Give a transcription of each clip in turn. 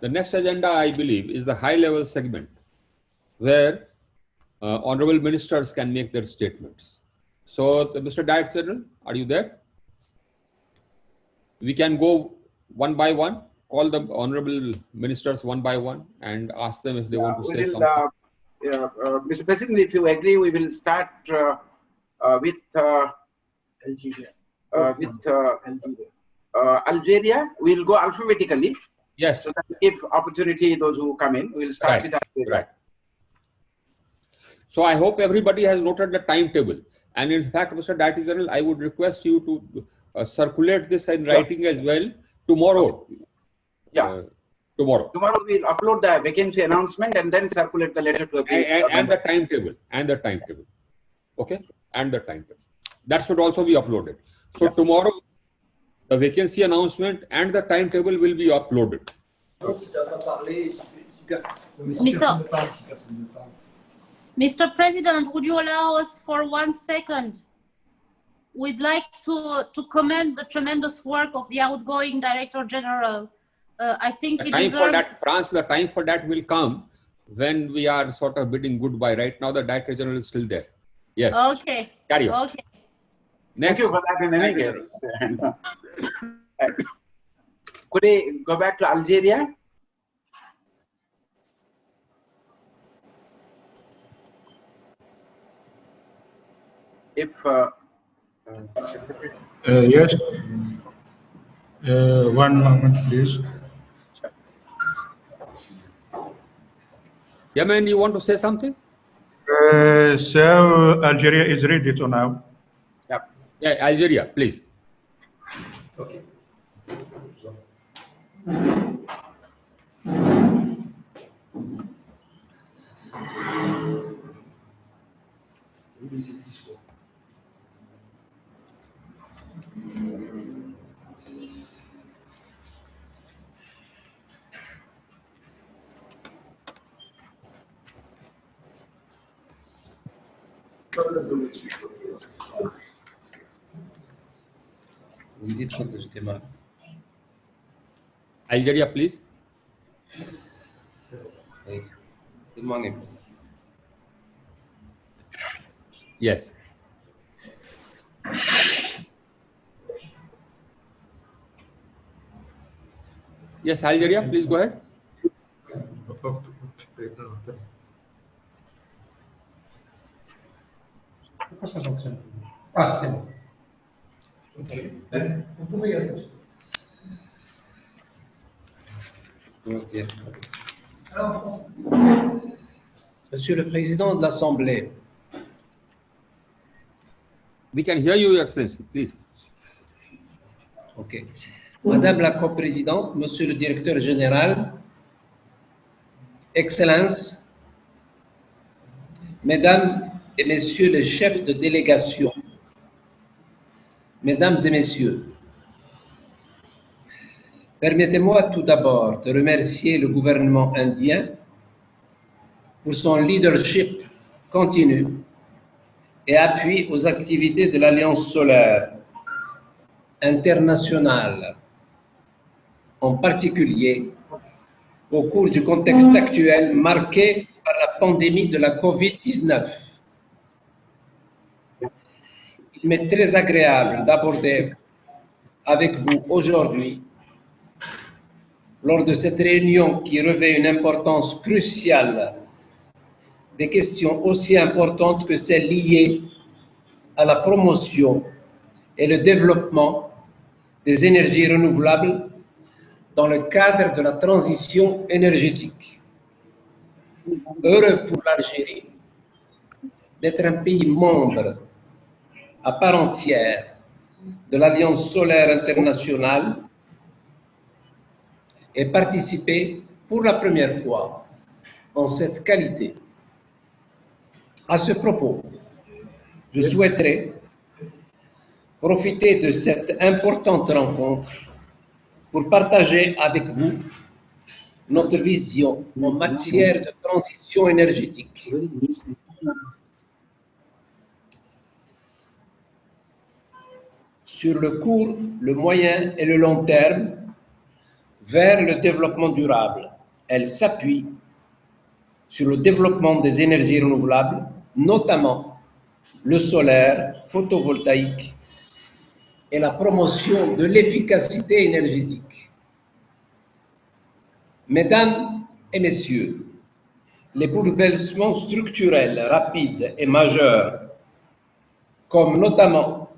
The next agenda, I believe, is the high-level segment where honorable ministers can make their statements. So, Mr. Director General, are you there? We can go one by one, call the honorable ministers one by one and ask them if they want to say something. Mr. President, if you agree, we will start with Algeria. Algeria. We'll go alphabetically. Yes. So that we give opportunity those who come in. We'll start with Algeria. Right. So I hope everybody has noted the timetable. And in fact, Mr. Director General, I would request you to circulate this in writing as well tomorrow. Yeah. Tomorrow. Tomorrow we'll upload the vacancy announcement and then circulate the letter to and the timetable. And the timetable. Okay? And the timetable. That should also be uploaded. So tomorrow, the vacancy announcement and the timetable will be uploaded. Mr. President, would you allow us for 1 second? We'd like to commend the tremendous work of the outgoing Director General. I think he deserves... France, the time for that will come when we are sort of bidding goodbye. Right now, the Director General is still there. Yes. Okay. Carry on. Okay. Thank Next. you for that in any case. Could we go back to Algeria? If Yes. 1 moment, please. Yemen, you want to say something? So Algeria is ready to now. Yeah, Algeria, please. Okay. Algeria, please. Good morning. Yes. Yes, Algeria, please go ahead. Monsieur le Président de l'Assemblée, We can hear you, Your Excellency, please. ok. Madame la coprésidente, Monsieur le Directeur Général, Excellences, Mesdames et Messieurs les chefs de délégation, Mesdames et Messieurs, permettez-moi tout d'abord de remercier le gouvernement indien pour son leadership continu et appui aux activités de l'Alliance solaire internationale, en particulier au cours du contexte actuel marqué par la pandémie de la COVID-19. Il m'est très agréable d'aborder avec vous aujourd'hui, lors de cette réunion qui revêt une importance cruciale, des questions aussi importantes que celles liées à la promotion et le développement des énergies renouvelables dans le cadre de la transition énergétique. Heureux pour l'Algérie d'être un pays membre à part entière de l'Alliance solaire internationale et participer pour la première fois en cette qualité. À ce propos, je souhaiterais profiter de cette importante rencontre pour partager avec vous notre vision en matière de transition énergétique. Sur le court, le moyen et le long terme, vers le développement durable. Elle s'appuie sur le développement des énergies renouvelables, notamment le solaire, photovoltaïque et la promotion de l'efficacité énergétique. Mesdames et messieurs, les bouleversements structurels rapides et majeurs, comme notamment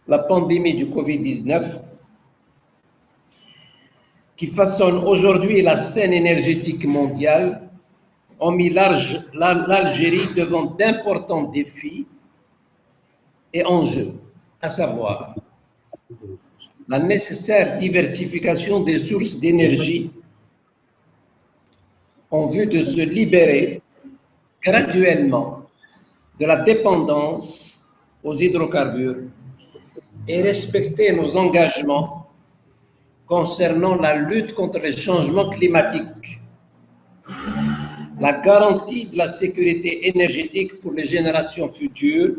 la pandémie du Covid-19, qui façonnent aujourd'hui la scène énergétique mondiale, ont mis l'Algérie devant d'importants défis et enjeux, à savoir la nécessaire diversification des sources d'énergie en vue de se libérer graduellement de la dépendance aux hydrocarbures et respecter nos engagements concernant la lutte contre les changements climatiques, la garantie de la sécurité énergétique pour les générations futures,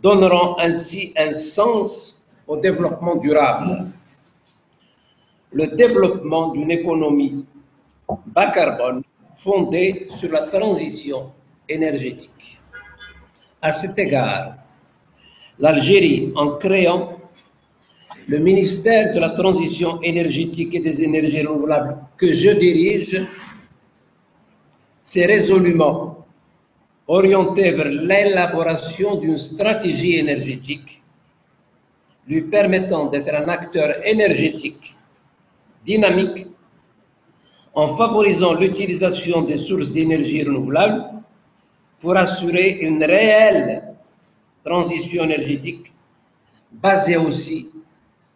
donneront ainsi un sens au développement durable. Le développement d'une économie bas carbone fondée sur la transition énergétique. À cet égard, l'Algérie, en créant le ministère de la Transition énergétique et des énergies renouvelables que je dirige, s'est résolument orienté vers l'élaboration d'une stratégie énergétique lui permettant d'être un acteur énergétique dynamique en favorisant l'utilisation des sources d'énergie renouvelables pour assurer une réelle transition énergétique basée aussi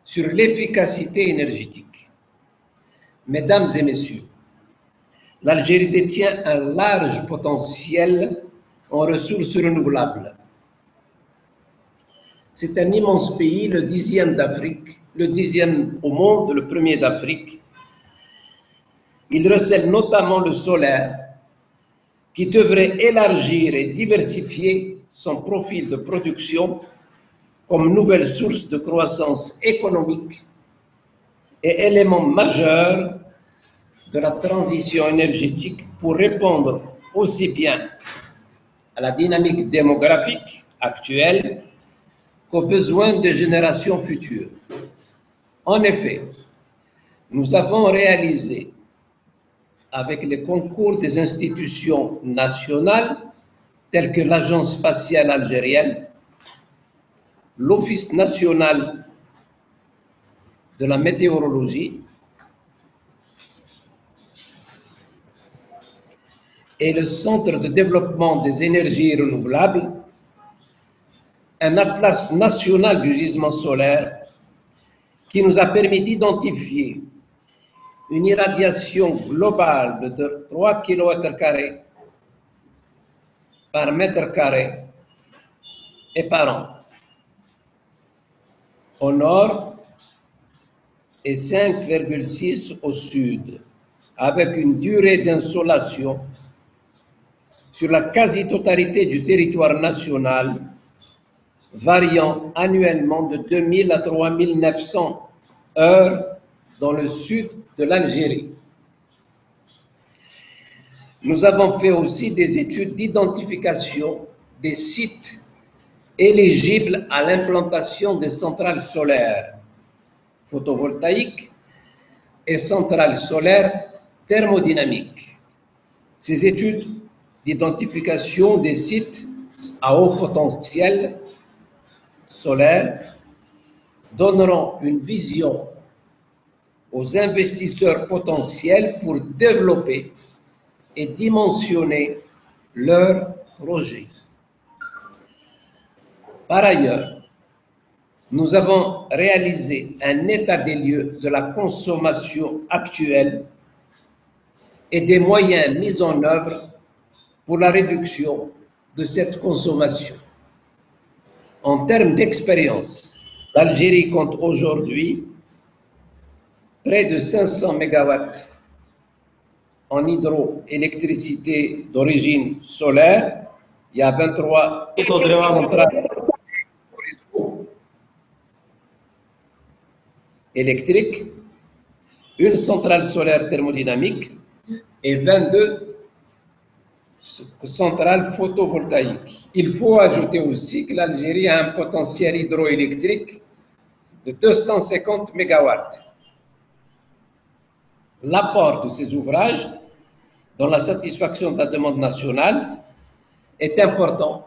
sur l'efficacité énergétique. Mesdames et messieurs, l'Algérie détient un large potentiel en ressources renouvelables. C'est un immense pays, le 10e d'Afrique, le 10e au monde, le premier d'Afrique. Il recèle notamment le solaire, qui devrait élargir et diversifier son profil de production comme nouvelle source de croissance économique et élément majeur de la transition énergétique pour répondre aussi bien à la dynamique démographique actuelle qu'aux besoins des générations futures. En effet, nous avons réalisé, avec les concours des institutions nationales telles que l'Agence spatiale algérienne, l'Office national de la météorologie et le Centre de développement des énergies renouvelables, un atlas national du gisement solaire qui nous a permis d'identifier une irradiation globale de 3 km² par mètre carré et par an au nord et 5,6 au sud, avec une durée d'insolation sur la quasi-totalité du territoire national, variant annuellement de 2000 à 3900 heures dans le sud de l'Algérie. Nous avons fait aussi des études d'identification des sites éligibles à l'implantation des centrales solaires photovoltaïques et centrales solaires thermodynamiques. Ces études d'identification des sites à haut potentiel solaire donneront une vision aux investisseurs potentiels pour développer et dimensionner leurs projets. Par ailleurs, nous avons réalisé un état des lieux de la consommation actuelle et des moyens mis en œuvre pour la réduction de cette consommation. En termes d'expérience, l'Algérie compte aujourd'hui près de 500 MW en hydroélectricité d'origine solaire. Il y a 23 centrales électriques une centrale solaire thermodynamique et 22 centrales photovoltaïques. Il faut ajouter aussi que l'Algérie a un potentiel hydroélectrique de 250 MW. L'apport de ces ouvrages dans la satisfaction de la demande nationale est important,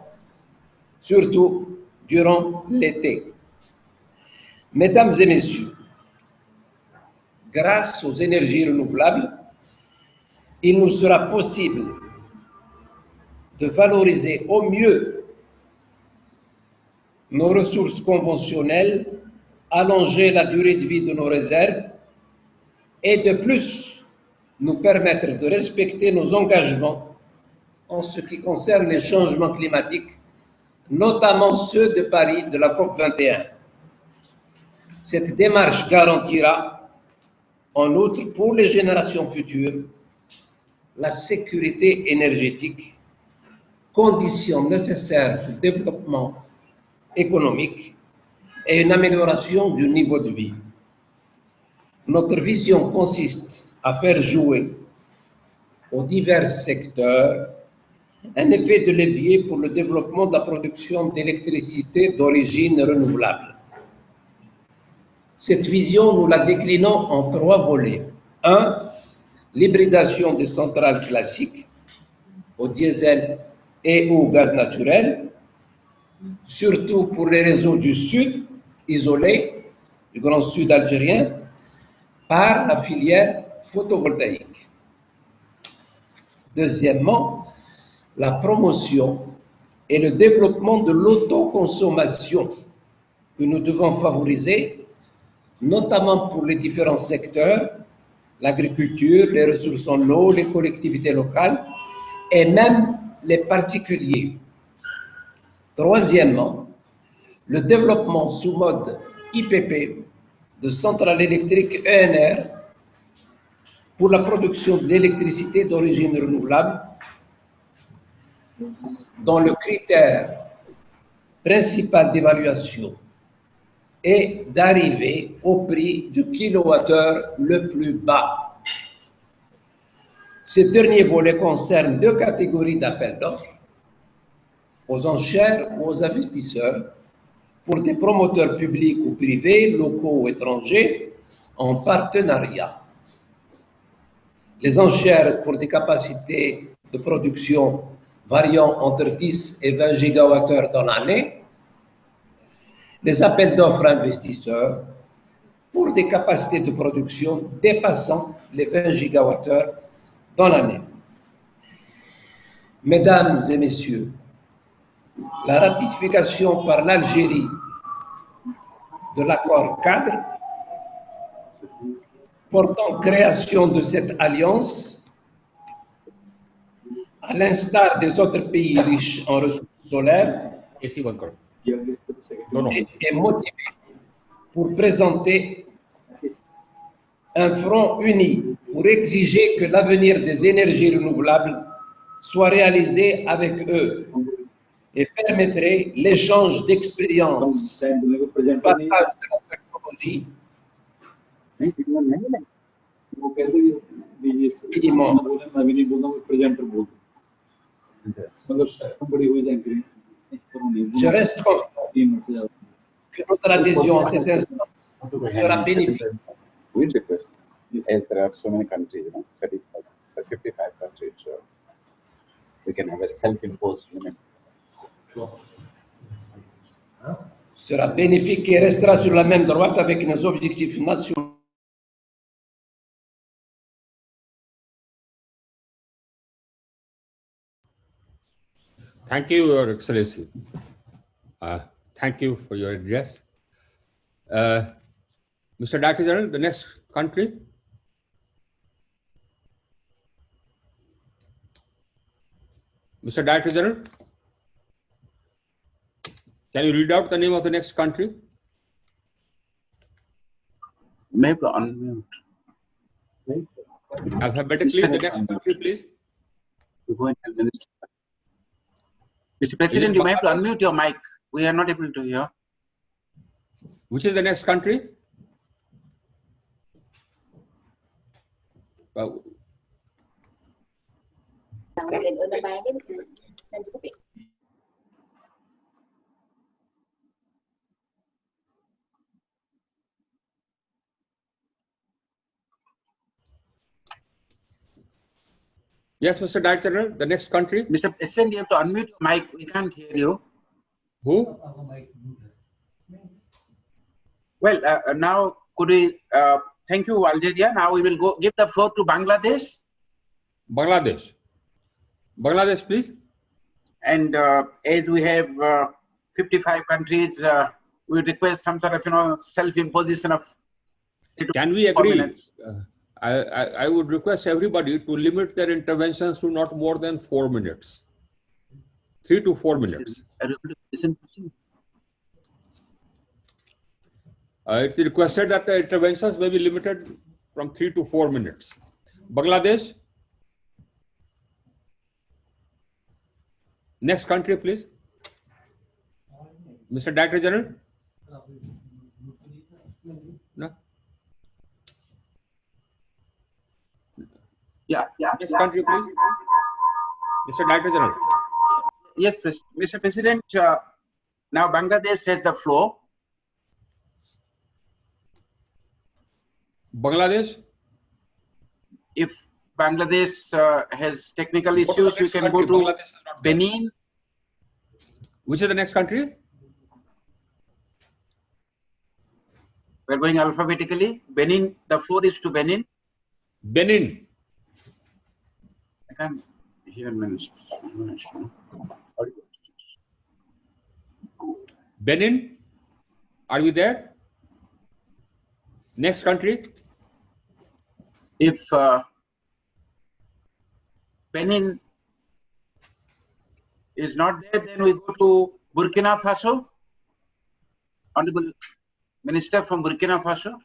surtout durant l'été. Mesdames et messieurs, grâce aux énergies renouvelables, il nous sera possible de valoriser au mieux nos ressources conventionnelles, allonger la durée de vie de nos réserves et de plus nous permettre de respecter nos engagements en ce qui concerne les changements climatiques, notamment ceux de Paris de la COP 21. Cette démarche garantira, en outre, pour les générations futures, la sécurité énergétique, condition nécessaire du développement économique et une amélioration du niveau de vie. Notre vision consiste à faire jouer aux divers secteurs un effet de levier pour le développement de la production d'électricité d'origine renouvelable. Cette vision, nous la déclinons en 3 volets. 1. L'hybridation des centrales classiques au diesel et au gaz naturel, surtout pour les réseaux du Sud, isolés, du Grand Sud algérien, par la filière photovoltaïque. Deuxièmement, la promotion et le développement de l'autoconsommation que nous devons favoriser, notamment pour les différents secteurs, l'agriculture, les ressources en eau, les collectivités locales et même les particuliers. Troisièmement, le développement sous mode IPP de centrales électriques ENR pour la production d'électricité d'origine renouvelable, dont le critère principal d'évaluation est d'arriver au prix du kilowattheure le plus bas. Ce dernier volet concerne 2 catégories d'appels d'offres, aux enchères ou aux investisseurs, pour des promoteurs publics ou privés, locaux ou étrangers, en partenariat. Les enchères pour des capacités de production variant entre 10 et 20 gigawattheures dans l'année, les appels d'offres investisseurs pour des capacités de production dépassant les 20 gigawattheures dans l'année. Mesdames et messieurs, la ratification par l'Algérie de l'accord cadre portant création de cette alliance, à l'instar des autres pays riches en ressources solaires, AC one crore. est motivée pour présenter un front uni pour exiger que l'avenir des énergies renouvelables soit réalisé avec eux et permettrait l'échange d'expériences, le partage de la technologie, Je reste confiant que notre adhésion à cette instance sera bénéfique. We request, as there are so many countries, 55 countries, so we can have a self-imposed limit. Sera bénéfique et restera sur la même droite avec nos objectifs nationaux. Thank you, Your Excellency. Thank you for your address. Mr. Director General, the next country. Mr. Director General, can you read out the name of the next country? Maybe unmute. Alphabetically, the next country, please. You go and tell Minister. Mr. President, you may have to unmute your mic. We are not able to hear. Which is the next country? Yes, Mr. Director General, the next country. Mr. President, you have to unmute your mic. We can't hear you. Who? Well, now could we, thank you, Algeria. Now we will go give the floor to Bangladesh. Bangladesh. Bangladesh, please. And as we have 55 countries, we request some sort of, self-imposition of. Can we 4 agree? minutes. I would request everybody to limit their interventions to not more than 4 minutes. 3 to 4 minutes. It's requested that the interventions may be limited from 3 to 4 minutes. Bangladesh. Next country, please. Mr. Director General. No. Yeah. Next country, please. Mr. Director General. Yes, Mr. President. Now Bangladesh has the floor. Bangladesh. If Bangladesh has technical Go to the issues, we next can country. go to Bangladesh is not there. Benin. Which is the next country? We're going alphabetically. Benin, the floor is to Benin. Benin. I can't hear minister. Benin. Are you there? Next country. If Benin is not there, then we go to Burkina Faso. Honorable Minister from Burkina Faso.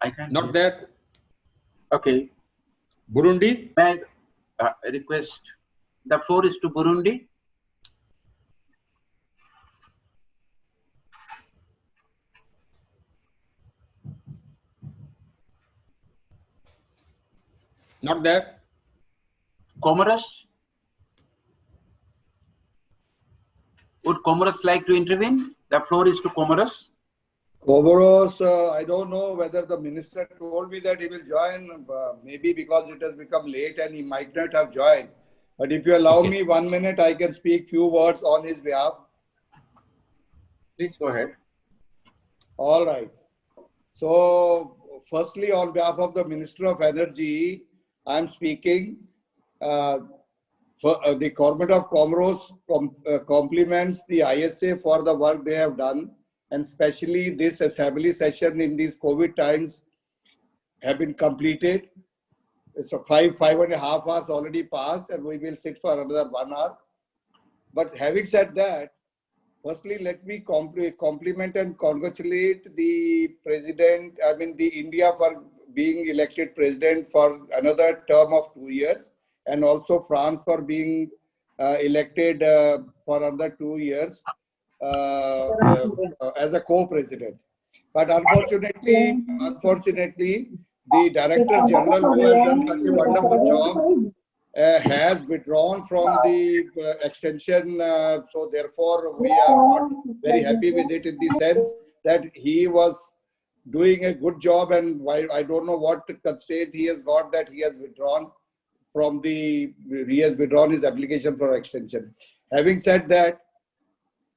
I can't. Not hear. there. Okay. Burundi. May I request the floor is to Burundi. Not there. Comoros. Would Comoros like to intervene? The floor is to Comoros. Comoros, I don't know whether the minister told me that he will join, maybe because it has become late and he might not have joined. But if you allow me 1 minute, I can speak few words on his behalf. Please go ahead. All right. So, firstly, on behalf of the Minister of Energy, I am speaking. The government of Comoros compliments the ISA for the work they have done, and especially this assembly session in these COVID times have been completed. So 5.5 hours already passed, and we will sit for another 1 hour. But having said that, firstly, let me compliment and congratulate the president, the India for being elected president for another term of 2 years, and also France for being elected for another 2 years as a co-president. But unfortunately, the Director General, who has done such a wonderful job, has withdrawn from the extension. So therefore, we are not very happy with it in the sense that he was doing a good job, and I don't know what constraint he has got that he has withdrawn from his application for extension. Having said that,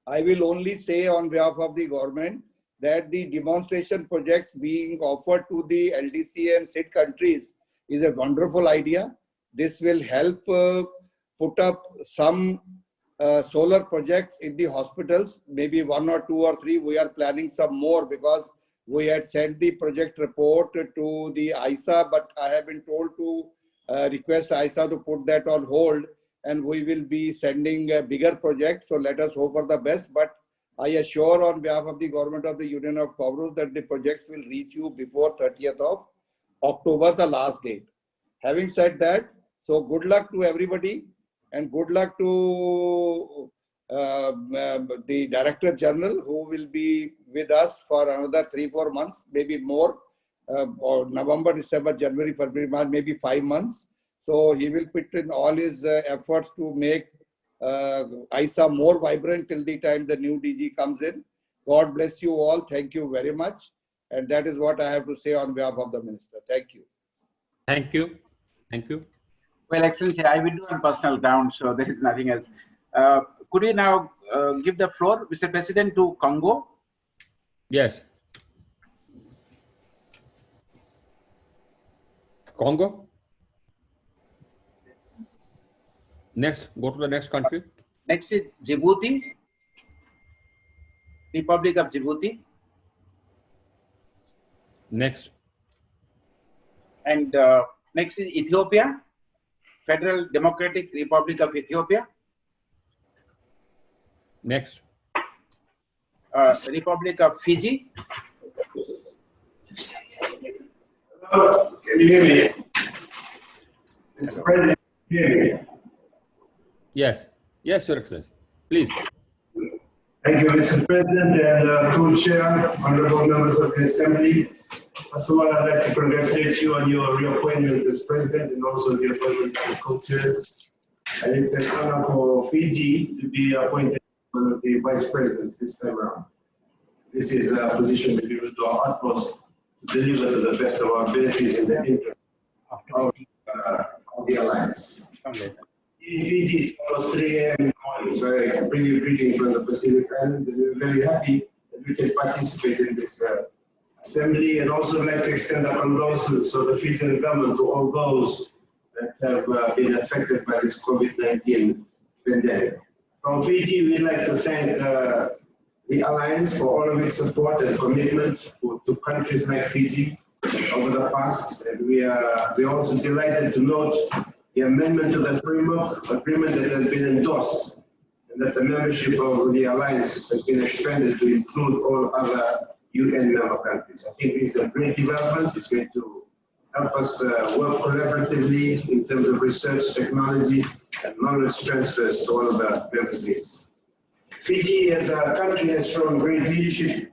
I will only say on behalf of the government that the demonstration projects being offered to the LDC and SID countries is a wonderful idea. This will help put up some solar projects in the hospitals, maybe 1 or 2 or 3. We are planning some more because we had sent the project report to the ISA, but I have been told to request ISA to put that on hold, and we will be sending a bigger project. So let us hope for the best. But I assure on behalf of the government of the Union of Comoros that the projects will reach you before 30th of October, the last date. Having said that, So good luck to everybody, and good luck to the Director General, who will be with us for another 3-4 months, maybe more, or November, December, January, February, March, maybe 5 months. So he will put in all his efforts to make ISA more vibrant till the time the new DG comes in. God bless you all. Thank you very much. And that is what I have to say on behalf of the Minister. Thank you. Thank you. Thank you. Well, Excellency, I will do on personal ground, so there is nothing else. Could you now give the floor, Mr. President, to Congo? Yes. Congo. Next, go to the next country. Next is Djibouti, Republic of Djibouti. Next. And next is Ethiopia, Federal Democratic Republic of Ethiopia. Next. Republic of Fiji. Hello, can you hear me? Mr. President, can you hear me? Yes. Yes, Your Excellency. Please. Thank you, Mr. President and Co-Chair, honorable members of the Assembly. First of all, I'd like to congratulate you on your reappointment as President and also the appointment of the co-chairs. And it's an honor for Fiji to be appointed one of the Vice Presidents this time around. This is a position that we will do our utmost to deliver to the best of our abilities in the interest of the Alliance. In Fiji, it's almost 3 a.m. in the morning, so I bring you greetings from the Pacific Islands, and we're very happy that we can participate in this assembly, and also like to extend our condolences to the Fijian government, to all those that have been affected by this COVID-19 pandemic. From Fiji, we'd like to thank the Alliance for all of its support and commitment to countries like Fiji over the past, and we're also delighted to note the amendment to the framework agreement that has been endorsed, and that the membership of the Alliance has been expanded to include all other UN member countries. I think this is a great development. It's going to help us work collaboratively in terms of research, technology, and knowledge transfers to all of the member states. Fiji as a country has shown great leadership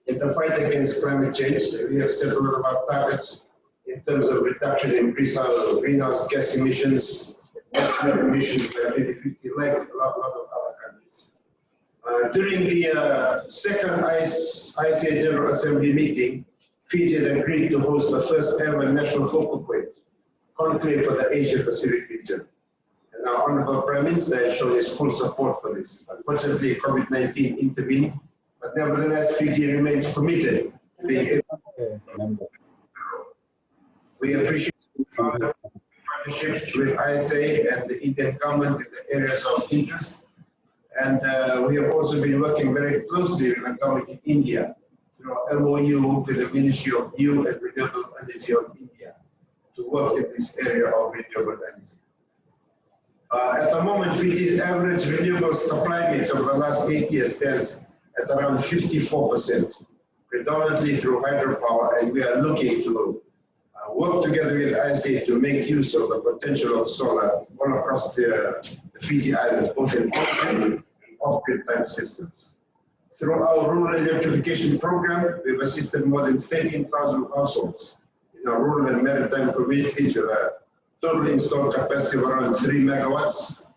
in the fight against climate change. We have set a lot of our targets in terms of reduction in greenhouse gas emissions, emissions by 2050, like a lot of other countries. During the second ICA General Assembly meeting, Fiji had agreed to host the first ever national focal point conclave for the Asia Pacific region. And our Honorable Prime Minister has shown his full support for this. Unfortunately, COVID-19 intervened, but nevertheless, Fiji remains committed to being able to. We appreciate our partnership with ISA and the Indian government in the areas of interest. And we have also been working very closely with the government in India through our MOU with the Ministry of New and Renewable Energy of India to work in this area of renewable energy. At the moment, Fiji's average renewable supply mix over the last 8 years stands at around 54%, predominantly through hydropower, and we are looking to work together with ISA to make use of the potential of solar all across the Fiji Islands, both in on-grid and off-grid type systems. Through our rural electrification program, we've assisted more than 13,000 households in our rural and maritime communities with a total installed capacity of around 3 megawatts.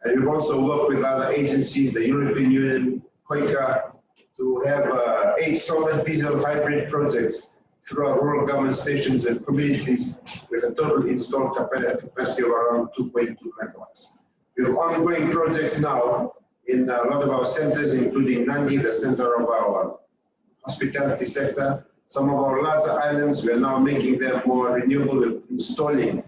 And we've also worked with other agencies, the European Union, KOICA, to have 8 solar diesel hybrid projects through our rural government stations and communities with a total installed capacity of around 2.2 megawatts. We have ongoing projects now in a lot of our centers, including Nangi, the center of our hospitality sector. Some of our larger islands, we are now making them more renewable, installing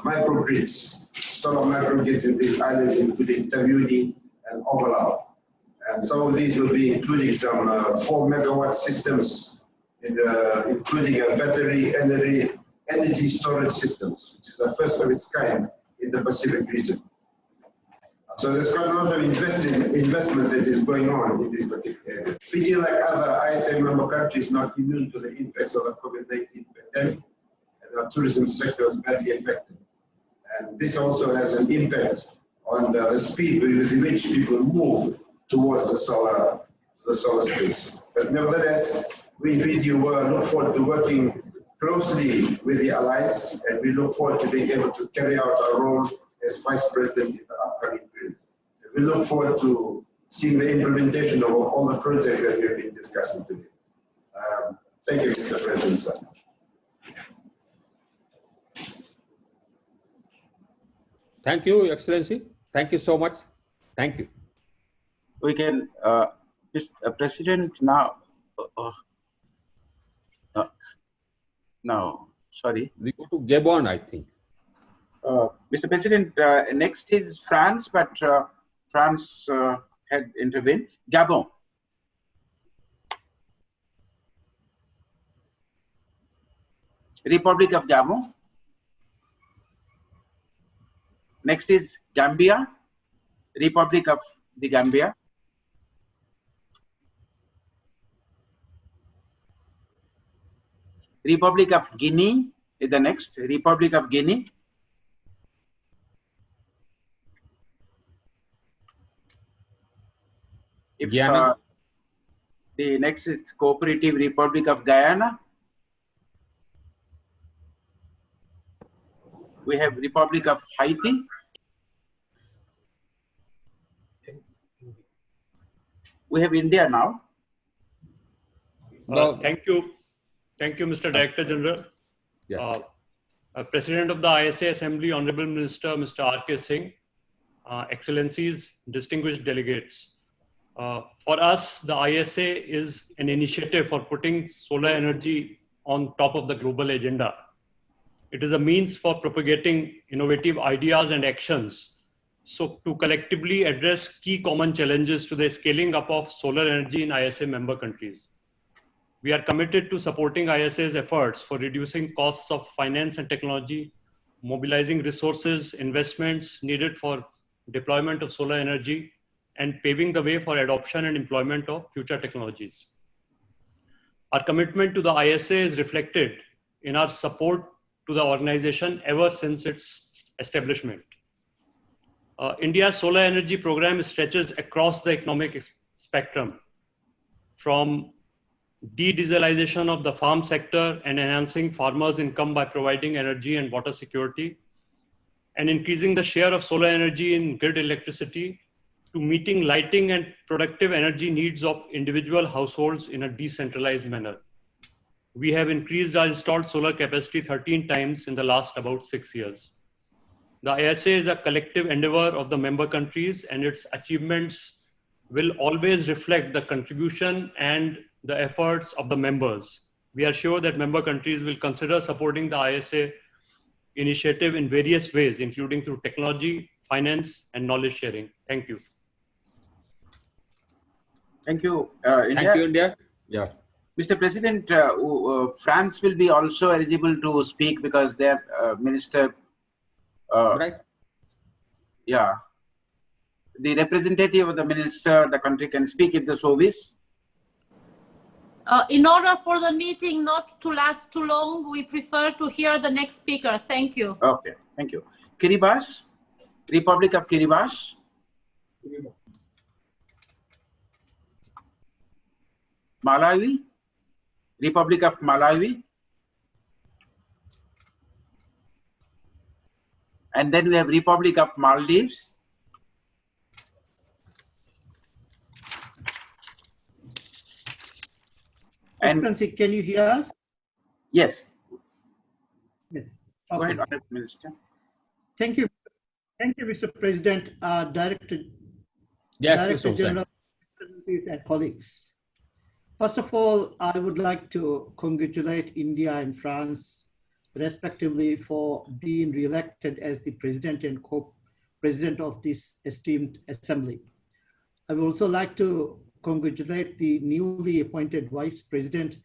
microgrids, solar microgrids in these islands, including Taveuni and Ovalau. And some of these will be including some 4 megawatt systems, including a battery energy storage systems, which is the first of its kind in the Pacific region. So there's quite a lot of investment that is going on in this particular area. Fiji, like other ISA member countries, is not immune to the impacts of the COVID-19 pandemic, and our tourism sector is badly affected. And this also has an impact on the speed with which people move towards the solar space. But nevertheless, we in Fiji look forward to working closely with the Alliance, and we look forward to being able to carry out our role as Vice President in the upcoming period. We look forward to seeing the implementation of all the projects that we have been discussing today. Thank you, Mr. President, sir. Thank you, Excellency. Thank you so much. Thank you. We can, Mr. President, now, no, sorry. We go to Gabon, I think. Mr. President, next is France, but France had intervened. Gabon. Republic of Gabon. Next is Gambia, Republic of the Gambia. Republic of Guinea is the next, Republic of Guinea. Guyana. The next is Cooperative Republic of Guyana. We have Republic of Haiti. We have India now. No. Thank you, Mr. Director General. Yeah. President of the ISA Assembly, Honorable Minister, Mr. R.K. Singh, Excellencies, distinguished delegates. For us, the ISA is an initiative for putting solar energy on top of the global agenda. It is a means for propagating innovative ideas and actions, so to collectively address key common challenges to the scaling up of solar energy in ISA member countries. We are committed to supporting ISA's efforts for reducing costs of finance and technology, mobilizing resources, investments needed for deployment of solar energy, and paving the way for adoption and employment of future technologies. Our commitment to the ISA is reflected in our support to the organization ever since its establishment. India's solar energy program stretches across the economic spectrum, from de-dieselization of the farm sector and enhancing farmers' income by providing energy and water security, and increasing the share of solar energy in grid electricity, to meeting lighting and productive energy needs of individual households in a decentralized manner. We have increased our installed solar capacity 13 times in the last about 6 years. The ISA is a collective endeavor of the member countries, and its achievements will always reflect the contribution and the efforts of the members. We are sure that member countries will consider supporting the ISA initiative in various ways, including through technology, finance, and knowledge sharing. Thank you. Thank you, Thank you, India. Yeah. Mr. President, France will be also eligible to speak because their minister. Right. Yeah. The representative of the minister, the country can speak if they so wish. In order for the meeting not to last too long, we prefer to hear the next speaker. Thank you. Okay, thank you. Kiribati, Republic of Kiribati. Malawi, Republic of Malawi. And then we have Republic of Maldives. And Excellency, can you hear us? yes, Yes. go Okay. ahead, Honourable Minister. Thank you. Thank you, Mr. President, Director, Yes, Director Mr. Hussain. General, Excellencies and colleagues. First of all, I would like to congratulate India and France, respectively, for being re-elected as the President and Co-President of this esteemed Assembly. I would also like to congratulate the newly appointed Vice President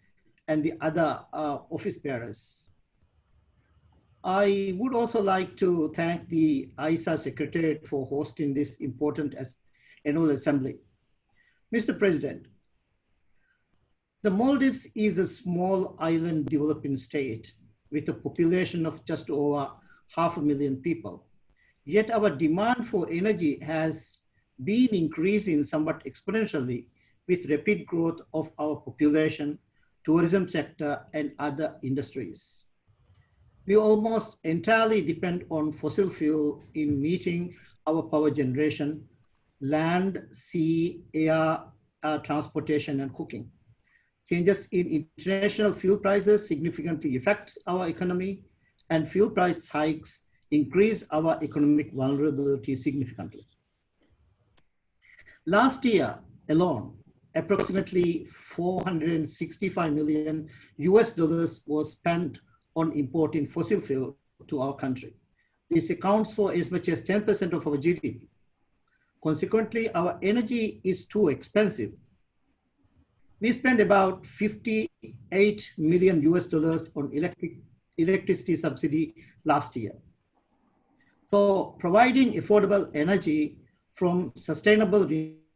and the other office bearers. I would also like to thank the ISA Secretariat for hosting this important annual assembly. Mr. President, the Maldives is a small island developing state with a population of just over 500,000 people. Yet our demand for energy has been increasing somewhat exponentially with rapid growth of our population, tourism sector, and other industries. We almost entirely depend on fossil fuel in meeting our power generation, land, sea, air, transportation, and cooking. Changes in international fuel prices significantly affects our economy, and fuel price hikes increase our economic vulnerability significantly. Last year alone, approximately $465 million was spent on importing fossil fuel to our country. This accounts for as much as 10% of our GDP. Consequently, our energy is too expensive. We spent about $58 million on electricity subsidy last year. So providing affordable energy from sustainable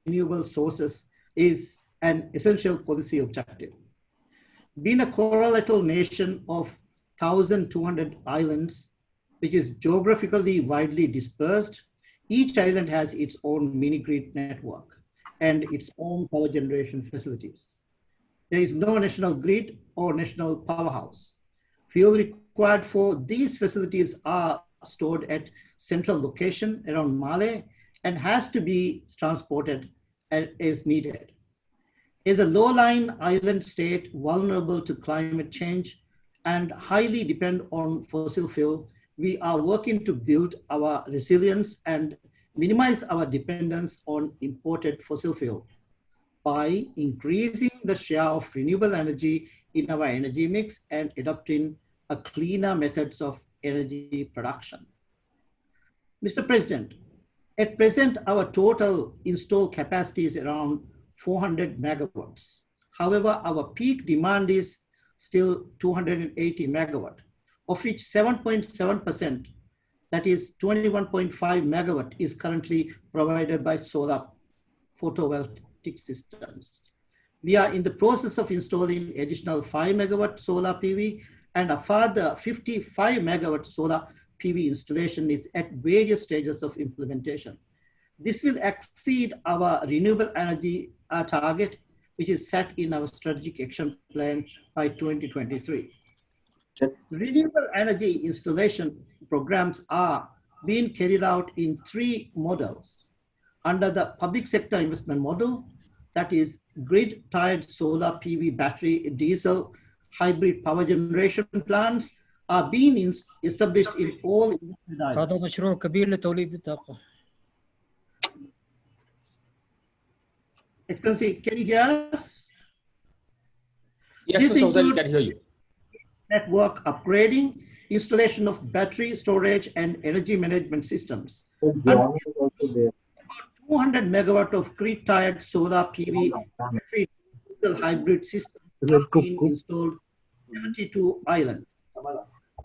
renewable sources is an essential policy objective. Being a coral atoll nation of 1,200 islands, which is geographically widely dispersed, each island has its own mini-grid network and its own power generation facilities. There is no national grid or national powerhouse. Fuel required for these facilities are stored at central location around Male and has to be transported as needed. As a low-lying island state vulnerable to climate change and highly depend on fossil fuel, we are working to build our resilience and minimize our dependence on imported fossil fuel by increasing the share of renewable energy in our energy mix and adopting a cleaner methods of energy production. Mr. President, at present, our total installed capacity is around 400 megawatts. However, our peak demand is still 280 megawatt, of which 7.7%, that is 21.5 megawatt, is currently provided by solar photovoltaic systems. We are in the process of installing additional 5 megawatt solar PV, and a further 55 megawatt solar PV installation is at various stages of implementation. This will exceed our renewable energy target, which is set in our strategic action plan by 2023. Renewable energy installation programs are being carried out in 3 models. Under the public sector investment model, that is grid-tied solar PV battery diesel hybrid power generation plants are being established in all هذا مشروع كبير لتوليد الطاقة. Excellency, can you hear us? Yes, This Mr. Hossain, we includes can hear you. network upgrading, installation of battery storage and energy management systems. And about 200 megawatt of grid-tied solar PV battery diesel hybrid systems have been installed in 72 islands.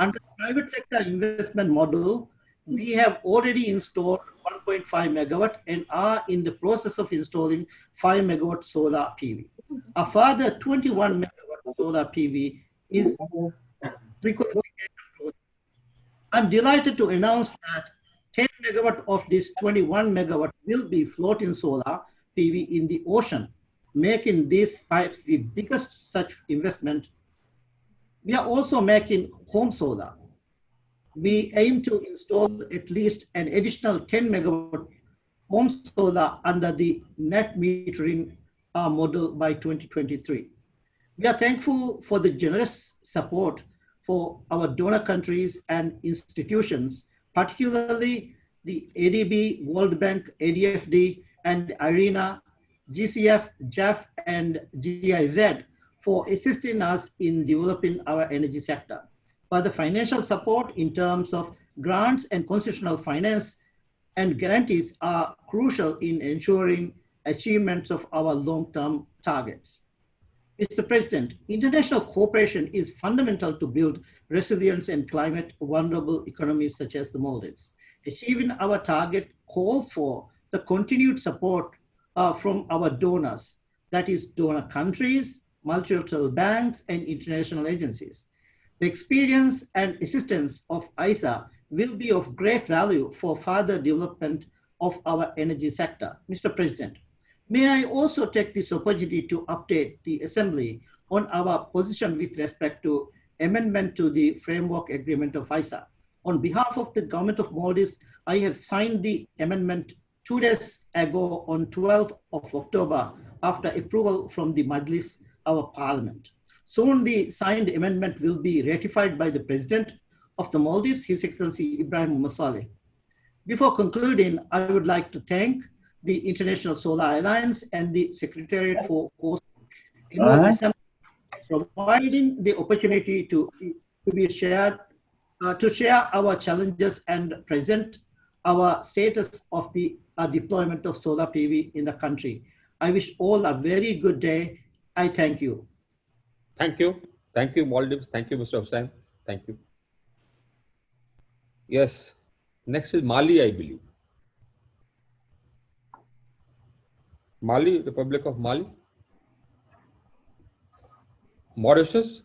Under the private sector investment model, we have already installed 1.5 megawatt and are in the process of installing 5 megawatt solar PV. A further 21 megawatt solar PV is pre-qualification. I'm delighted to announce that 10 megawatt of this 21 megawatt will be floating solar PV in the ocean, making these pipes the biggest such investment. We are also making home solar. We aim to install at least an additional 10 megawatt home solar under the net metering model by 2023. We are thankful for the generous support for our donor countries and institutions, particularly the ADB, World Bank, ADFD, and IRENA, GCF, JAF, and GIZ for assisting us in developing our energy sector. Further financial support in terms of grants and concessional finance and guarantees are crucial in ensuring achievements of our long-term targets. Mr. President, international cooperation is fundamental to build resilience and climate vulnerable economies such as the Maldives. Achieving our target calls for the continued support from our donors, that is donor countries, multilateral banks, and international agencies. The experience and assistance of ISA will be of great value for further development of our energy sector. Mr. President, may I also take this opportunity to update the Assembly on our position with respect to amendment to the Framework Agreement of ISA. On behalf of the Government of Maldives, I have signed the amendment 2 days ago on 12th of October after approval from the Majlis, our parliament. Soon the signed amendment will be ratified by the President of the Maldives, His Excellency Ibrahim Masale. Before concluding, I would like to thank the International Solar Alliance and the Secretariat for providing the opportunity to be shared, to share our challenges and present our status of the deployment of solar PV in the country. I wish all a very good day. I thank you. Thank you. Thank you, Maldives. Thank you, Mr. Hussain. Thank you. Yes. Next is Mali, I believe. Mali, Republic of Mali. Mauritius.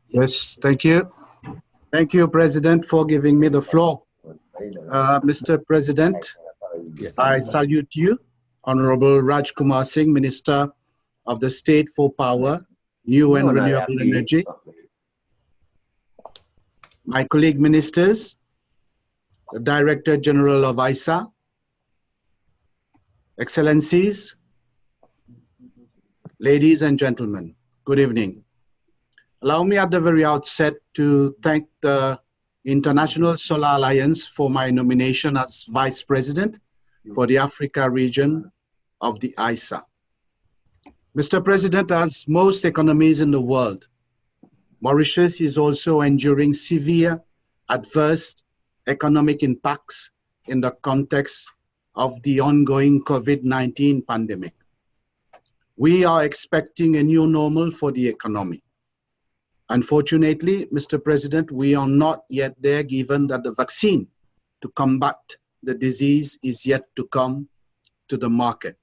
Yes, thank you. Thank you, President, for giving me the floor. Mr. President, Yes. I salute you, Honorable Raj Kumar Singh, Minister of the State for Power, New and Renewable Energy. My colleague ministers, the Director General of ISA, Excellencies, ladies and gentlemen, good evening. Allow me at the very outset to thank the International Solar Alliance for my nomination as Vice President for the Africa region of the ISA. Mr. President, as most economies in the world, Mauritius is also enduring severe adverse economic impacts in the context of the ongoing COVID-19 pandemic. We are expecting a new normal for the economy. Unfortunately, Mr. President, we are not yet there, given that the vaccine to combat the disease is yet to come to the market.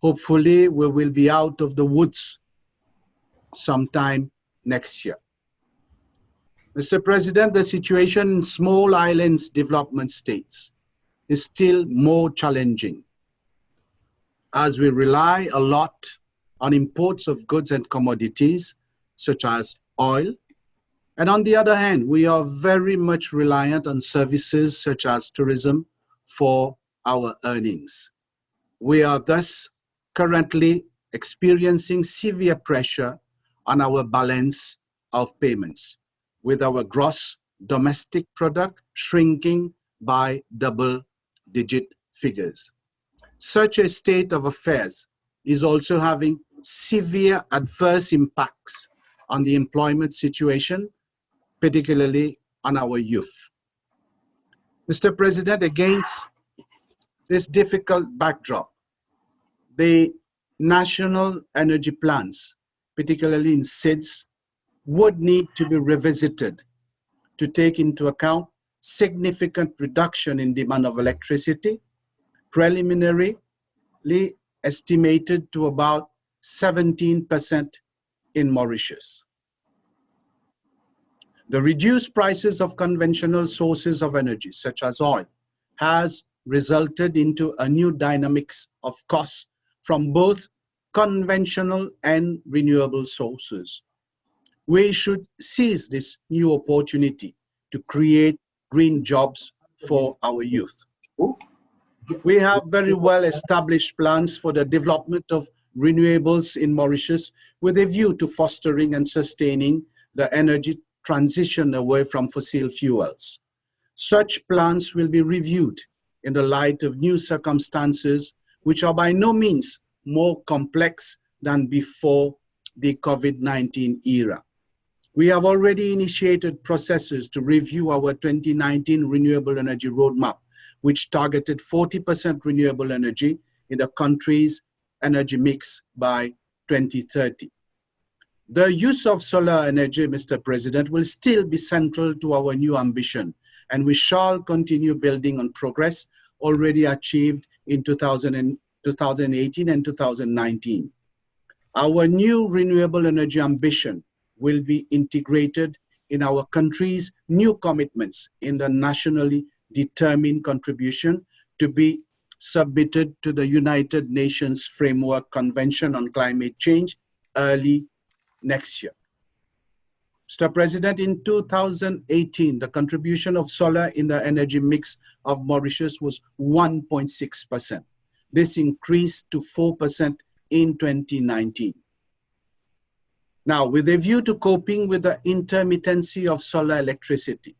Hopefully, we will be out of the woods sometime next year. Mr. President, the situation in small islands development states is still more challenging, as we rely a lot on imports of goods and commodities such as oil. And on the other hand, we are very much reliant on services such as tourism for our earnings. We are thus currently experiencing severe pressure on our balance of payments, with our gross domestic product shrinking by double-digit figures. Such a state of affairs is also having severe adverse impacts on the employment situation, particularly on our youth. Mr. President, against this difficult backdrop, the national energy plans, particularly in SIDS, would need to be revisited to take into account significant reduction in demand of electricity, preliminarily estimated to about 17% in Mauritius. The reduced prices of conventional sources of energy, such as oil, has resulted into a new dynamics of costs from both conventional and renewable sources. We should seize this new opportunity to create green jobs for our youth. We have very well established plans for the development of renewables in Mauritius with a view to fostering and sustaining the energy transition away from fossil fuels. Such plans will be reviewed in the light of new circumstances, which are by no means more complex than before the COVID-19 era. We have already initiated processes to review our 2019 renewable energy roadmap, which targeted 40% renewable energy in the country's energy mix by 2030. The use of solar energy, Mr. President, will still be central to our new ambition, and we shall continue building on progress already achieved in 2018 and 2019. Our new renewable energy ambition will be integrated in our country's new commitments in the nationally determined contribution to be submitted to the United Nations Framework Convention on Climate Change early next year. Mr. President, in 2018, the contribution of solar in the energy mix of Mauritius was 1.6%. This increased to 4% in 2019. Now, with a view to coping with the intermittency of solar electricity,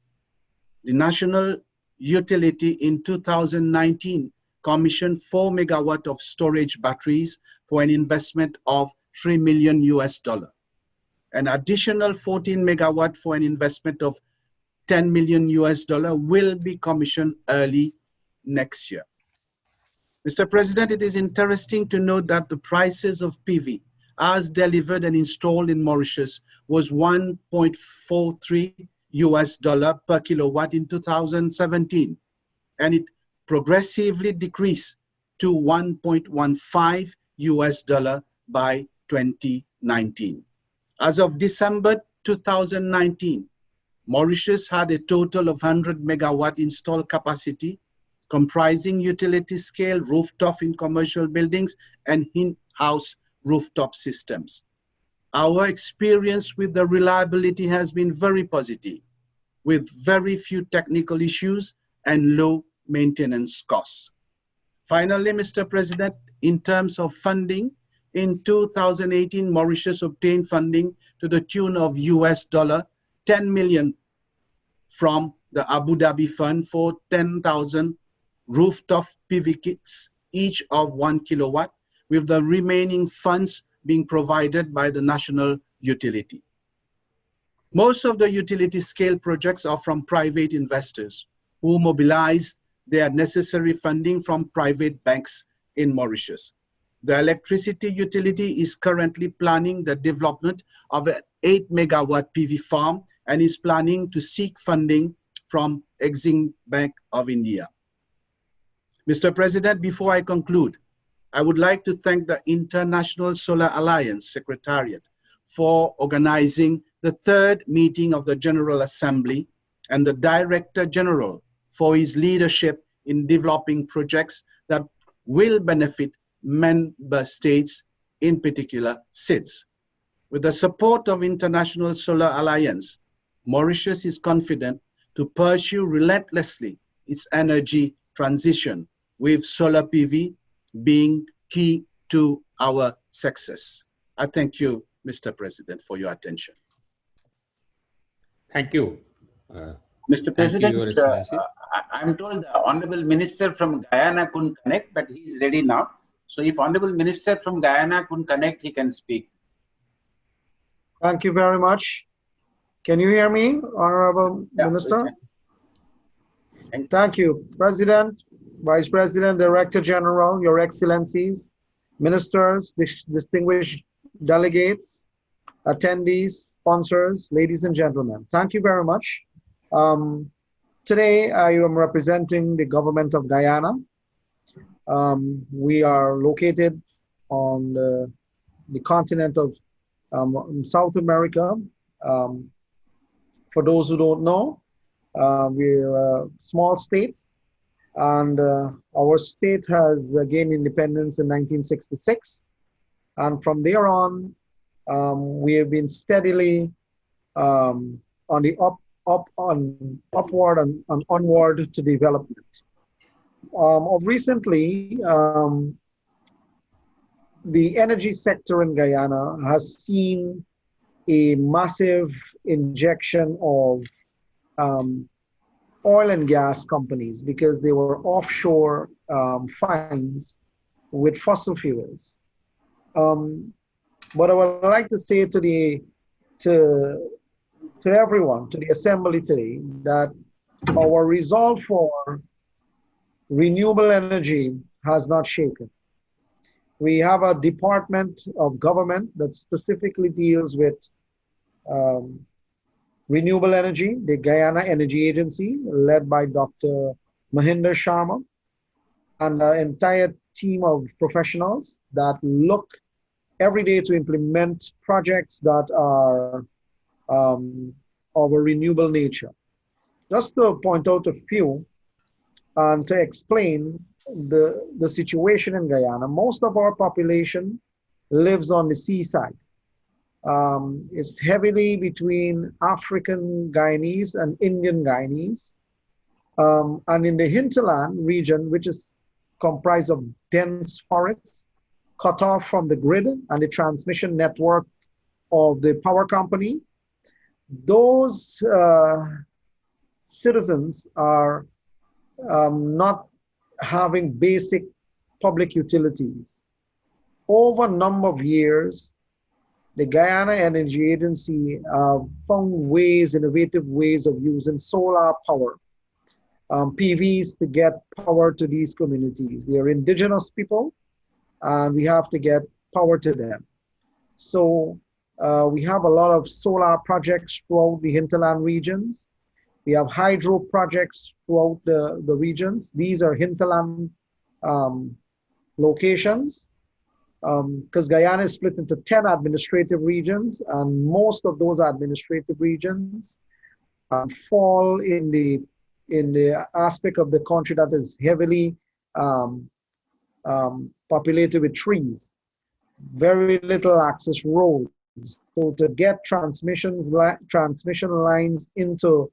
the national utility in 2019 commissioned 4 megawatt of storage batteries for an investment of $3 million. An additional 14 megawatt for an investment of $10 million will be commissioned early next year. Mr. President, it is interesting to note that the prices of PV as delivered and installed in Mauritius was $1.43 per kilowatt in 2017, and it progressively decreased to $1.15 by 2019. As of December 2019, Mauritius had a total of 100 megawatt installed capacity, comprising utility scale rooftop in commercial buildings and in-house rooftop systems. Our experience with the reliability has been very positive, with very few technical issues and low maintenance costs. Finally, Mr. President, in terms of funding, in 2018, Mauritius obtained funding to the tune of $10 million from the Abu Dhabi Fund for 10,000 rooftop PV kits, each of 1 kilowatt, with the remaining funds being provided by the national utility. Most of the utility scale projects are from private investors who mobilized their necessary funding from private banks in Mauritius. The electricity utility is currently planning the development of an 8 megawatt PV farm and is planning to seek funding from Exim Bank of India. Mr. President, before I conclude, I would like to thank the International Solar Alliance Secretariat for organizing the third meeting of the General Assembly and the Director General for his leadership in developing projects that will benefit member states, in particular SIDS. With the support of International Solar Alliance, Mauritius is confident to pursue relentlessly its energy transition, with solar PV being key to our success. I thank you, Mr. President, for your attention. Thank you. Mr. President, Your Excellency. I'm told the Honorable Minister from Guyana couldn't connect, but he's ready now. So if Honorable Minister from Guyana couldn't connect, he can speak. Thank you very much. Can you hear me, Honorable Minister? Thank you. President, Vice President, Director General, Your Excellencies, Ministers, distinguished delegates, attendees, sponsors, ladies and gentlemen. Thank you very much. Today, I am representing the government of Guyana. We are located on the continent of South America. For those who don't know, we're a small state, and our state has gained independence in 1966. And from there on, we have been steadily on the upward and onward to development. Recently, the energy sector in Guyana has seen a massive injection of oil and gas companies because they were offshore finds with fossil fuels. But I would like to say to everyone, to the assembly today, that our resolve for renewable energy has not shaken. We have a department of government that specifically deals with renewable energy, the Guyana Energy Agency, led by Dr. Mahinder Sharma, and an entire team of professionals that look every day to implement projects that are of a renewable nature. Just to point out a few and to explain the situation in Guyana, most of our population lives on the seaside. It's heavily between African Guyanese and Indian Guyanese. And in the hinterland region, which is comprised of dense forests, cut off from the grid and the transmission network of the power company, those citizens are not having basic public utilities. Over a number of years, the Guyana Energy Agency found ways, innovative ways of using solar power, PVs, to get power to these communities. They are indigenous people, and we have to get power to them. So we have a lot of solar projects throughout the hinterland regions. We have hydro projects throughout the regions. These are hinterland locations, because Guyana is split into 10 administrative regions, and most of those administrative regions fall in the aspect of the country that is heavily populated with trees, very little access roads. So to get transmission lines into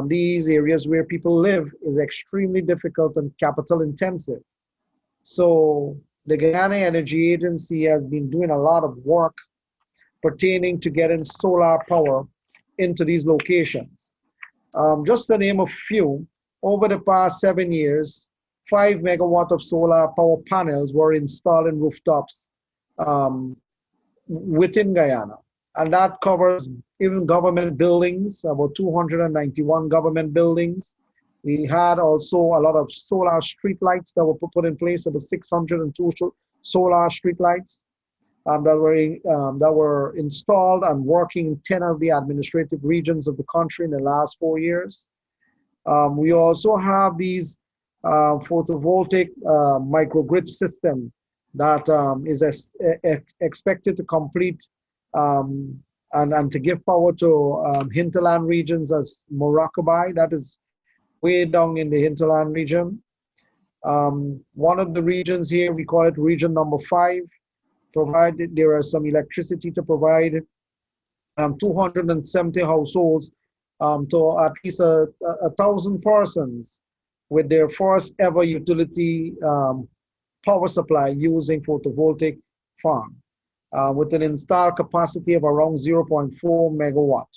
these areas where people live is extremely difficult and capital intensive. So the Guyana Energy Agency has been doing a lot of work pertaining to getting solar power into these locations. Just to name a few, over the past 7 years, 5 megawatt of solar power panels were installed in rooftops within Guyana. And that covers even government buildings, about 291 government buildings. We had also a lot of solar street lights that were put in place, about 602 solar street lights that were installed and working in 10 of the administrative regions of the country in the last 4 years. We also have these photovoltaic microgrid system that is expected to complete and to give power to hinterland regions as Moroccobai, that is way down in the hinterland region. One of the regions here, we call it region number 5, provided there are some electricity to provide 270 households to at least 1,000 persons with their first ever utility power supply using photovoltaic farm with an installed capacity of around 0.4 megawatt.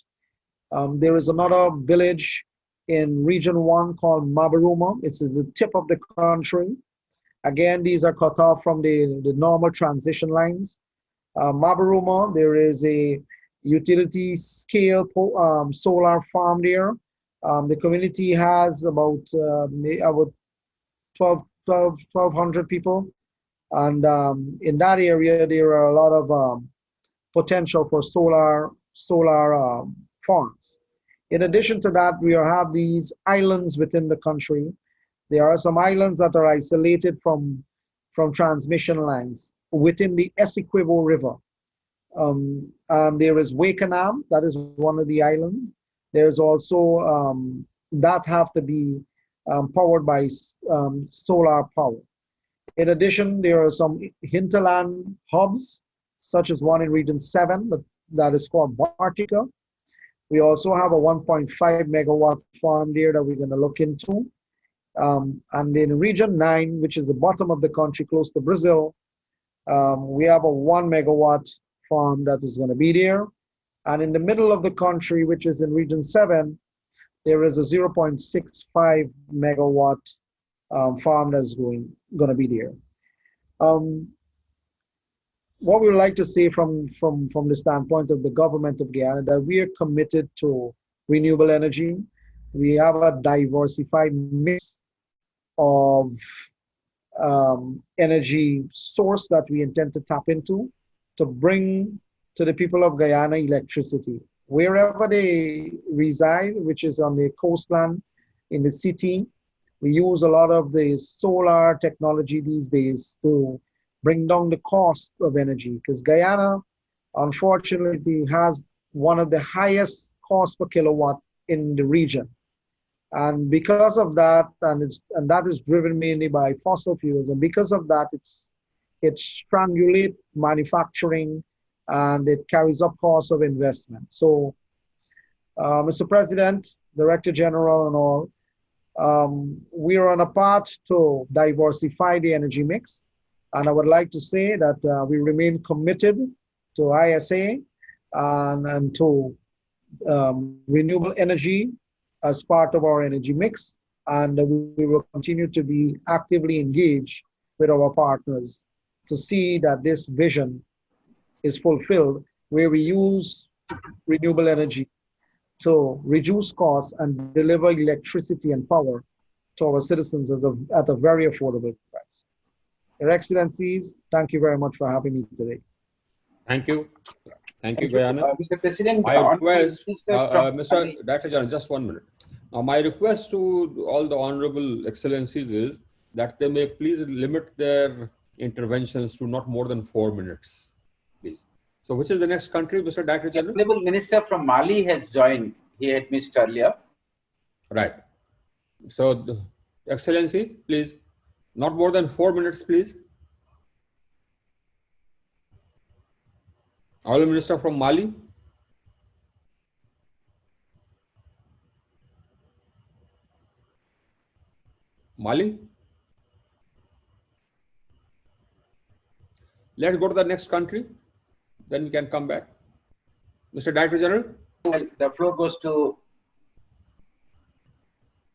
There is another village in region 1 called Mabaruma. It's at the tip of the country. Again, these are cut off from the normal transition lines. Mabaruma, there is a utility scale solar farm there. The community has about 1,200 people. And in that area, there are a lot of potential for solar farms. In addition to that, we have these islands within the country. There are some islands that are isolated from transmission lines within the Essequibo River. There is Wakenham, that is one of the islands. There's also that have to be powered by solar power. In addition, there are some hinterland hubs, such as one in region 7 that is called Bartica. We also have a 1.5 megawatt farm there that we're going to look into. And in region 9, which is the bottom of the country close to Brazil, we have a 1 megawatt farm that is going to be there. And in the middle of the country, which is in region 7, there is a 0.65 megawatt farm that's going to be there. What we would like to say from the standpoint of the government of Guyana, that we are committed to renewable energy. We have a diversified mix of energy source that we intend to tap into to bring to the people of Guyana electricity. Wherever they reside, which is on the coastland, in the city, we use a lot of the solar technology these days to bring down the cost of energy, because Guyana, unfortunately, has one of the highest cost per kilowatt in the region. And because of that, and that is driven mainly by fossil fuels, and because of that, it strangulates manufacturing and it carries up costs of investment. So, Mr. President, Director General, and all, we are on a path to diversify the energy mix. And I would like to say that we remain committed to ISA and to renewable energy as part of our energy mix. And we will continue to be actively engaged with our partners to see that this vision is fulfilled, where we use renewable energy to reduce costs and deliver electricity and power to our citizens at a very affordable price. Your Excellencies, thank you very much for having me today. Thank you. Thank you, Guyana. Mr. President, I request, from- Mr. Director General, just 1 minute. Now, my request to all the honorable excellencies is that they may please limit their interventions to not more than 4 minutes, please. So, which is the next country, Mr. Director General? The Honorable Minister from Mali has joined. He had missed earlier. Right. So, Excellency, please, not more than 4 minutes, please. Honorable Minister from Mali. Mali. Let's go to the next country, then we can come back. Mr. Director General. The floor goes to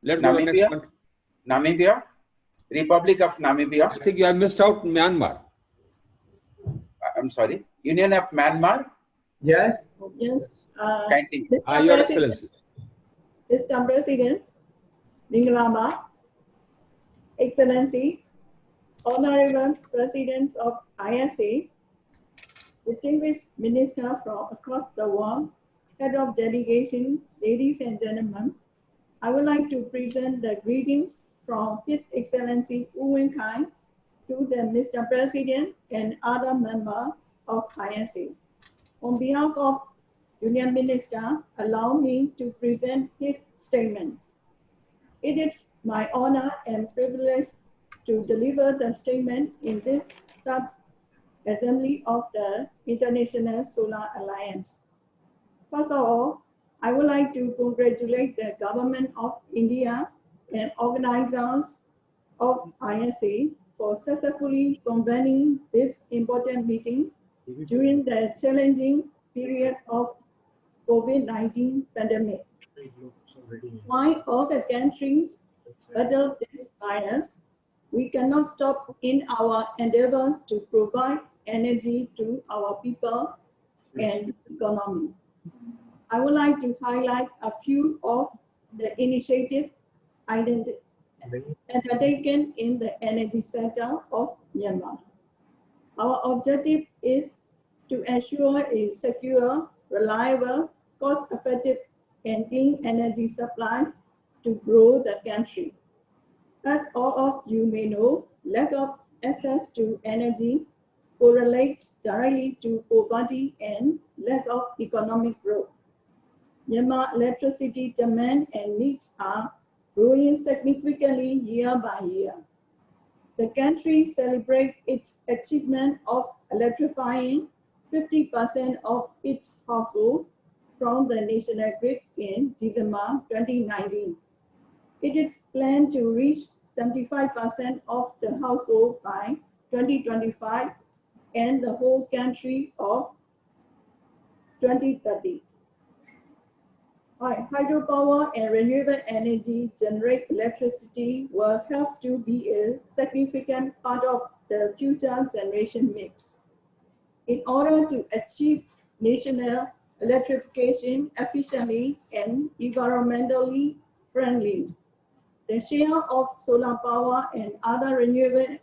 Let's go to the next Namibia. country. Namibia, Republic of Namibia. I think you have missed out Myanmar. I'm sorry, Union of Myanmar. Yes. Yes. Kindly. Your Excellency. Mr. President, Mingalama, Excellency, Honorable Presidents of ISA, distinguished minister from across the world, head of delegation, ladies and gentlemen, I would like to present the greetings from His Excellency U Wen Kai to the Mr. President and other members of ISA. On behalf of Union Minister, allow me to present his statement. It is my honor and privilege to deliver the statement in this third assembly of the International Solar Alliance. First of all, I would like to congratulate the government of India and organizers of ISA for successfully convening this important meeting during the challenging period of COVID-19 pandemic. While all the countries battle this virus, we cannot stop in our endeavor to provide energy to our people and economy. I would like to highlight a few of the initiatives undertaken in the energy sector of Myanmar. Our objective is to ensure a secure, reliable, cost-effective, and clean energy supply to grow the country. As all of you may know, lack of access to energy correlates directly to poverty and lack of economic growth. Myanmar electricity demand and needs are growing significantly year by year. The country celebrates its achievement of electrifying 50% of its households from the national grid in December 2019. It is planned to reach 75% of the household by 2025 and the whole country of 2030. Hydropower and renewable energy generate electricity will have to be a significant part of the future generation mix. In order to achieve national electrification efficiently and environmentally friendly, the share of solar power and other renewable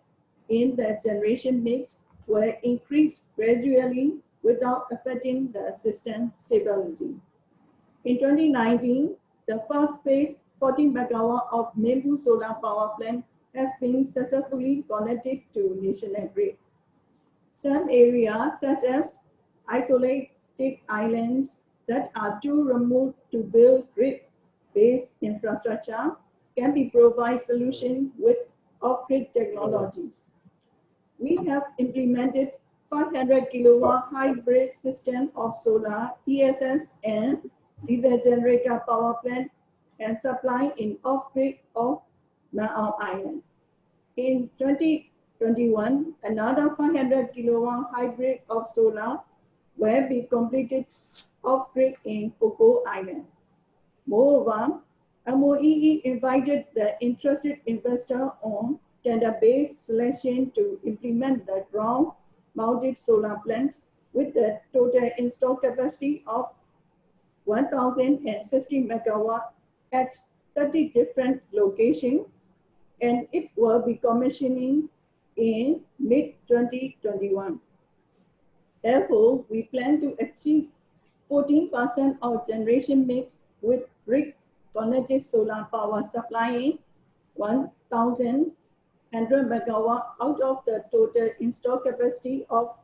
in the generation mix will increase gradually without affecting the system stability. In 2019, the first phase 40 megawatt of Mebu solar power plant has been successfully connected to national grid. Some areas such as isolated islands that are too remote to build grid-based infrastructure can be provided solution with off-grid technologies. We have implemented 500 kilowatt hybrid system of solar, ESS, and diesel generator power plant and supply in off-grid of Ma'ao Island. In 2021, another 500 kilowatt hybrid of solar will be completed off-grid in Coco Island. Moreover, MOEE invited the interested investor on tender-based selection to implement the ground-mounted solar plants with a total installed capacity of 1,060 megawatt at 30 different locations, and it will be commissioning in mid-2021. Therefore, we plan to achieve 14% of generation mix with grid-connected solar power supplying 1,100 megawatt out of the total installed capacity of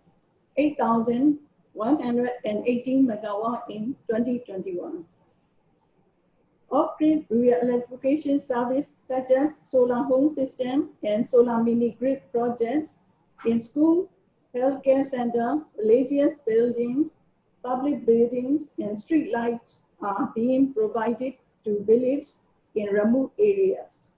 8,118 megawatt in 2021. Off-grid re-electrification service such as solar home system and solar mini-grid projects in school, healthcare center, religious buildings, public buildings, and street lights are being provided to villages in remote areas.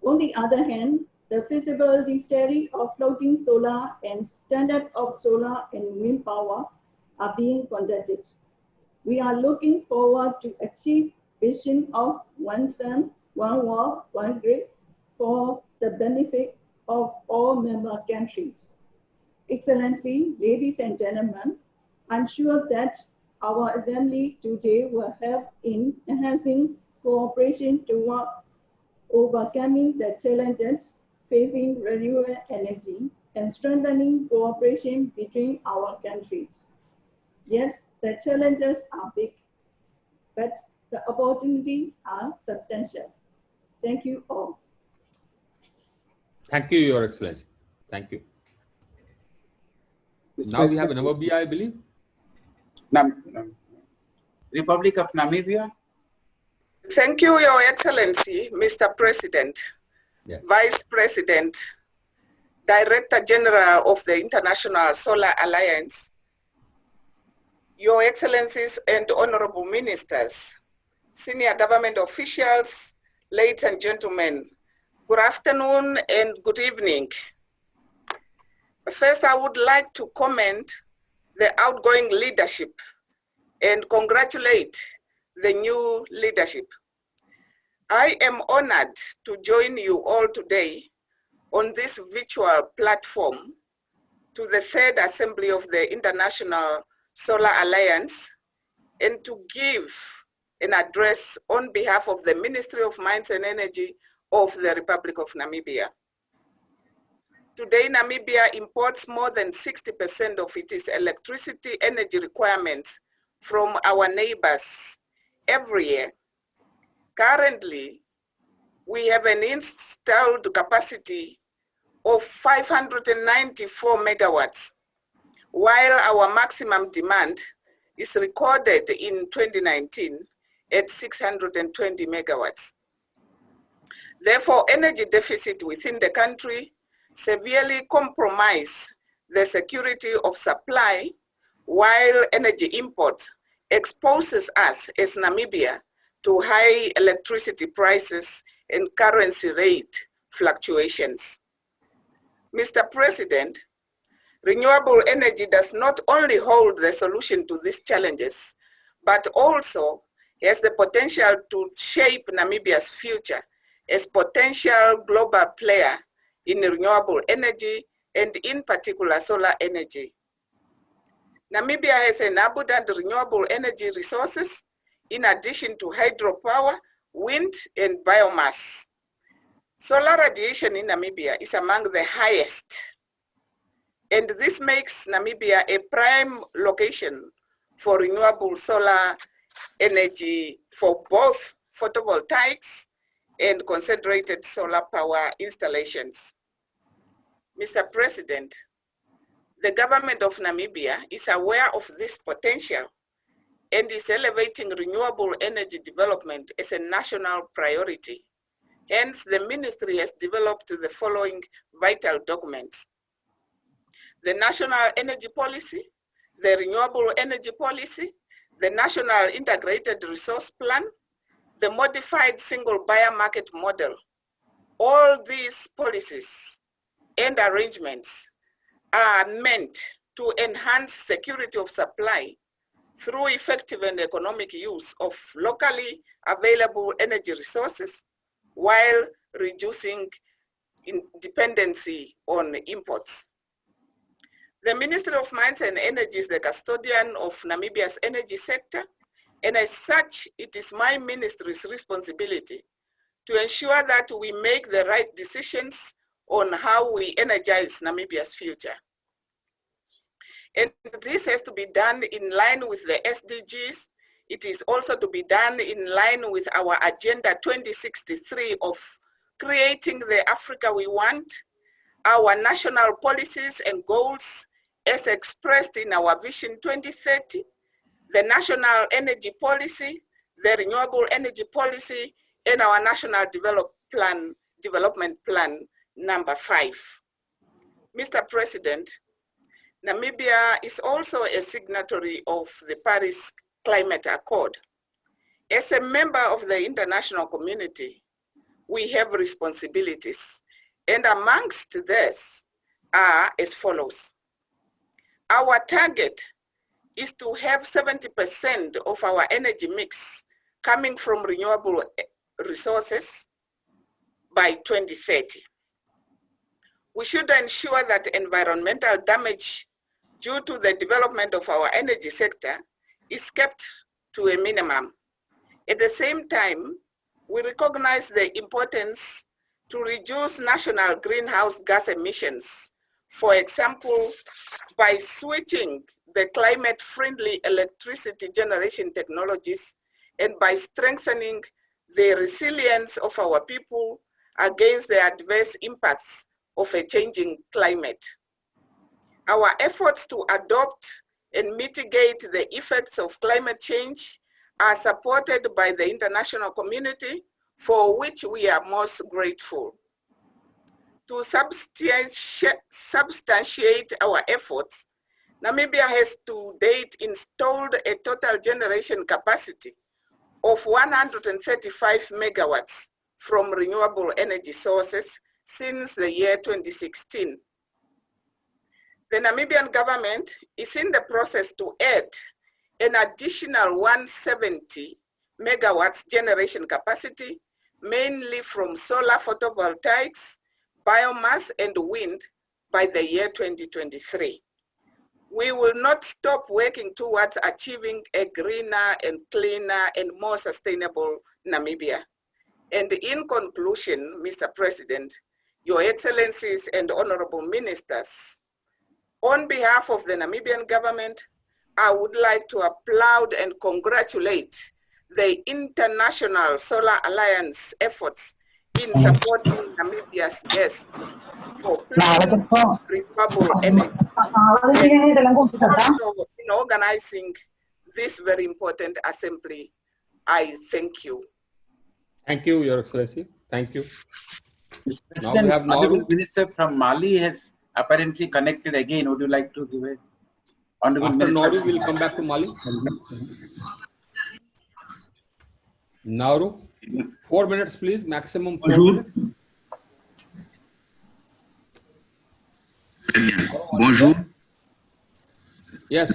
On the other hand, the feasibility study of floating solar and standard of solar and wind power are being conducted. We are looking forward to achieve vision of one sun, one world, one grid for the benefit of all member countries. Excellency, ladies and gentlemen, I'm sure that our assembly today will help in enhancing cooperation toward overcoming the challenges facing renewable energy and strengthening cooperation between our countries. Yes, the challenges are big, but the opportunities are substantial. Thank you all. Thank you, Your Excellency. Thank you. Now we have Namibia, I believe. Republic of Namibia. Thank you, Your Excellency, Mr. President, Yes. Vice President, Director General of the International Solar Alliance, Your Excellencies and Honorable Ministers, Senior Government Officials, ladies and gentlemen, good afternoon and good evening. First, I would like to commend the outgoing leadership and congratulate the new leadership. I am honored to join you all today on this virtual platform to the third assembly of the International Solar Alliance and to give an address on behalf of the Ministry of Mines and Energy of the Republic of Namibia. Today, Namibia imports more than 60% of its electricity energy requirements from our neighbors every year. Currently, we have an installed capacity of 594 megawatts, while our maximum demand is recorded in 2019 at 620 megawatts. Therefore, energy deficit within the country severely compromise the security of supply, while energy import exposes us as Namibia to high electricity prices and currency rate fluctuations. Mr. President, renewable energy does not only hold the solution to these challenges, but also has the potential to shape Namibia's future as potential global player in renewable energy and in particular solar energy. Namibia has an abundant renewable energy resources in addition to hydropower, wind, and biomass. Solar radiation in Namibia is among the highest, and this makes Namibia a prime location for renewable solar energy for both photovoltaics and concentrated solar power installations. Mr. President, the government of Namibia is aware of this potential and is elevating renewable energy development as a national priority. Hence, the ministry has developed the following vital documents: the National Energy Policy, the Renewable Energy Policy, the National Integrated Resource Plan, the Modified Single Buyer Market Model. All these policies and arrangements are meant to enhance security of supply through effective and economic use of locally available energy resources while reducing dependency on imports. The Ministry of Mines and Energy is the custodian of Namibia's energy sector, and as such, it is my ministry's responsibility to ensure that we make the right decisions on how we energize Namibia's future. And this has to be done in line with the SDGs. It is also to be done in line with our Agenda 2063 of creating the Africa we want, our national policies and goals as expressed in our Vision 2030, the National Energy Policy, the Renewable Energy Policy, and our National Development Plan number 5. Mr. President, Namibia is also a signatory of the Paris Climate Accord. As a member of the international community, we have responsibilities, and amongst these are as follows. Our target is to have 70% of our energy mix coming from renewable resources by 2030. We should ensure that environmental damage due to the development of our energy sector is kept to a minimum. At the same time, we recognize the importance to reduce national greenhouse gas emissions, for example, by switching the climate-friendly electricity generation technologies and by strengthening the resilience of our people against the adverse impacts of a changing climate. Our efforts to adopt and mitigate the effects of climate change are supported by the international community, for which we are most grateful. To substantiate our efforts, Namibia has to date installed a total generation capacity of 135 megawatts from renewable energy sources since the year 2016. The Namibian government is in the process to add an additional 170 megawatts generation capacity, mainly from solar photovoltaics, biomass, and wind by the year 2023. We will not stop working towards achieving a greener and cleaner and more sustainable Namibia. And in conclusion, Mr. President, Your Excellencies and honorable ministers, on behalf of the Namibian government, I would like to applaud and congratulate the International Solar Alliance efforts in supporting Namibia's quest for clean, renewable energy, and also in organizing this very important assembly. I thank you. Thank you, Your Excellency. Thank you. Mr. Now we President, have Honorable Nauru. Minister from Mali has apparently connected again. Would you like to give it? Honorable After Minister. Nauru, we'll come back to Mali. Nauru, 4 minutes, please, maximum 4 minutes. Très bien. Bonjour. Yes.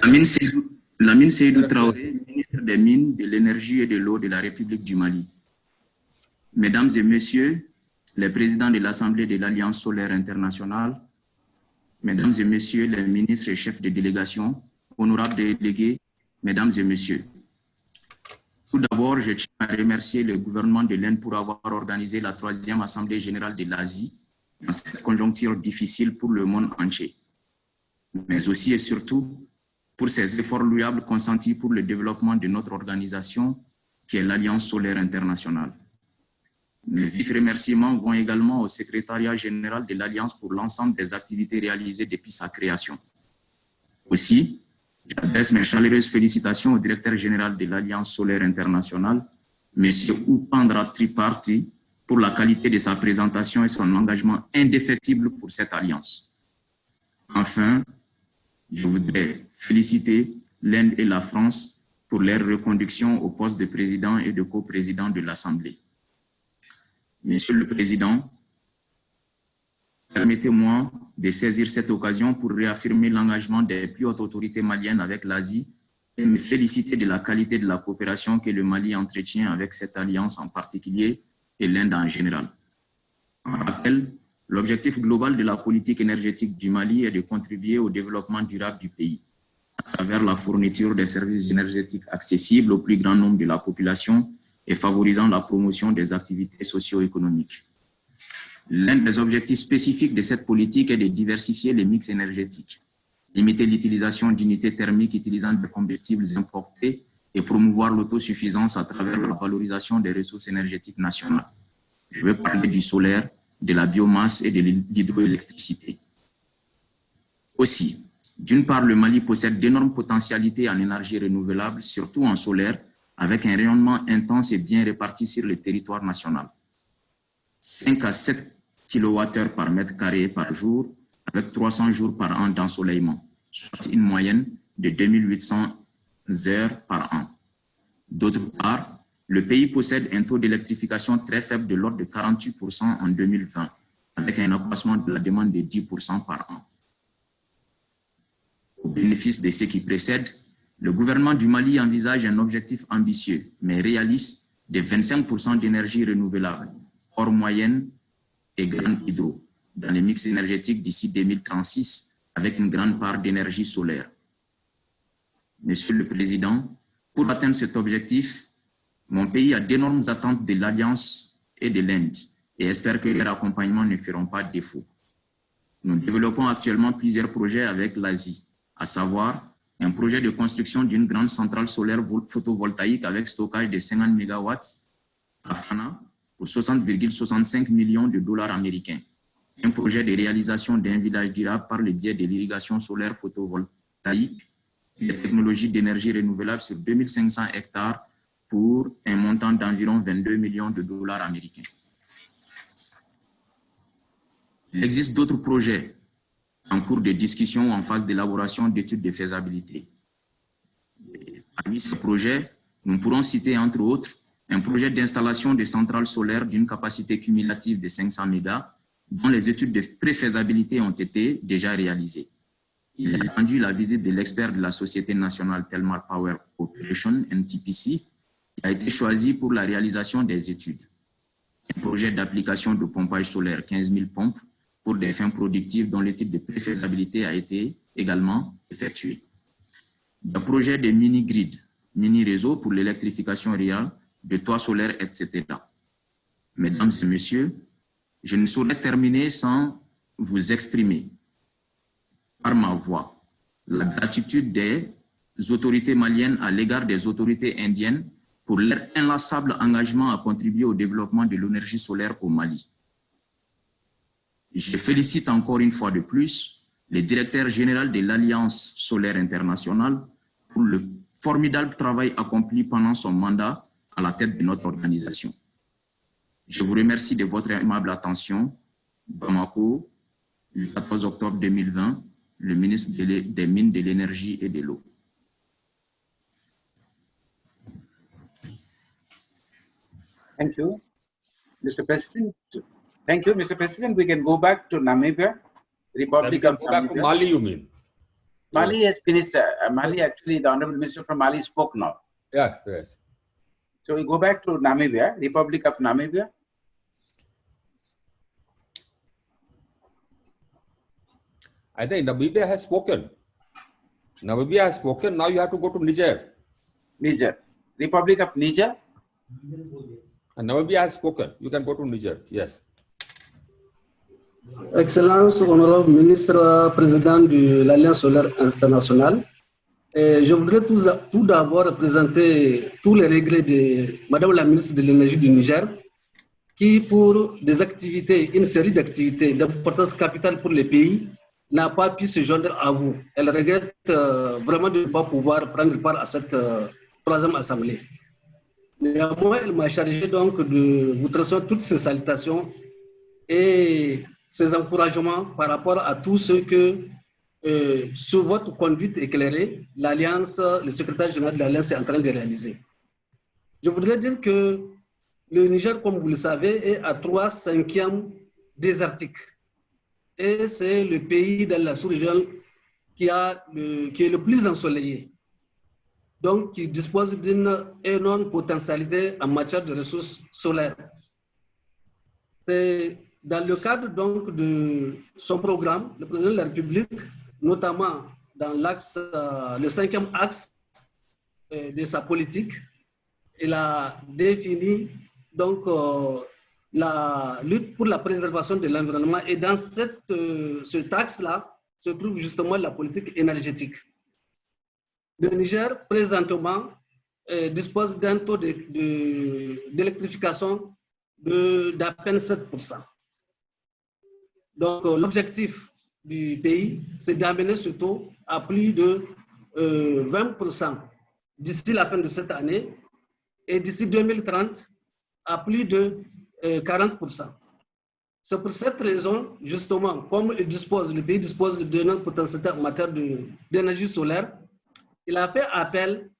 Lamine Seydou Traoré, ministre des Mines, de l'Énergie et de l'Eau de la République du Mali. Mesdames et Messieurs, les présidents de l'Assemblée de l'Alliance solaire internationale, Mesdames et Messieurs les ministres et chefs de délégation, honorables délégués, Mesdames et Messieurs. Tout d'abord, je tiens à remercier le gouvernement de l'Inde pour avoir organisé la 3e Assemblée générale de l'Asie dans cette conjoncture difficile pour le monde entier, mais aussi et surtout pour ses efforts louables consentis pour le développement de notre organisation qui est l'Alliance solaire internationale. Mes vifs remerciements vont également au secrétariat général de l'Alliance pour l'ensemble des activités réalisées depuis sa création. Aussi, J'adresse mes chaleureuses félicitations au directeur général de l'Alliance solaire internationale, M. Upandra Tripathi, pour la qualité de sa présentation et son engagement indéfectible pour cette alliance. Enfin, je voudrais féliciter l'Inde et la France pour leur reconduction au poste de président et de coprésident de l'Assemblée. Monsieur le Président, permettez-moi de saisir cette occasion pour réaffirmer l'engagement des plus hautes autorités maliennes avec l'Asie et me féliciter de la qualité de la coopération que le Mali entretient avec cette alliance en particulier et l'Inde en général. En rappel, l'objectif global de la politique énergétique du Mali est de contribuer au développement durable du pays à travers la fourniture des services énergétiques accessibles au plus grand nombre de la population et favorisant la promotion des activités socio-économiques. L'un des objectifs spécifiques de cette politique est de diversifier les mix énergétiques, limiter l'utilisation d'unités thermiques utilisant des combustibles importés et promouvoir l'autosuffisance à travers la valorisation des ressources énergétiques nationales. Je vais parler du solaire, de la biomasse et de l'hydroélectricité. Aussi, d'une part, le Mali possède d'énormes potentialités en énergie renouvelable, surtout en solaire, avec un rayonnement intense et bien réparti sur le territoire national. 5 à 7 kWh par mètre carré par jour, avec 300 jours par an d'ensoleillement, soit une moyenne de 2800 heures par an. D'autre part, le pays possède un taux d'électrification très faible de l'ordre de 48% en 2020, avec un accroissement de la demande de 10% par an. Au bénéfice de ce qui précède, le gouvernement du Mali envisage un objectif ambitieux, mais réaliste, de 25% d'énergie renouvelable, hors moyenne et grande hydro, dans les mix énergétiques d'ici 2036, avec une grande part d'énergie solaire. Monsieur le Président, pour atteindre cet objectif, mon pays a d'énormes attentes de l'Alliance et de l'Inde et espère que leur accompagnement ne feront pas défaut. Nous développons actuellement plusieurs projets avec l'Asie, à savoir un projet de construction d'une grande centrale solaire photovoltaïque avec stockage de 50 MW à Fana pour 60,65 millions de dollars américains. Un projet de réalisation d'un village durable par le biais de l'irrigation solaire photovoltaïque et des technologies d'énergie renouvelable sur 2500 hectares pour un montant d'environ 22 millions de dollars américains. Il existe d'autres projets en cours de discussion ou en phase d'élaboration d'études de faisabilité. Parmi ces projets, nous pourrons citer entre autres un projet d'installation de centrales solaires d'une capacité cumulative de 500 MW, dont les études de préfaisabilité ont été déjà réalisées. Il a attendu la visite de l'expert de la Société nationale Telmar Power Corporation, NTPC, qui a été choisi pour la réalisation des études. Un projet d'application de pompage solaire 15 000 pompes pour des fins productives dont l'étude de préfaisabilité a été également effectuée. Des projets de mini-grid, mini-réseaux pour l'électrification réelle, de toits solaires, etc. Mesdames et messieurs, je ne saurais terminer sans vous exprimer par ma voix la gratitude des autorités maliennes à l'égard des autorités indiennes pour leur inlassable engagement à contribuer au développement de l'énergie solaire au Mali. Je félicite encore une fois de plus le directeur général de l'Alliance solaire internationale pour le formidable travail accompli pendant son mandat à la tête de notre organisation. Je vous remercie de votre aimable attention. Bamako, le 14 octobre 2020, le ministre des Mines, de l'Énergie et de l'Eau. Thank you, Mr. President. Thank you, Mr. President. We can go back to Namibia, Republic of Go back to Namibia. Mali, you mean? Mali has finished. Mali, actually, the Honorable Minister from Mali spoke now. Yeah, yes. So we go back to Namibia, Republic of Namibia. I think Namibia has spoken. Namibia has spoken. Now you have to go to Niger. Niger, Republic of Niger. And Namibia has spoken. You can go to Niger. Yes. Excellence, honorable ministre, président de l'Alliance solaire internationale, je voudrais tout d'abord présenter tous les regrets de Madame la ministre de l'Énergie du Niger, qui pour des activités, une série d'activités d'importance capitale pour le pays, n'a pas pu se joindre à vous. Elle regrette vraiment de ne pas pouvoir prendre part à cette troisième assemblée. Néanmoins, elle m'a chargé donc de vous transmettre toutes ces salutations et ces encouragements par rapport à tout ce que, sur votre conduite éclairée, l'Alliance, le secrétaire général de l'Alliance est en train de réaliser. Je voudrais dire que le Niger, comme vous le savez, est à 3/5 désertique. Et c'est le pays dans la sous-région qui est le plus ensoleillé. Donc, qui dispose d'une énorme potentialité en matière de ressources solaires. C'est dans le cadre donc de son programme, le président de la République, notamment dans l'axe, le 5e axe de sa politique, il a défini donc la lutte pour la préservation de l'environnement, et dans cet axe-là se trouve justement la politique énergétique. Le Niger, présentement, dispose d'un taux d'électrification d'à peine 7%. Donc, l'objectif du pays, c'est d'amener ce taux à plus de 20% d'ici la fin de cette année, et d'ici 2030, à plus de 40%. C'est pour cette raison, justement, comme le pays dispose d'une potentialité en matière d'énergie solaire, il a fait appel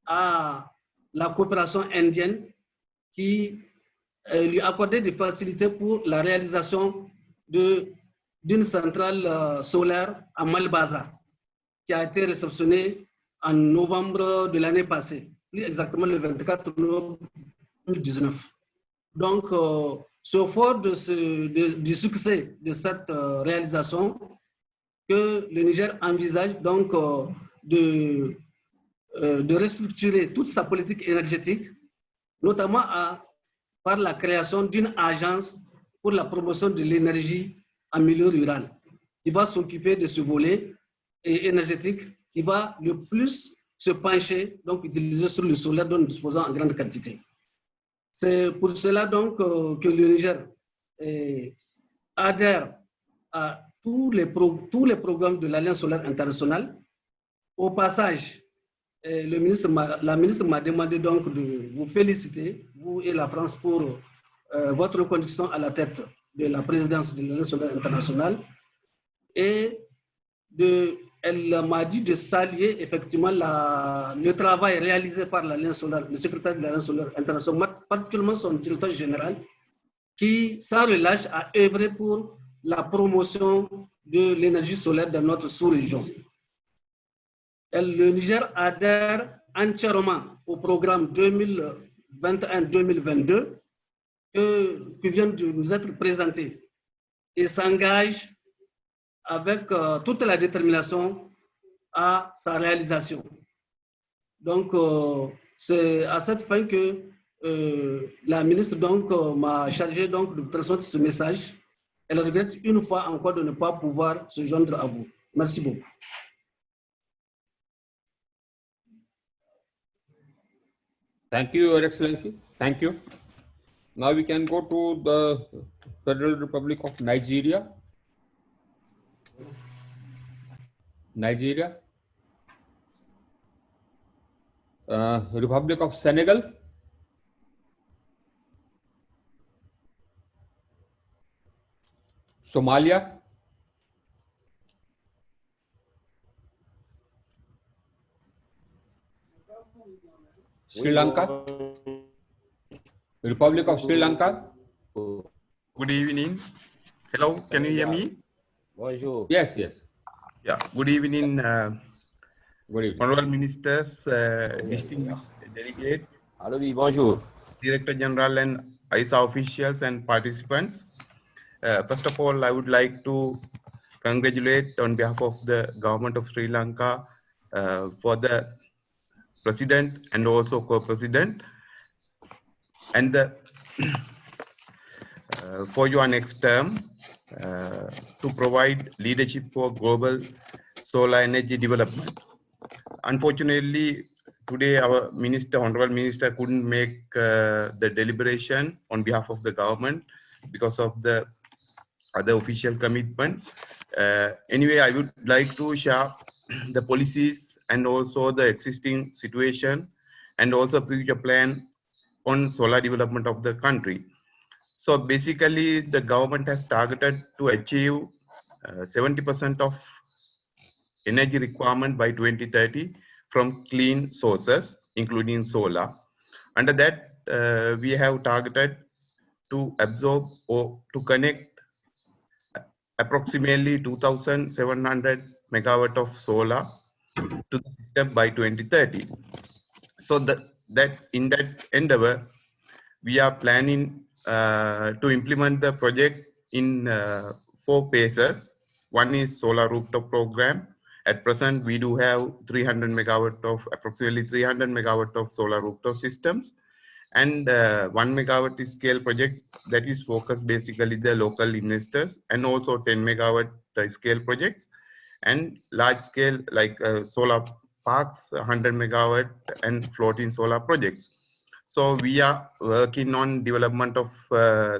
à la coopération indienne qui lui accordait des facilités pour la réalisation d'une centrale solaire à Malbaza, qui a été réceptionnée en novembre de l'année passée, plus exactement le 24 novembre 2019. Donc, c'est fort du succès de cette réalisation que le Niger envisage donc de restructurer toute sa politique énergétique, notamment par la création d'une agence pour la promotion de l'énergie en milieu rural, qui va s'occuper de ce volet énergétique, qui va le plus se pencher, donc utiliser sur le solaire dont nous disposons en grande quantité. C'est pour cela donc que le Niger adhère à tous les programmes de l'Alliance solaire internationale. Au passage, la ministre m'a demandé donc de vous féliciter, vous et la France, pour votre reconduction à la tête de la présidence de l'Alliance solaire internationale. Et elle m'a dit de saluer effectivement le travail réalisé par l'Alliance solaire, le secrétaire de l'Alliance solaire internationale, particulièrement son directeur général, qui, sans relâche, a œuvré pour la promotion de l'énergie solaire dans notre sous-région. Le Niger adhère entièrement au programme 2021-2022 qui vient de nous être présenté et s'engage avec toute la détermination à sa réalisation. Donc, c'est à cette fin que la ministre m'a chargé de vous transmettre ce message. Elle regrette une fois encore de ne pas pouvoir se joindre à vous. Merci beaucoup. Thank you, Your Excellency. Thank you. Now we can go to the Federal Republic of Nigeria. Republic of Senegal. Somalia. Sri Lanka. Republic of Sri Lanka. Good evening. Hello, can you hear me? Bonjour. Yes, yes. Yeah, good evening, good evening. Honorable Ministers, distinguished delegates. Hello, bonjour. Director General and ISA officials and participants. First of all, I would like to congratulate on behalf of the government of Sri Lanka for the president and also co-president, and for your next term to provide leadership for global solar energy development. Unfortunately, today our minister, honorable minister, couldn't make the deliberation on behalf of the government because of the other official commitments. Anyway, I would like to share the policies and also the existing situation and also future plan on solar development of the country. So basically, the government has targeted to achieve 70% of energy requirement by 2030 from clean sources, including solar. Under that, we have targeted to absorb or to connect approximately 2,700 megawatt of solar to the system by 2030. So in that endeavor, we are planning to implement the project in 4 phases. One is solar rooftop program. At present, we do have approximately 300 megawatt of solar rooftop systems, and 1 megawatt scale projects that is focused basically the local investors, and also 10 megawatt scale projects, and large scale like solar parks, 100 megawatt and floating solar projects. So we are working on development of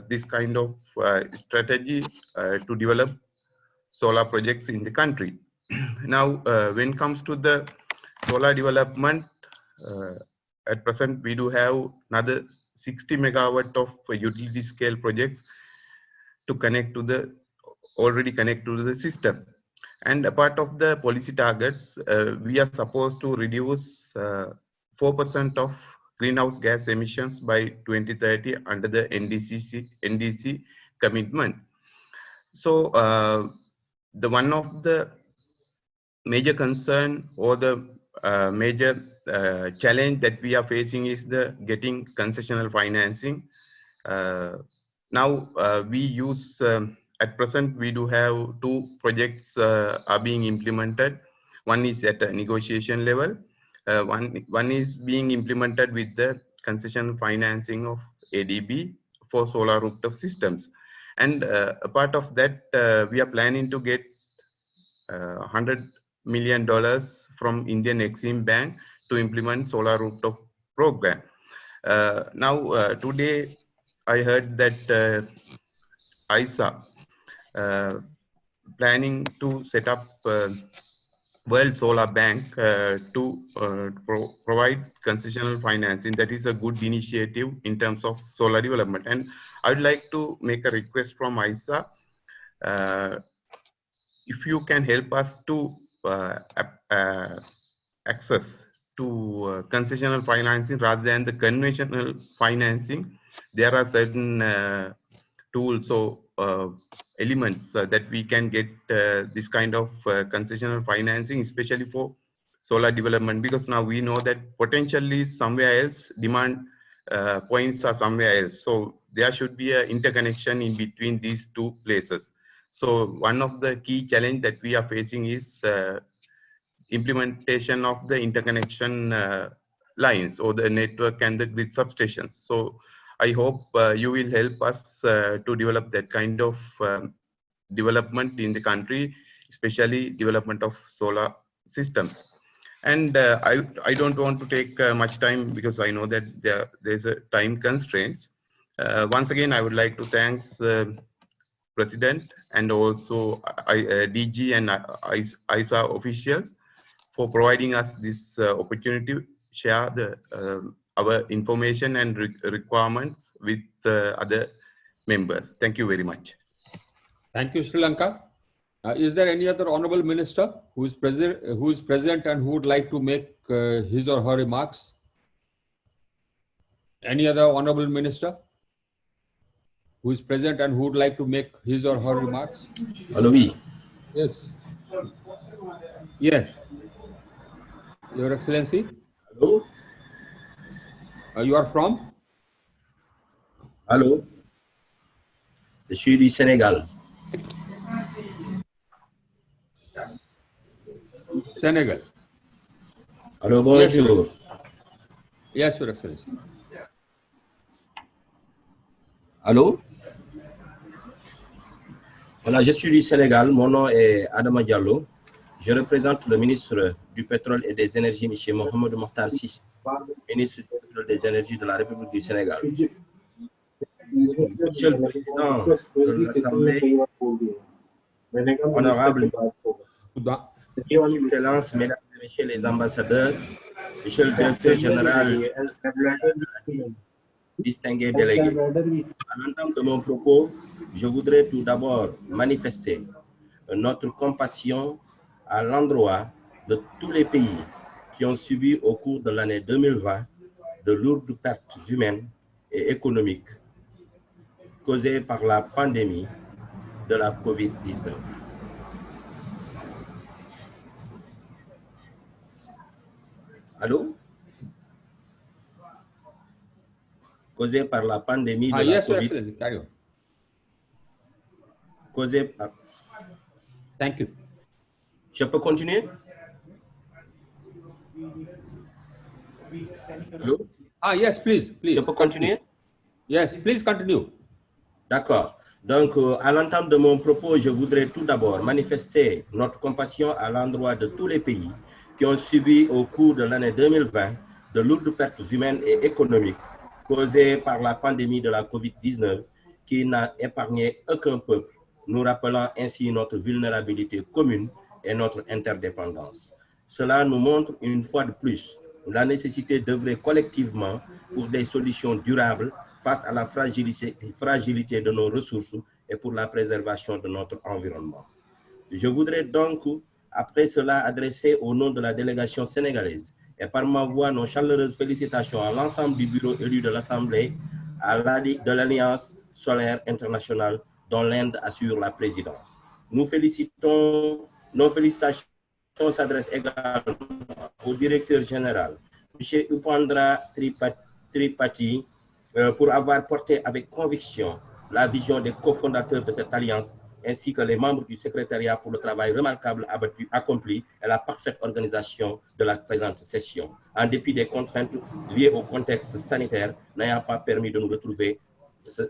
this kind of strategy to develop solar projects in the country. Now, when it comes to the solar development, at present we do have another 60 megawatt of utility scale projects to connect to the already connect to the system. And a part of the policy targets, we are supposed to reduce 4% of greenhouse gas emissions by 2030 under the NDC commitment. So the one of the major concern or the major challenge that we are facing is the getting concessional financing. Now we use at present we do have 2 projects are being implemented. One is at a negotiation level. One is being implemented with the concession financing of ADB for solar rooftop systems. And a part of that, we are planning to get $100 million from Indian Exim Bank to implement solar rooftop program. Now, today I heard that ISA planning to set up World Solar Bank to provide concessional financing. That is a good initiative in terms of solar development. And I would like to make a request from ISA. If you can help us to access to concessional financing rather than the conventional financing, there are certain tools or elements that we can get this kind of concessional financing, especially for solar development, because now we know that potentially somewhere else, demand points are somewhere else. So there should be an interconnection in between these 2 places. So one of the key challenge that we are facing is implementation of the interconnection lines or the network and the grid substations. So I hope you will help us to develop that kind of development in the country, especially development of solar systems. And I don't want to take much time because I know that there's a time constraints. Once again, I would like to thank President and also DG and ISA officials for providing us this opportunity to share our information and requirements with other members. Thank you very much. Thank you, Sri Lanka. Is there any other honorable minister who is present and who would like to make his or her remarks? Any other honorable minister who is present and who would like to make his or her remarks? Hello, oui. Yes. Yes. Your Excellency. Hello. You are from? Allô? Je suis du Sénégal. Senegal. Allô, bonjour. Yes, Your Excellency. Allô? Voilà, je suis du Sénégal. Mon nom est Adama Diallo. Je représente le ministre du Pétrole et des Énergies, M. Mohamed Mokhtar Sissi, ministre du Pétrole et des Énergies de la République du Sénégal. Monsieur le Président de l'Assemblée, honorable Excellences, Mesdames et Messieurs les ambassadeurs, Monsieur le Directeur général, distingués délégués. À l'entame de mon propos, je voudrais tout d'abord manifester notre compassion à l'endroit de tous les pays qui ont subi au cours de l'année 2020 de lourdes pertes humaines et économiques causées par la pandémie de la COVID-19. Allô? Causée par la pandémie de la COVID. Causée par... Thank you. Je peux continuer? Allô? Yes, please. Je peux continuer? Yes, please continue. D'accord. Donc, à l'entame de mon propos, je voudrais tout d'abord manifester notre compassion à l'endroit de tous les pays qui ont subi au cours de l'année 2020 de lourdes pertes humaines et économiques causées par la pandémie de la COVID-19 qui n'a épargné aucun peuple, nous rappelant ainsi notre vulnérabilité commune et notre interdépendance. Cela nous montre une fois de plus la nécessité d'œuvrer collectivement pour des solutions durables face à la fragilité de nos ressources et pour la préservation de notre environnement. Je voudrais donc, après cela, adresser au nom de la délégation sénégalaise et par ma voix nos chaleureuses félicitations à l'ensemble du bureau élu de l'Assemblée, de l'Alliance solaire internationale dont l'Inde assure la présidence. Nos félicitations s'adressent également au directeur général, M. Upendra Tripathi, pour avoir porté avec conviction la vision des cofondateurs de cette alliance, ainsi que les membres du secrétariat pour le travail remarquable accompli et la parfaite organisation de la présente session, en dépit des contraintes liées au contexte sanitaire n'ayant pas permis de nous retrouver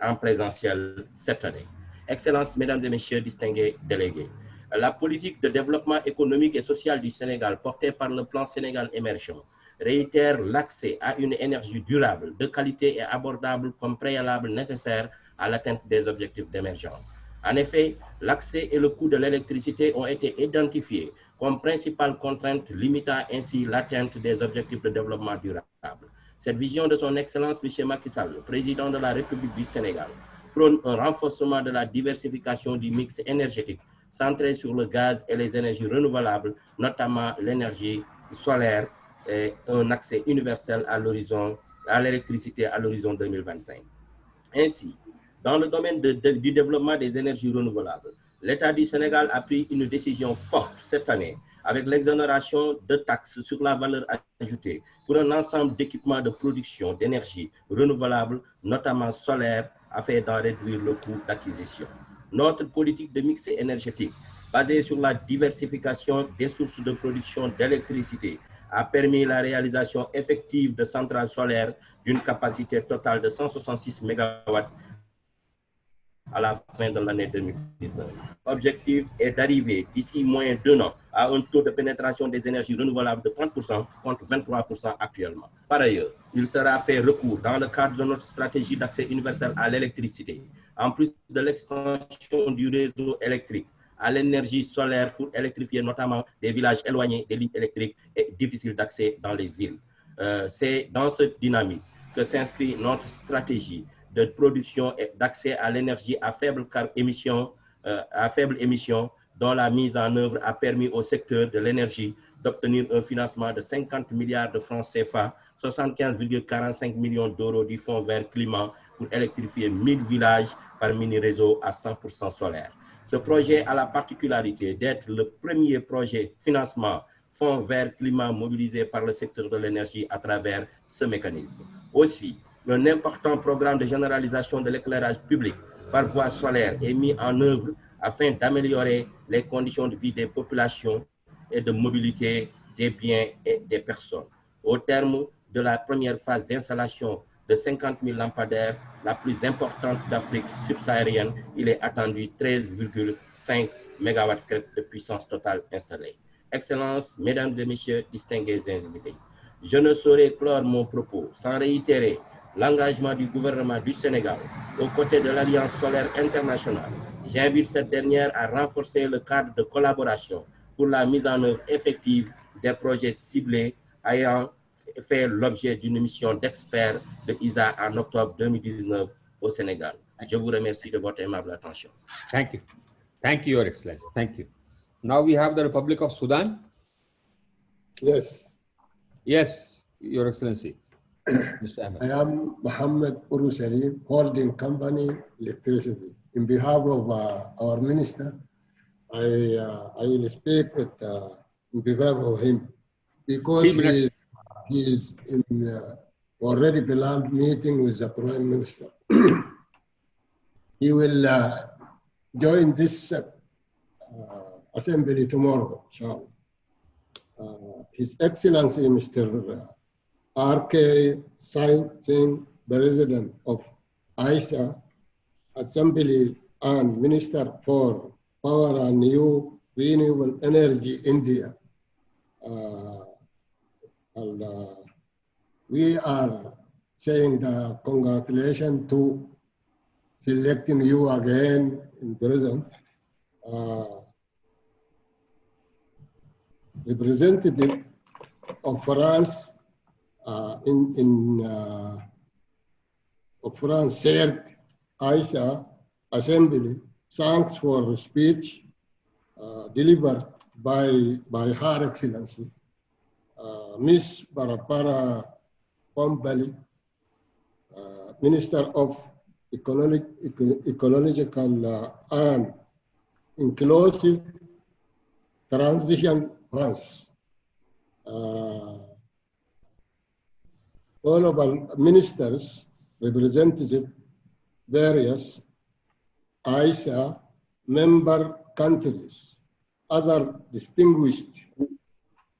en présentiel cette année. Excellences, Mesdames et Messieurs distingués délégués, la politique de développement économique et social du Sénégal portée par le plan Sénégal émergent réitère l'accès à une énergie durable, de qualité et abordable comme préalable nécessaire à l'atteinte des objectifs d'émergence. En effet, l'accès et le coût de l'électricité ont été identifiés comme principales contraintes limitant ainsi l'atteinte des objectifs de développement durable. Cette vision de son Excellence M. Macky Sall, président de la République du Sénégal, prône un renforcement de la diversification du mix énergétique centré sur le gaz et les énergies renouvelables, notamment l'énergie solaire, et un accès universel à l'électricité à l'horizon 2025. Ainsi, dans le domaine du développement des énergies renouvelables, l'État du Sénégal a pris une décision forte cette année avec l'exonération de taxes sur la valeur ajoutée pour un ensemble d'équipements de production d'énergie renouvelable, notamment solaire, afin d'en réduire le coût d'acquisition. Notre politique de mix énergétique, basée sur la diversification des sources de production d'électricité, a permis la réalisation effective de centrales solaires d'une capacité totale de 166 MW à la fin de l'année 2019. L'objectif est d'arriver d'ici moins d'1 an à un taux de pénétration des énergies renouvelables de 30% contre 23% actuellement. Par ailleurs, il sera fait recours dans le cadre de notre stratégie d'accès universel à l'électricité, en plus de l'extension du réseau électrique, à l'énergie solaire pour électrifier notamment des villages éloignés des lignes électriques et difficiles d'accès dans les villes. C'est dans cette dynamique que s'inscrit notre stratégie de production et d'accès à l'énergie à faible émission, dont la mise en œuvre a permis au secteur de l'énergie d'obtenir un financement de 50 milliards de francs CFA, 75,45 millions d'euros du Fonds vert climat pour électrifier 1000 villages par mini-réseau à 100% solaire. Ce projet a la particularité d'être le premier projet financement Fonds vert climat mobilisé par le secteur de l'énergie à travers ce mécanisme. Aussi, un important programme de généralisation de l'éclairage public par voie solaire est mis en œuvre afin d'améliorer les conditions de vie des populations et de mobilité des biens et des personnes. Au terme de la première phase d'installation de 50 000 lampadaires, la plus importante d'Afrique subsaharienne, il est attendu 13,5 MW de puissance totale installée. Excellences, Mesdames et Messieurs distingués invités, je ne saurais clore mon propos sans réitérer l'engagement du gouvernement du Sénégal aux côtés de l'Alliance solaire internationale, j'invite cette dernière à renforcer le cadre de collaboration pour la mise en œuvre effective des projets ciblés ayant fait l'objet d'une mission d'experts de ISA en octobre 2019 au Sénégal. Je vous remercie de votre aimable attention. Thank you. Thank you, Your Excellency. Thank you. Now we have the Republic of Sudan. Yes. Yes, Your Excellency. Mr. Ahmed. I am Mohammed Urushalim, holding company electricity. In behalf of our minister, I will speak with, in behalf of him because he is in already planned meeting with the Prime Minister. He will join this assembly tomorrow, inshallah. His Excellency Mr. R.K. Singh, President of ISA, Assembly and Minister for Power and New Renewable Energy, India. We are saying the congratulations to selecting you again in prison. Representative of France of France said ISA Assembly, thanks for the speech delivered by Her Excellency, Ms. Barbara Pompili, Minister of Ecological and Inclusive Transition France. All of our ministers, representatives, various ISA member countries, other distinguished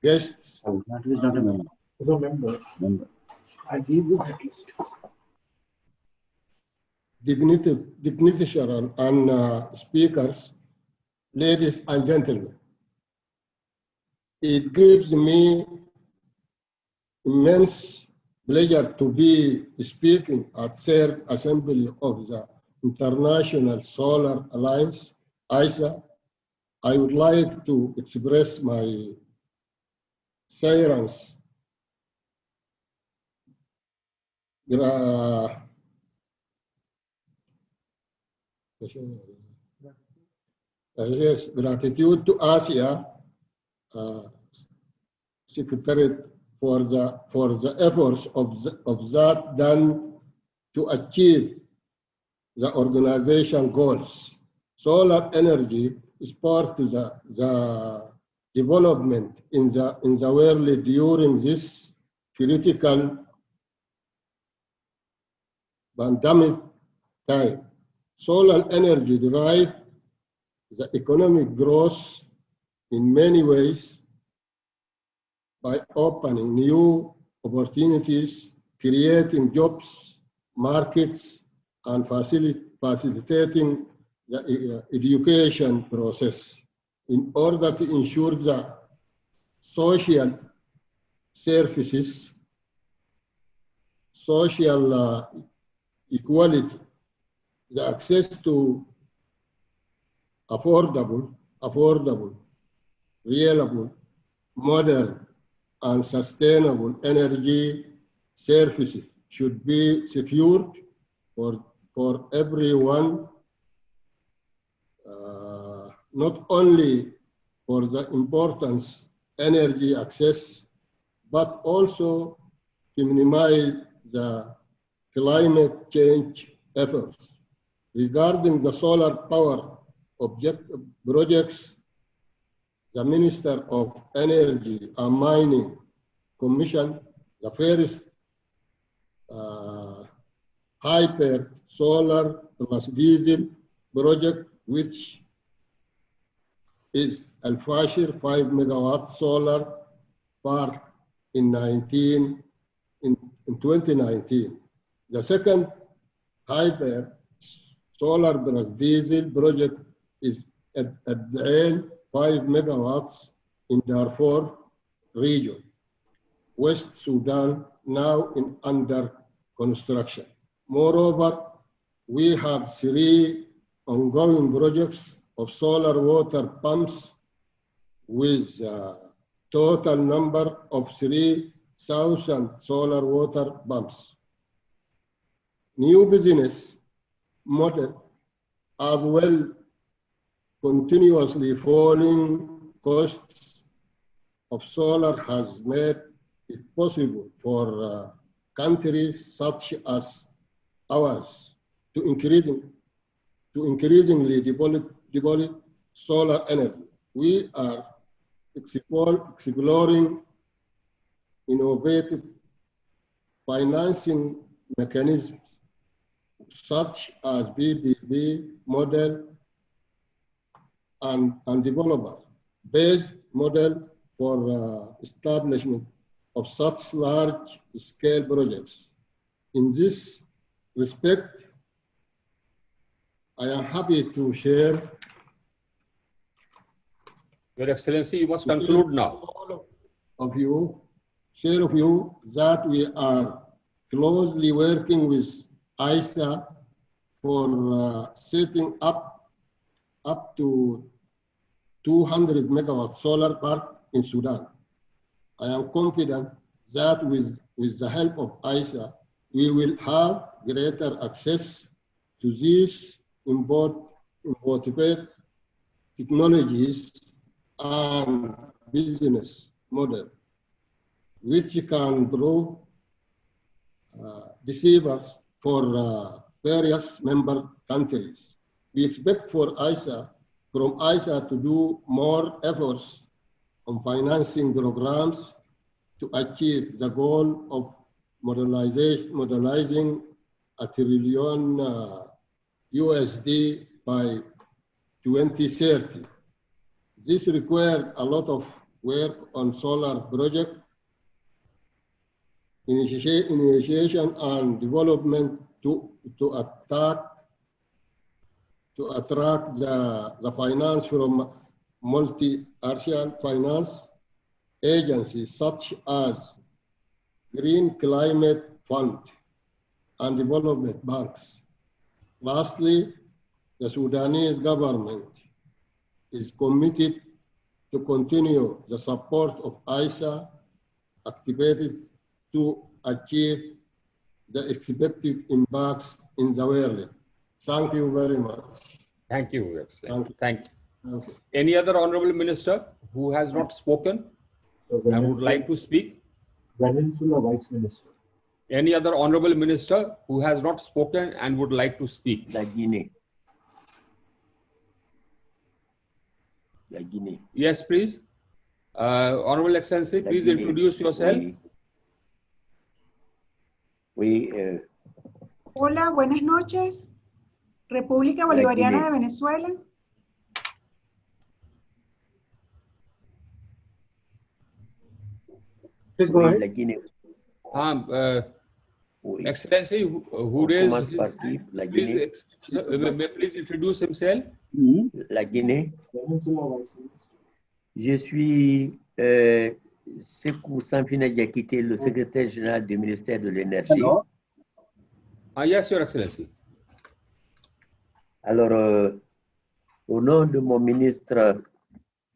guests. He is not a member. He's a member. I give you dignitaries and speakers, ladies and gentlemen. It gives me immense pleasure to be speaking at third assembly of the International Solar Alliance, ISA. I would like to express my silence gratitude to Asia Secretariat for the efforts of that done to achieve the organization goals. Solar energy is part of the development in the world during this critical pandemic time. Solar energy drives the economic growth in many ways by opening new opportunities, creating jobs, markets, and facilitating the education process in order to ensure the social services, social equality, the access to affordable, reliable, modern, and sustainable energy services should be secured for everyone, not only for the importance energy access, but also to minimize the climate change efforts. Regarding the solar power projects, the Minister of Energy and Mining commissioned the first hyper solar plus diesel project, which is Al Fashir 5 megawatt solar park in 2019. The second hyper solar plus diesel project is at the end 5 megawatts in Darfur region, West Sudan, now under construction. Moreover, we have 3 ongoing projects of solar water pumps with a total number of 3,000 solar water pumps. New business model as well, continuously falling costs of solar has made it possible for countries such as ours to increasingly deploy solar energy. We are exploring innovative financing mechanisms such as PPP model and developer-based model for establishment of such large-scale projects. In this respect, I am happy to share. Your Excellency, you must conclude now. All of you that we are closely working with ISA for setting up to 200 megawatt solar park in Sudan. I am confident that with the help of ISA, we will have greater access to these important technologies and business model, which can prove deceivers for various member countries. We expect from ISA to do more efforts on financing programs to achieve the goal of modelizing $1 trillion USD by 2030. This requires a lot of work on solar project initiation and development to attract the finance from multi-artial finance agencies such as Green Climate Fund and development banks. Lastly, the Sudanese government is committed to continue the support of ISA activities to achieve the expected impacts in the world. Thank you very much. Thank you, Excellency. Thank you. Any other honorable minister who has not spoken and would like to speak? Venezuela Vice Minister. Any other honorable minister who has not spoken and would like to speak? La Guinée. La Guinée. Yes, please. Honorable Excellency, please introduce yourself. Oui. Hola, buenas noches. República Bolivariana de Venezuela. Please go ahead. La Guinée. Excellency, who raised his, please introduce himself. La Guinée. Je suis Sekou Sanfina Diakité, le secrétaire général du ministère de l'Énergie. Yes, Your Excellency. Alors, au nom de mon ministre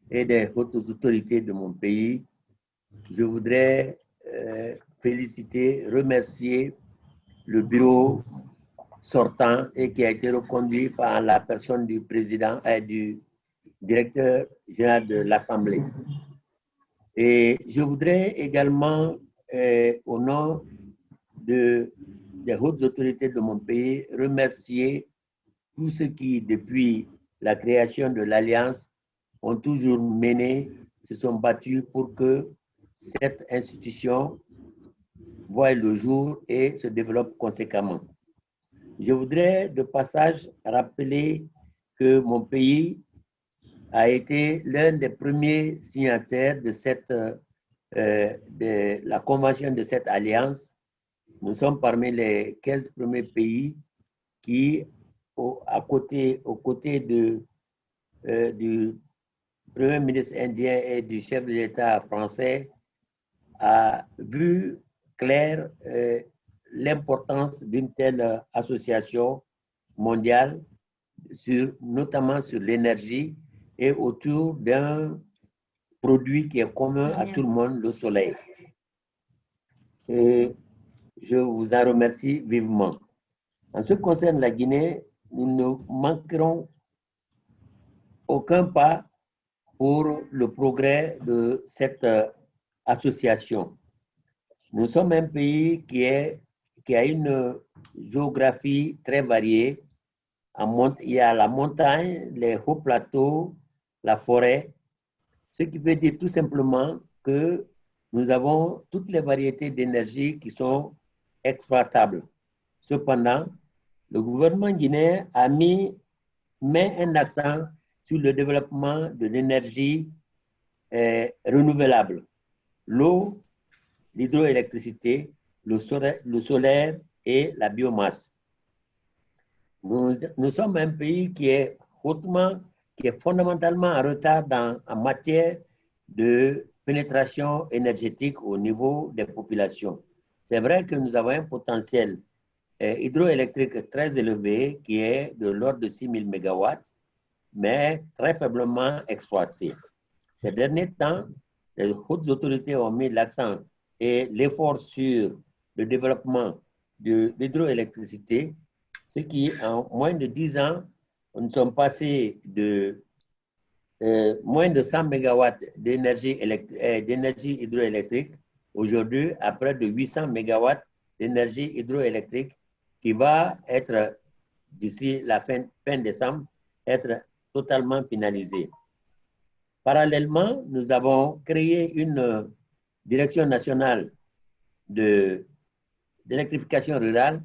et des hautes autorités de mon pays, je voudrais féliciter, remercier le bureau sortant et qui a été reconduit par la personne du président et du directeur général de l'Assemblée. Et je voudrais également, au nom des hautes autorités de mon pays, remercier tous ceux qui, depuis la création de l'Alliance, ont toujours mené, se sont battus pour que cette institution voie le jour et se développe conséquemment. Je voudrais de passage rappeler que mon pays a été l'un des premiers signataires de la convention de cette alliance. Nous sommes parmi les 15 premiers pays qui, aux côtés du Premier ministre indien et du chef de l'État français, a vu clair l'importance d'une telle association mondiale, notamment sur l'énergie et autour d'un produit qui est commun à tout le monde, le soleil. Et je vous en remercie vivement. En ce qui concerne la Guinée, nous ne manquerons aucun pas pour le progrès de cette association. Nous sommes un pays qui a une géographie très variée. Il y a la montagne, les hauts plateaux, la forêt, ce qui veut dire tout simplement que nous avons toutes les variétés d'énergie qui sont exploitables. Cependant, le gouvernement guinéen met un accent sur le développement de l'énergie renouvelable, l'eau, l'hydroélectricité, le solaire et la biomasse. Nous sommes un pays qui est fondamentalement en retard en matière de pénétration énergétique au niveau des populations. C'est vrai que nous avons un potentiel hydroélectrique très élevé qui est de l'ordre de 6 000 MW, mais très faiblement exploité. Ces derniers temps, les hautes autorités ont mis l'accent et l'effort sur le développement de l'hydroélectricité, ce qui, en moins de 10 ans, nous sommes passés de moins de 100 MW d'énergie hydroélectrique aujourd'hui à près de 800 MW d'énergie hydroélectrique qui va être, d'ici la fin décembre, être totalement finalisée. Parallèlement, nous avons créé une direction nationale d'électrification rurale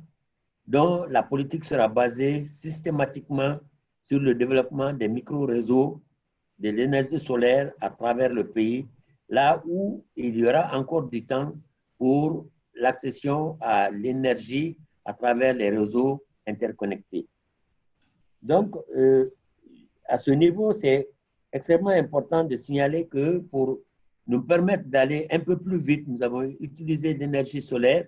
dont la politique sera basée systématiquement sur le développement des micro-réseaux de l'énergie solaire à travers le pays, là où il y aura encore du temps pour l'accession à l'énergie à travers les réseaux interconnectés. Donc, à ce niveau, c'est extrêmement important de signaler que pour nous permettre d'aller un peu plus vite, nous avons utilisé l'énergie solaire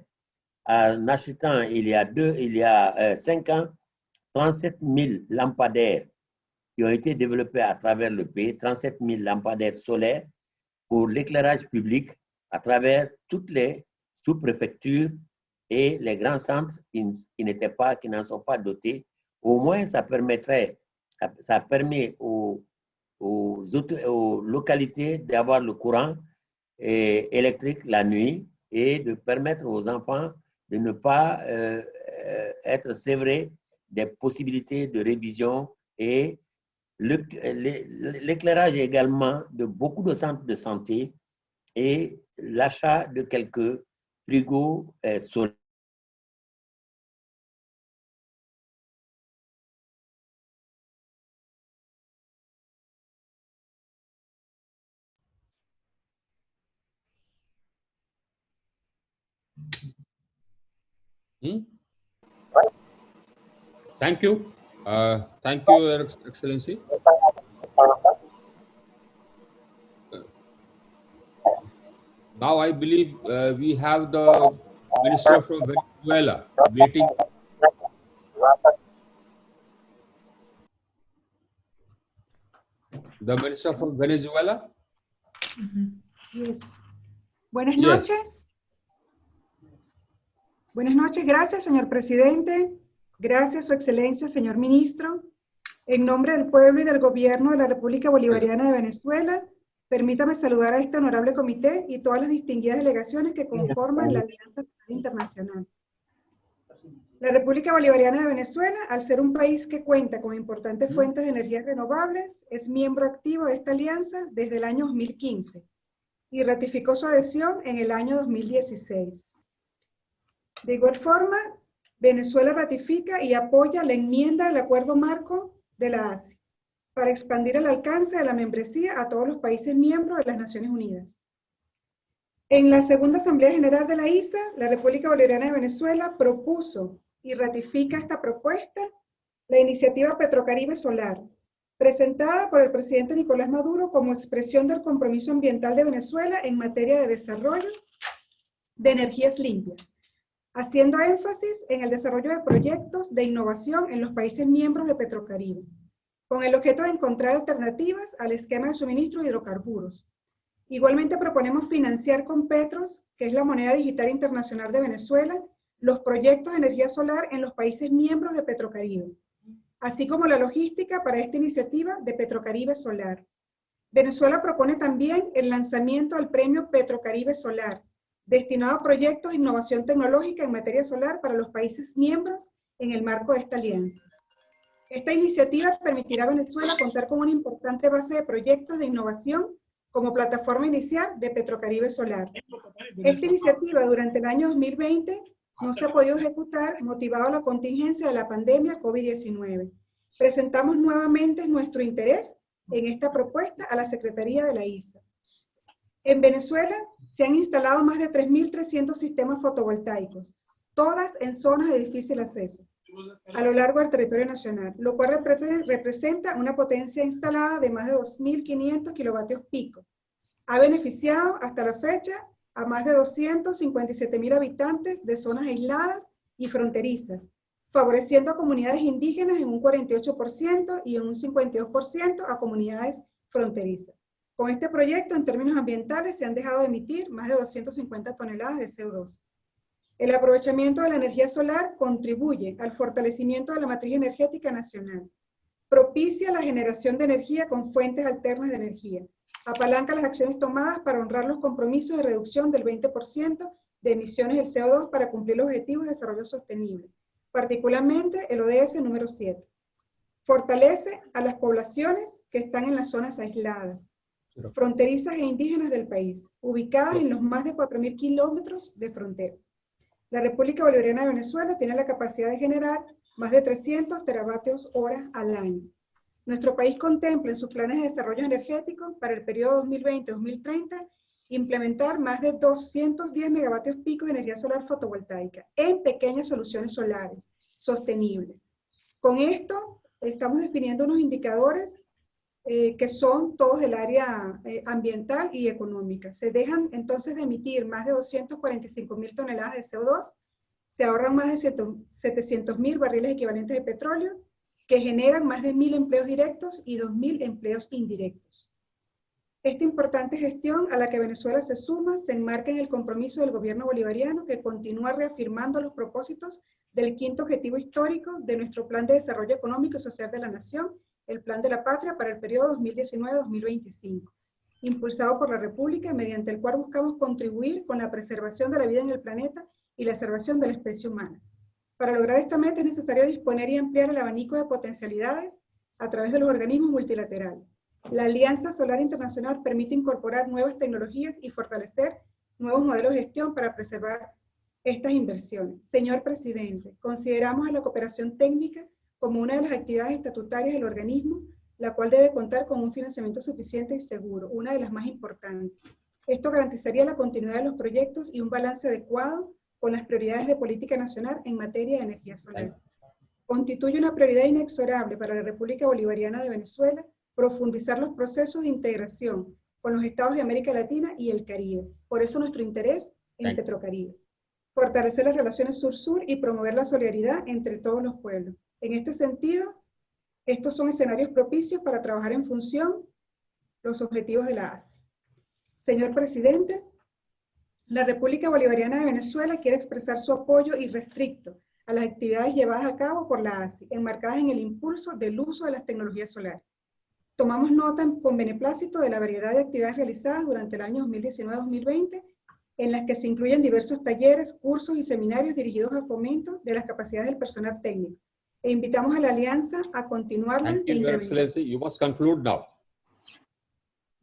en achetant il y a 5 ans 37 000 lampadaires qui ont été développés à travers le pays, 37 000 lampadaires solaires pour l'éclairage public à travers toutes les sous-préfectures et les grands centres qui n'en sont pas dotés. Au moins, ça permet aux localités d'avoir le courant électrique la nuit et de permettre aux enfants de ne pas être sévrés des possibilités de révision et l'éclairage également de beaucoup de centres de santé et l'achat de quelques frigos solaires. Thank you. Thank you, Your Excellency. Now I believe we have the Minister from Venezuela waiting. The Minister from Venezuela? Yes. Buenas noches. Buenas noches. Gracias, señor presidente. Gracias, Su Excelencia, señor ministro. En nombre del pueblo y del gobierno de la República Bolivariana de Venezuela, permítame saludar a este honorable comité y todas las distinguidas delegaciones que conforman la Alianza Internacional. La República Bolivariana de Venezuela, al ser un país que cuenta con importantes fuentes de energías renovables, es miembro activo de esta alianza desde el año 2015 y ratificó su adhesión en el año 2016. De igual forma, Venezuela ratifica y apoya la enmienda del Acuerdo Marco de la ASI para expandir el alcance de la membresía a todos los países miembros de las Naciones Unidas. En la segunda Asamblea General de la ISA, la República Bolivariana de Venezuela propuso y ratifica esta propuesta, la iniciativa Petrocaribe Solar, presentada por el presidente Nicolás Maduro como expresión del compromiso ambiental de Venezuela en materia de desarrollo de energías limpias, haciendo énfasis en el desarrollo de proyectos de innovación en los países miembros de Petrocaribe, con el objeto de encontrar alternativas al esquema de suministro de hidrocarburos. Igualmente proponemos financiar con Petros, que es la moneda digital internacional de Venezuela, los proyectos de energía solar en los países miembros de Petrocaribe, así como la logística para esta iniciativa de Petrocaribe Solar. Venezuela propone también el lanzamiento del premio Petrocaribe Solar, destinado a proyectos de innovación tecnológica en materia solar para los países miembros en el marco de esta alianza. Esta iniciativa permitirá a Venezuela contar con una importante base de proyectos de innovación como plataforma inicial de Petrocaribe Solar. Esta iniciativa durante el año 2020 no se ha podido ejecutar motivado a la contingencia de la pandemia COVID-19. Presentamos nuevamente nuestro interés en esta propuesta a la Secretaría de la ISA. En Venezuela se han instalado más de 3.300 sistemas fotovoltaicos, todas en zonas de difícil acceso, a lo largo del territorio nacional, lo cual representa una potencia instalada de más de 2.500 kilovatios pico. Ha beneficiado hasta la fecha a más de 257.000 habitantes de zonas aisladas y fronterizas, favoreciendo a comunidades indígenas en un 48% y en un 52% a comunidades fronterizas. Con este proyecto, en términos ambientales, se han dejado de emitir más de 250 toneladas de CO2. El aprovechamiento de la energía solar contribuye al fortalecimiento de la matriz energética nacional, propicia la generación de energía con fuentes alternas de energía, apalanca las acciones tomadas para honrar los compromisos de reducción del 20% de emisiones del CO2 para cumplir los objetivos de desarrollo sostenible, particularmente el ODS número 7. Fortalece a las poblaciones que están en las zonas aisladas, fronterizas e indígenas del país, ubicadas en los más de 4.000 kilómetros de frontera. La República Bolivariana de Venezuela tiene la capacidad de generar más de 300 teravatios hora al año. Nuestro país contempla en sus planes de desarrollo energético para el periodo 2020-2030 implementar más de 210 megavatios pico de energía solar fotovoltaica en pequeñas soluciones solares sostenibles. Con esto estamos definiendo unos indicadores que son todos del área ambiental y económica. Se dejan entonces de emitir más de 245.000 toneladas de CO2, se ahorran más de 700.000 barriles equivalentes de petróleo, que generan más de 1.000 empleos directos y 2.000 empleos indirectos. Esta importante gestión a la que Venezuela se suma se enmarca en el compromiso del gobierno bolivariano que continúa reafirmando los propósitos del quinto objetivo histórico de nuestro Plan de Desarrollo Económico y Social de la Nación, el Plan de la Patria para el periodo 2019-2025, impulsado por la República, mediante el cual buscamos contribuir con la preservación de la vida en el planeta y la preservación de la especie humana. Para lograr esta meta es necesario disponer y ampliar el abanico de potencialidades a través de los organismos multilaterales. La Alianza Solar Internacional permite incorporar nuevas tecnologías y fortalecer nuevos modelos de gestión para preservar estas inversiones. Señor presidente, consideramos a la cooperación técnica como una de las actividades estatutarias del organismo, la cual debe contar con un financiamiento suficiente y seguro, una de las más importantes. Esto garantizaría la continuidad de los proyectos y un balance adecuado con las prioridades de política nacional en materia de energía solar. Constituye una prioridad inexorable para la República Bolivariana de Venezuela profundizar los procesos de integración con los estados de América Latina y el Caribe. Por eso nuestro interés en Petrocaribe. Fortalecer las relaciones sur-sur y promover la solidaridad entre todos los pueblos. En este sentido, estos son escenarios propicios para trabajar en función los objetivos de la ASI. Señor presidente, la República Bolivariana de Venezuela quiere expresar su apoyo irrestricto a las actividades llevadas a cabo por la ASI, enmarcadas en el impulso del uso de las tecnologías solares. Tomamos nota con beneplácito de la variedad de actividades realizadas durante el año 2019-2020, en las que se incluyen diversos talleres, cursos y seminarios dirigidos a fomento de las capacidades del personal técnico. E invitamos a la Alianza a continuarla. Thank you, Your Excellency. You must conclude now.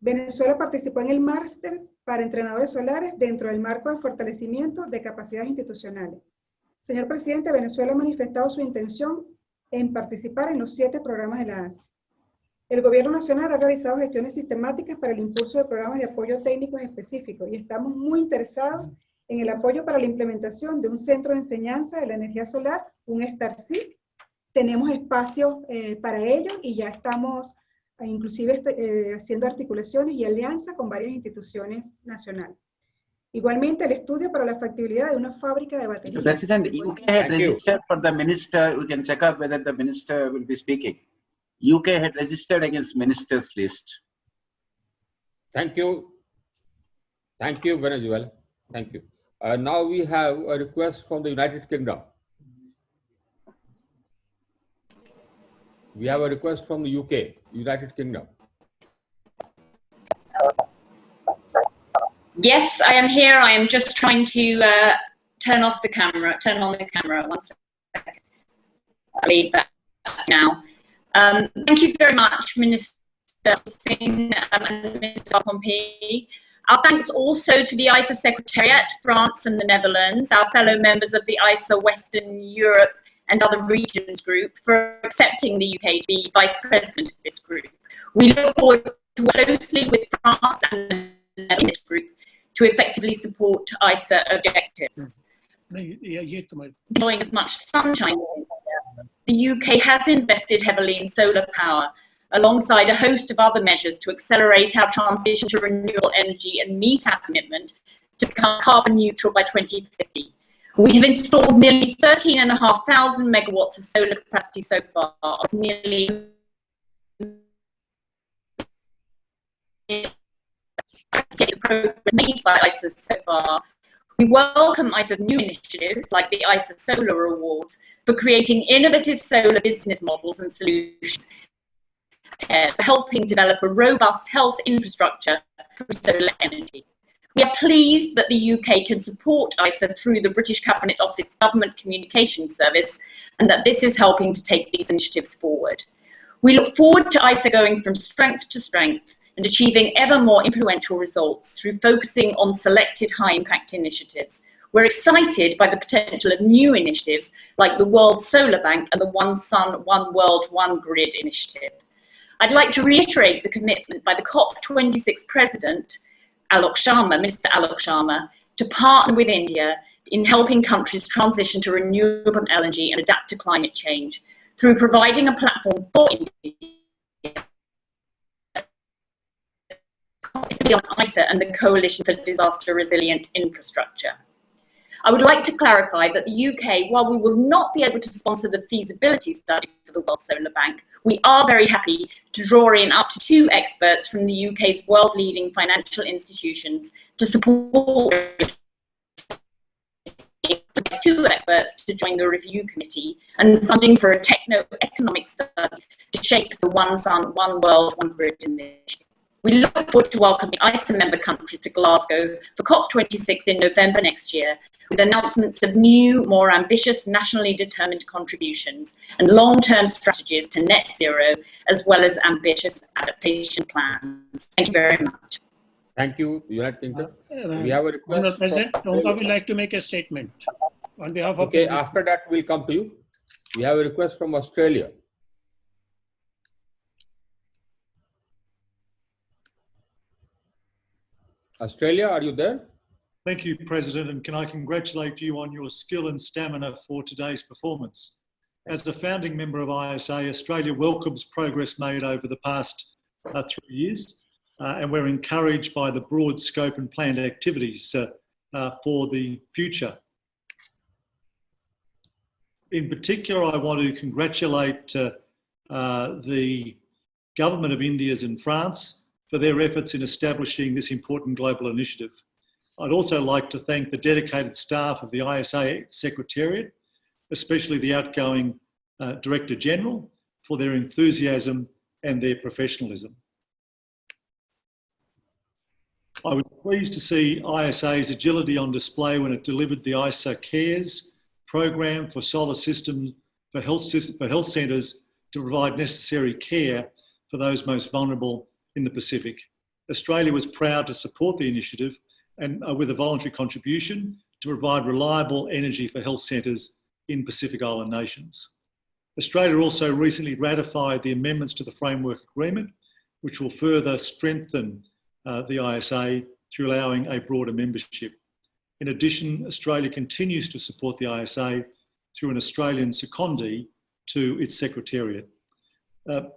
Venezuela participó en el máster para entrenadores solares dentro del marco de fortalecimiento de capacidades institucionales. Señor presidente, Venezuela ha manifestado su intención en participar en los 7 programas de la ASI. El Gobierno Nacional ha realizado gestiones sistemáticas para el impulso de programas de apoyo técnicos específicos y estamos muy interesados en el apoyo para la implementación de un centro de enseñanza de la energía solar, un STARCIP. Tenemos espacio para ello y ya estamos inclusive haciendo articulaciones y alianzas con varias instituciones nacionales. Igualmente, el estudio para la factibilidad de una fábrica de Mr. baterías. President, UK had registered for the minister. We can check out whether the minister will be speaking. UK had registered against minister's list. Thank you. Thank you, Venezuela. Thank you. Now we have a request from the United Kingdom. We have a request from the UK, United Kingdom. Yes, I am here. I am just trying to turn on the camera. 1 second. I believe that now. Thank you very much, Minister Singh and Minister Pompey. Our thanks also to the ISA Secretariat, France and the Netherlands, our fellow members of the ISA Western Europe and other regions group for accepting the UK to be Vice President of this group. We look forward to work closely with France and this group to effectively support ISA objectives. Enjoying as much sunshine, the UK has invested heavily in solar power, alongside a host of other measures to accelerate our transition to renewable energy and meet our commitment to become carbon neutral by 2050. We have installed nearly 13,500 megawatts of solar capacity so far, nearly progress made by ISA so far. We welcome ISA's new initiatives like the ISA Solar Awards for creating innovative solar business models and solutions to helping develop a robust health infrastructure for solar energy. We are pleased that the UK can support ISA through the British Cabinet Office Government Communications Service and that this is helping to take these initiatives forward. We look forward to ISA going from strength to strength and achieving ever more influential results through focusing on selected high-impact initiatives. We're excited by the potential of new initiatives like the World Solar Bank and the One Sun, One World, One Grid initiative. I'd like to reiterate the commitment by the COP26 President, Alok Sharma, Minister Alok Sharma, to partner with India in helping countries transition to renewable energy and adapt to climate change through providing a platform for India on ISA and the Coalition for Disaster Resilient Infrastructure. I would like to clarify that the UK, while we will not be able to sponsor the feasibility study for the World Solar Bank, we are very happy to draw in up to 2 experts from the UK's world-leading financial institutions to support 2 experts to join the review committee and funding for a techno-economic study to shape the One Sun, One World, One Grid initiative. We look forward to welcoming ISA member countries to Glasgow for COP26 in November next year, with announcements of new, more ambitious, nationally determined contributions and long-term strategies to net zero, as well as ambitious adaptation plans. Thank you very much. Thank you, United Kingdom. We have a request. President, I would like to make a statement on behalf of. Okay, after that we'll come to you. We have a request from Australia. Australia, are you there? Thank you, President, and can I congratulate you on your skill and stamina for today's performance. As a founding member of ISA, Australia welcomes progress made over the past 3 years, and we're encouraged by the broad scope and planned activities for the future. In particular, I want to congratulate the Government of India and France for their efforts in establishing this important global initiative. I'd also like to thank the dedicated staff of the ISA Secretariat, especially the outgoing Director General, for their enthusiasm and their professionalism. I was pleased to see ISA's agility on display when it delivered the ISA Cares program for solar systems for health centres to provide necessary care for those most vulnerable in the Pacific. Australia was proud to support the initiative and with a voluntary contribution to provide reliable energy for health centres in Pacific Island nations. Australia also recently ratified the amendments to the Framework Agreement, which will further strengthen the ISA through allowing a broader membership. In addition, Australia continues to support the ISA through an Australian secondee to its Secretariat.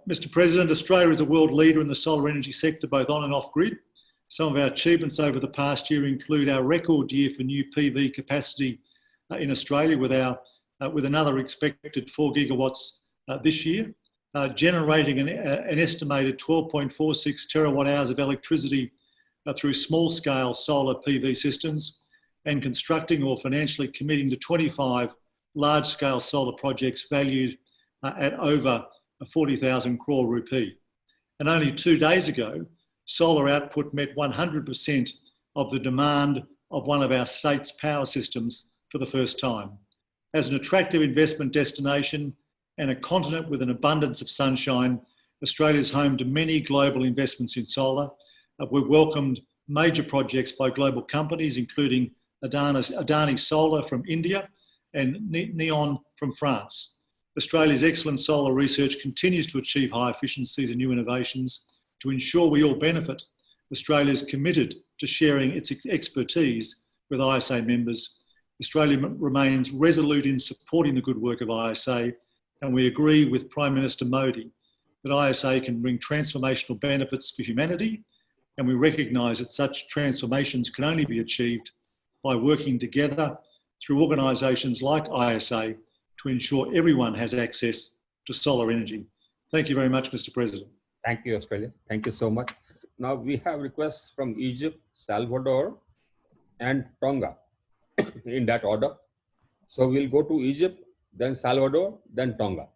Mr. President, Australia is a world leader in the solar energy sector, both on and off grid, Some of our achievements over the past year include our record year for new PV capacity in Australia with another expected 4 gigawatts this year, generating an estimated 12.46 terawatt hours of electricity through small-scale solar PV systems, and constructing or financially committing to 25 large-scale solar projects valued at over 40,000 crore rupee. And only 2 days ago, solar output met 100% of the demand of one of our state's power systems for the first time. As an attractive investment destination and a continent with an abundance of sunshine, Australia is home to many global investments in solar. We've welcomed major projects by global companies, including Adani Solar from India and Neoen from France. Australia's excellent solar research continues to achieve high efficiencies and new innovations. To ensure we all benefit, Australia is committed to sharing its expertise with ISA members. Australia remains resolute in supporting the good work of ISA, and we agree with Prime Minister Modi that ISA can bring transformational benefits for humanity, and we recognise that such transformations can only be achieved by working together through organisations like ISA to ensure everyone has access to solar energy. Thank you very much, Mr. President. Thank you, Australia. Thank you so much. Now we have requests from Egypt, Salvador, and Tonga in that order. So we'll go to Egypt, then Salvador, then Tonga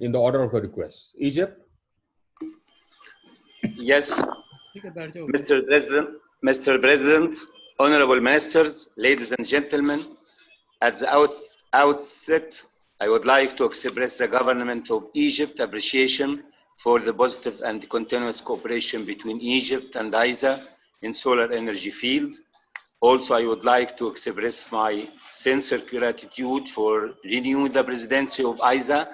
in the order of the requests. Egypt? Yes, Mr. President, honorable ministers, ladies and gentlemen, at the outset, I would like to express the government of Egypt appreciation for the positive and continuous cooperation between Egypt and ISA in solar energy field. Also, I would like to express my sincere gratitude for renewing the presidency of ISA,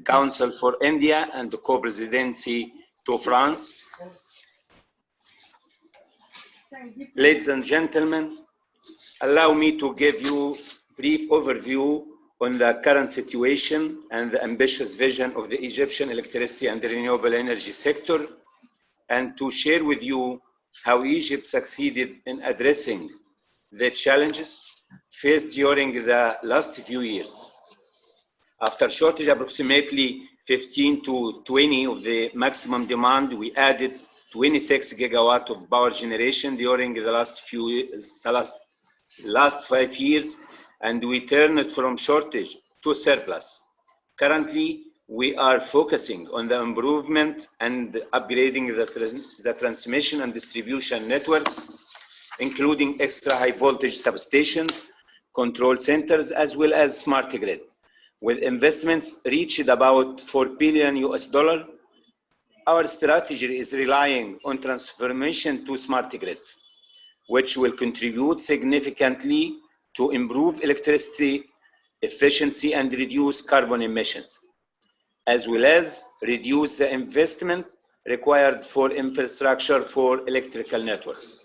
Council for India, and the co-presidency to France. Ladies and gentlemen, allow me to give you a brief overview on the current situation and the ambitious vision of the Egyptian electricity and renewable energy sector, and to share with you how Egypt succeeded in addressing the challenges faced during the last few years. After shortage approximately 15 to 20 of the maximum demand, we added 26 gigawatt of power generation during the last 5 years, and we turned from shortage to surplus. Currently, we are focusing on the improvement and upgrading the transmission and distribution networks, including extra high voltage substations, control centers, as well as smart grid. With investments reached about $4 billion, our strategy is relying on transformation to smart grids, which will contribute significantly to improve electricity efficiency and reduce carbon emissions, as well as reduce the investment required for infrastructure for electrical networks.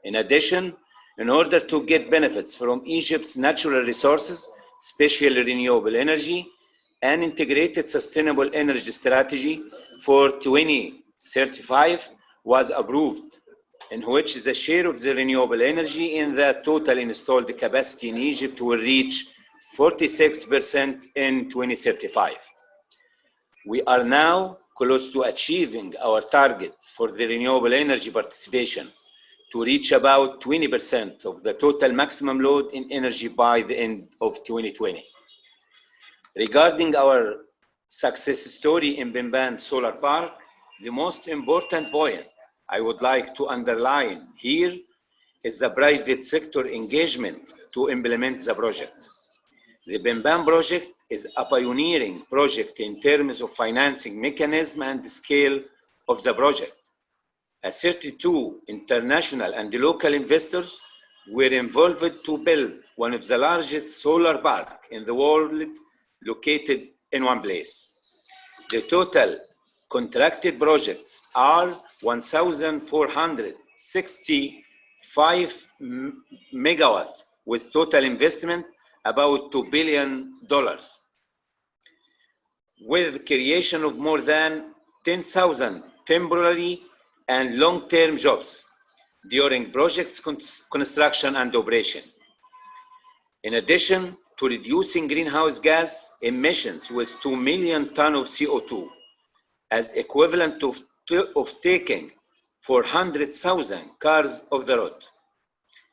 In addition, in order to get benefits from Egypt's natural resources, especially renewable energy, an integrated sustainable energy strategy for 2035 was approved, in which the share of the renewable energy in the total installed capacity in Egypt will reach 46% in 2035. We are now close to achieving our target for the renewable energy participation to reach about 20% of the total maximum load in energy by the end of 2020. Regarding our success story in Bimban Solar Park, the most important point I would like to underline here is the private sector engagement to implement the project. The Bimban project is a pioneering project in terms of financing mechanism and scale of the project. 32 international and local investors were involved to build one of the largest solar parks in the world located in one place. The total contracted projects are 1,465 megawatt with total investment about $2 billion, with the creation of more than 10,000 temporary and long-term jobs during projects construction and operation. In addition to reducing greenhouse gas emissions with 2 million tons of CO2, as equivalent of taking 400,000 cars off the road.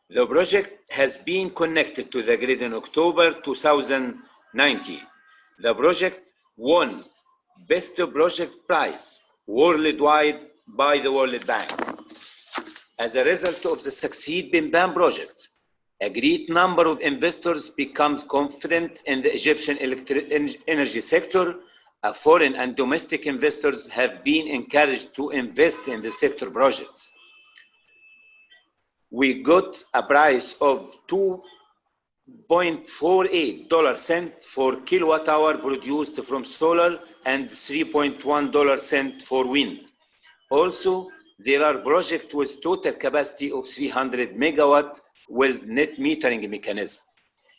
The project has been connected to the grid in October 2019. The project won Best Project Prize worldwide by the World Bank. As a result of the Succeed Bimbam project, a great number of investors become confident in the Egyptian energy sector. Foreign and domestic investors have been encouraged to invest in the sector projects. We got a price of $2.48 for kilowatt hour produced from solar and $3.1 for wind. Also, there are projects with total capacity of 300 megawatt with net metering mechanism.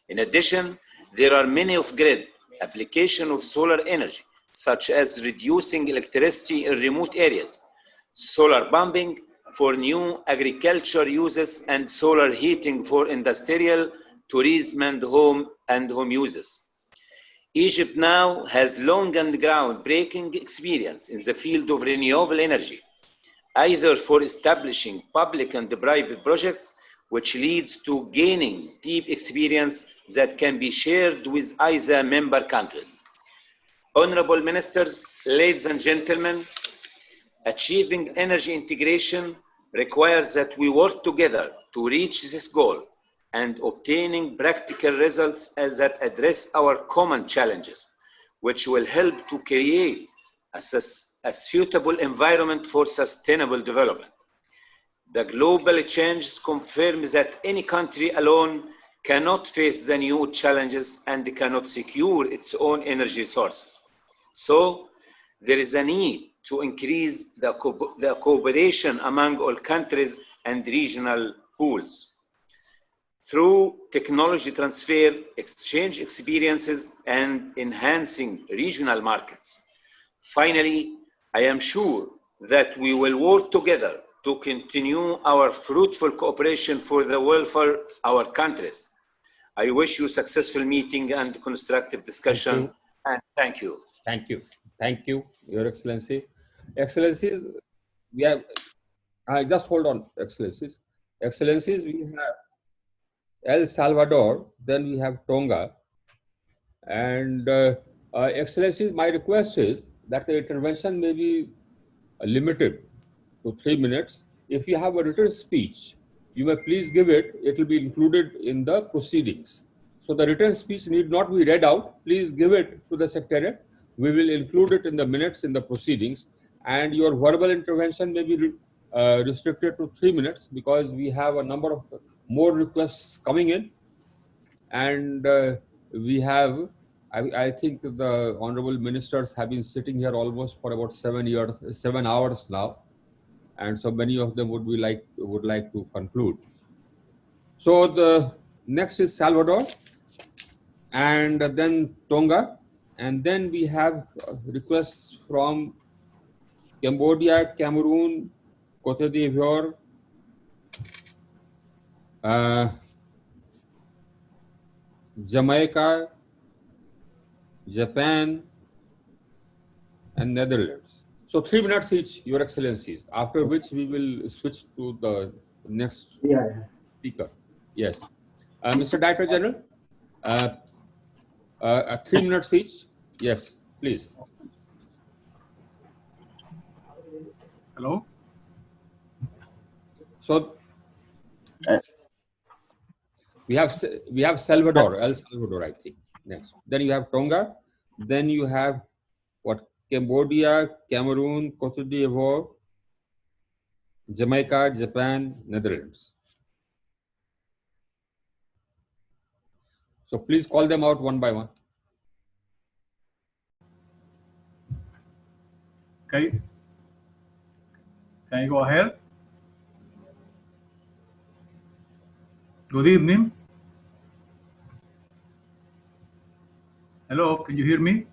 In addition, there are many off-grid application of solar energy, such as reducing electricity in remote areas, solar pumping for new agriculture uses, and solar heating for industrial, tourism, and home uses. Egypt now has long and groundbreaking experience in the field of renewable energy, either for establishing public and private projects, which leads to gaining deep experience that can be shared with ISA member countries. Honorable Ministers, ladies and gentlemen, achieving energy integration requires that we work together to reach this goal and obtaining practical results that address our common challenges, which will help to create a suitable environment for sustainable development. The global changes confirm that any country alone cannot face the new challenges and cannot secure its own energy sources. So, there is a need to increase the cooperation among all countries and regional pools. Through technology transfer, exchange experiences, and enhancing regional markets. Finally, I am sure that we will work together to continue our fruitful cooperation for the welfare of our countries. I wish you successful meeting and constructive discussion, and thank you. Thank you. Thank you, Your Excellency. Excellencies, we have, just hold on, Excellencies. Excellencies, we have El Salvador, then we have Tonga. And Excellencies, my request is that the intervention may be limited to 3 minutes. If you have a written speech, you may please give it. It will be included in the proceedings. So the written speech need not be read out. Please give it to the Secretariat. We will include it in the minutes in the proceedings. And your verbal intervention may be restricted to 3 minutes because we have a number of more requests coming in. And we have, I think the honorable ministers have been sitting here almost for about 7 hours now. And so many of them would like to conclude. So the next is Salvador, and then Tonga, and then we have requests from Cambodia, Cameroon, Cote d'Ivoire, Jamaica, Japan, and Netherlands. So 3 minutes each, Your Excellencies, after which we will switch to the next speaker. Yes. Mr. Director General, 3 minutes each. Yes, please. Hello? So we have Salvador, El Salvador, I think, next. Then you have Tonga. Then you have what? Cambodia, Cameroon, Cote d'Ivoire, Jamaica, Japan, Netherlands. So please call them out one by one. Okay. Can you go ahead? Good evening. Hello, can you hear me?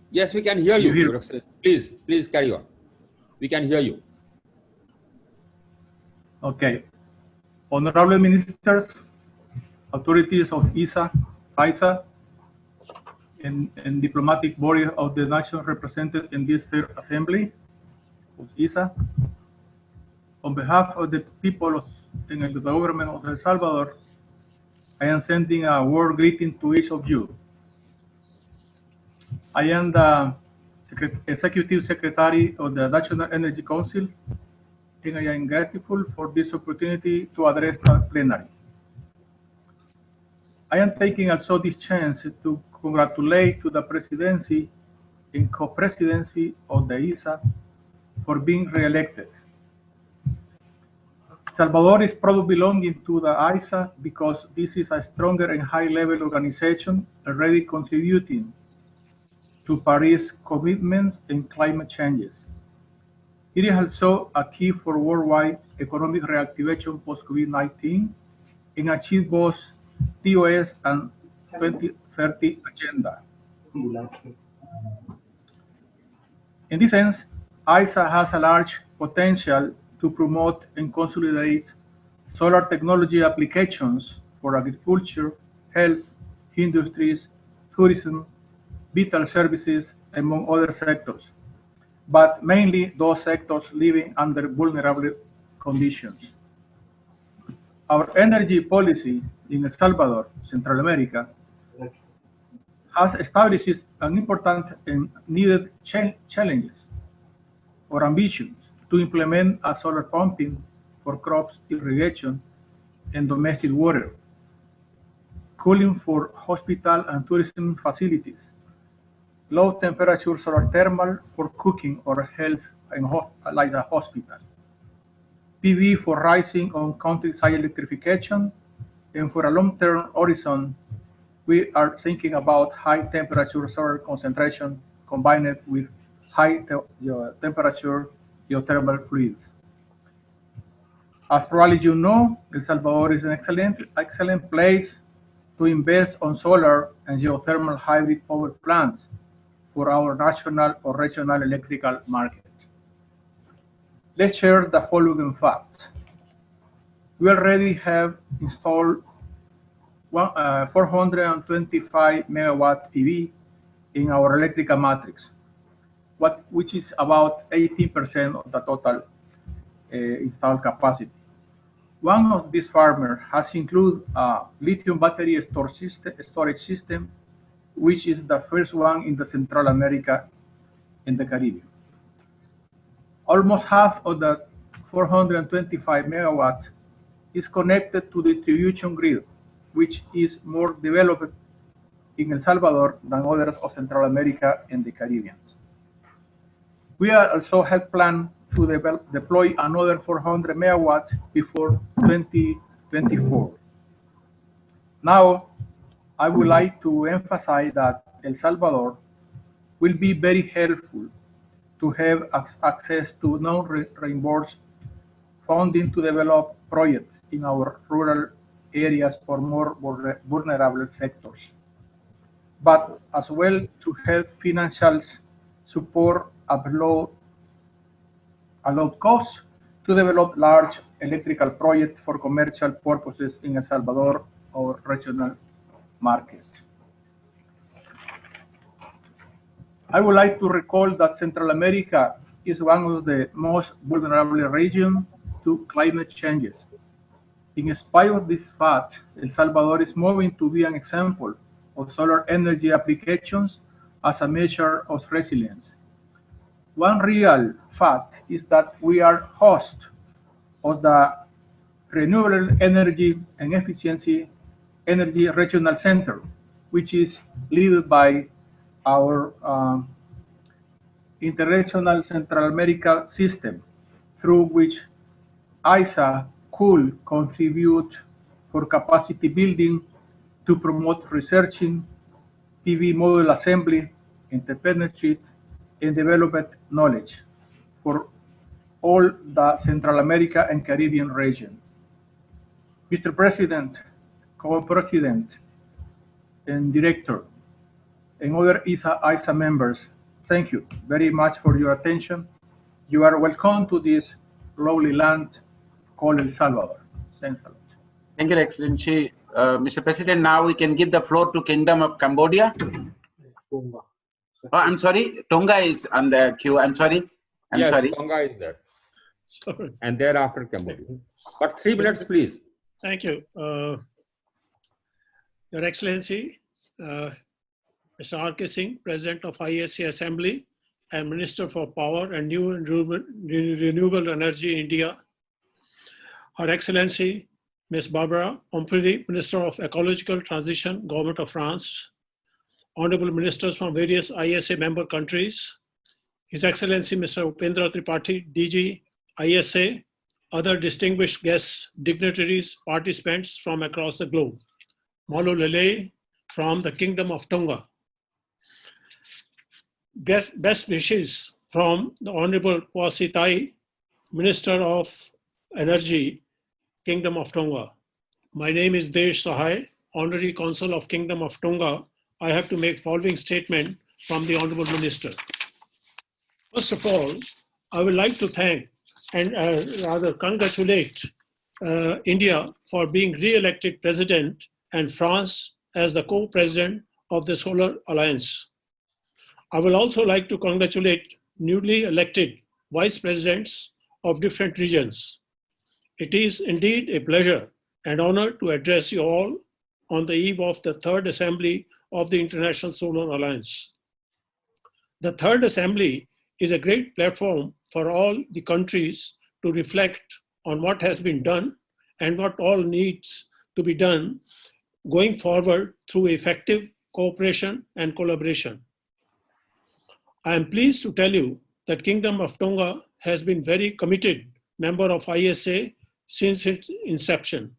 Yes, we can hear you. Your Excellency. Please carry on. We can hear you. Okay. Honorable ministers, authorities of ISA, and diplomatic body of the nation represented in this third assembly of ISA, on behalf of the people and the government of El Salvador, I am sending a warm greeting to each of you. I am the Executive Secretary of the National Energy Council, and I am grateful for this opportunity to address the plenary. I am taking also this chance to congratulate to the presidency and co-presidency of the ISA for being re-elected. Salvador is proud belonging to the ISA because this is a stronger and high-level organization already contributing to Paris commitments and climate changes. It is also a key for worldwide economic reactivation post-COVID-19 and achieve both TOS and 2030 agenda. In this sense, ISA has a large potential to promote and consolidate solar technology applications for agriculture, health, industries, tourism, vital services, among other sectors, but mainly those sectors living under vulnerable conditions. Our energy policy in El Salvador, Central America, has established an important and needed challenges or ambitions to implement a solar pumping for crops irrigation and domestic water, cooling for hospital and tourism facilities, low temperature solar thermal for cooking or health and like a hospital, PV for rising on countryside electrification, and for a long-term horizon, we are thinking about high temperature solar concentration combined with high temperature geothermal fluids. As probably you know, El Salvador is an excellent place to invest on solar and geothermal hybrid power plants for our national or regional electrical market. Let's share the following facts. We already have installed 425 megawatt PV in our electrical matrix, which is about 18% of the total installed capacity. One of these farmers has included a lithium battery storage system, which is the first one in the Central America and the Caribbean. Almost half of the 425 megawatt is connected to the distribution grid, which is more developed in El Salvador than others of Central America and the Caribbean. We are also have planned to deploy another 400 megawatts before 2024. Now, I would like to emphasize that El Salvador will be very helpful to have access to non-reimbursed funding to develop projects in our rural areas for more vulnerable sectors, but as well to help financial support at low cost to develop large electrical projects for commercial purposes in El Salvador or regional market. I would like to recall that Central America is one of the most vulnerable regions to climate changes. In spite of this fact, El Salvador is moving to be an example of solar energy applications as a measure of resilience. One real fact is that we are host of the Renewable Energy and Efficiency Energy Regional Center, which is led by our International Central America system, through which ISA could contribute for capacity building to promote researching, PV module assembly, entrepreneurship, and development knowledge for all the Central America and Caribbean region. Mr. President, Co-President, and Director, and other ISA members, thank you very much for your attention. You are welcome to this lovely land called El Salvador. Thanks a lot. Thank you, Excellency. Mr. President, now we can give the floor to Kingdom of Cambodia. Oh, I'm sorry. Tonga is on the queue. I'm sorry. I'm sorry. Tonga is there. And thereafter Cambodia. But 3 minutes, please. Thank you. Your Excellency, Mr. R.K. Singh, President of ISA Assembly and Minister for Power and New and Renewable Energy, India. Her Excellency, Ms. Barbara Pompili, Minister of Ecological Transition, Government of France. Honorable Ministers from various ISA member countries. His Excellency, Mr. Upendra Tripathi, DG, ISA, other distinguished guests, dignitaries, participants from across the globe. Molo Lele from the Kingdom of Tonga. Best wishes from the Honorable Kwasi Tai, Minister of Energy, Kingdom of Tonga. My name is Desh Sahai, Honorary Consul of Kingdom of Tonga. I have to make following statement from the Honorable Minister. First of all, I would like to thank and rather congratulate India for being re-elected president and France as the co-president of the Solar Alliance. I will also like to congratulate newly elected vice presidents of different regions. It is indeed a pleasure and honor to address you all on the eve of the Third Assembly of the International Solar Alliance. The Third Assembly is a great platform for all the countries to reflect on what has been done and what all needs to be done going forward through effective cooperation and collaboration. I am pleased to tell you that Kingdom of Tonga has been very committed member of ISA since its inception.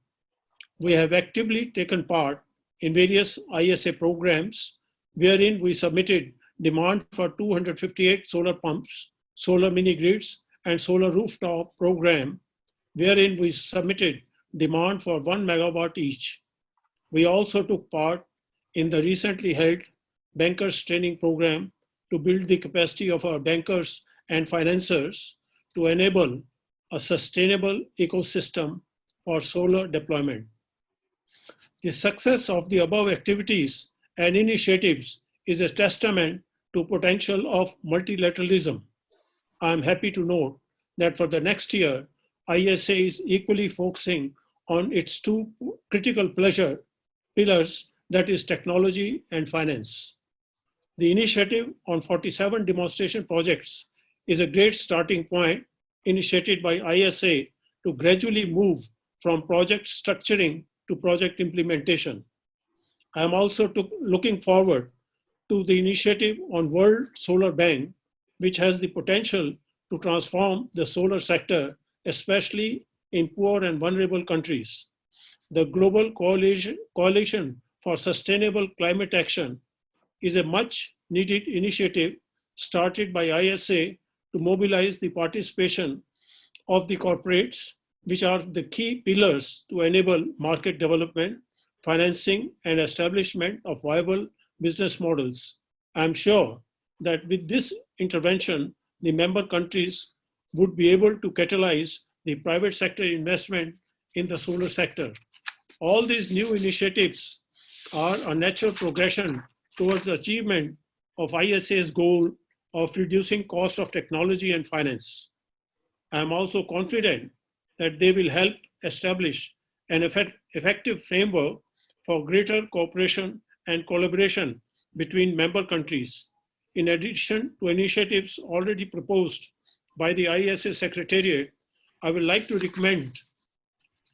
We have actively taken part in various ISA programs wherein we submitted demand for 258 solar pumps, solar mini grids, and solar rooftop program, wherein we submitted demand for 1 megawatt each. We also took part in the recently held bankers training program to build the capacity of our bankers and financiers to enable a sustainable ecosystem for solar deployment. The success of the above activities and initiatives is a testament to potential of multilateralism. I am happy to note that for the next year, ISA is equally focusing on its two critical pillars, that is technology and finance. The initiative on 47 demonstration projects is a great starting point initiated by ISA to gradually move from project structuring to project implementation. I am also looking forward to the initiative on World Solar Bank, which has the potential to transform the solar sector, especially in poor and vulnerable countries. The Global Coalition for Sustainable Climate Action is a much needed initiative started by ISA to mobilize the participation of the corporates, which are the key pillars to enable market development, financing, and establishment of viable business models. I'm sure that with this intervention, the member countries would be able to catalyze the private sector investment in the solar sector. All these new initiatives are a natural progression towards the achievement of ISA's goal of reducing cost of technology and finance. I am also confident that they will help establish an effective framework for greater cooperation and collaboration between member countries. In addition to initiatives already proposed by the ISA Secretariat, I would like to recommend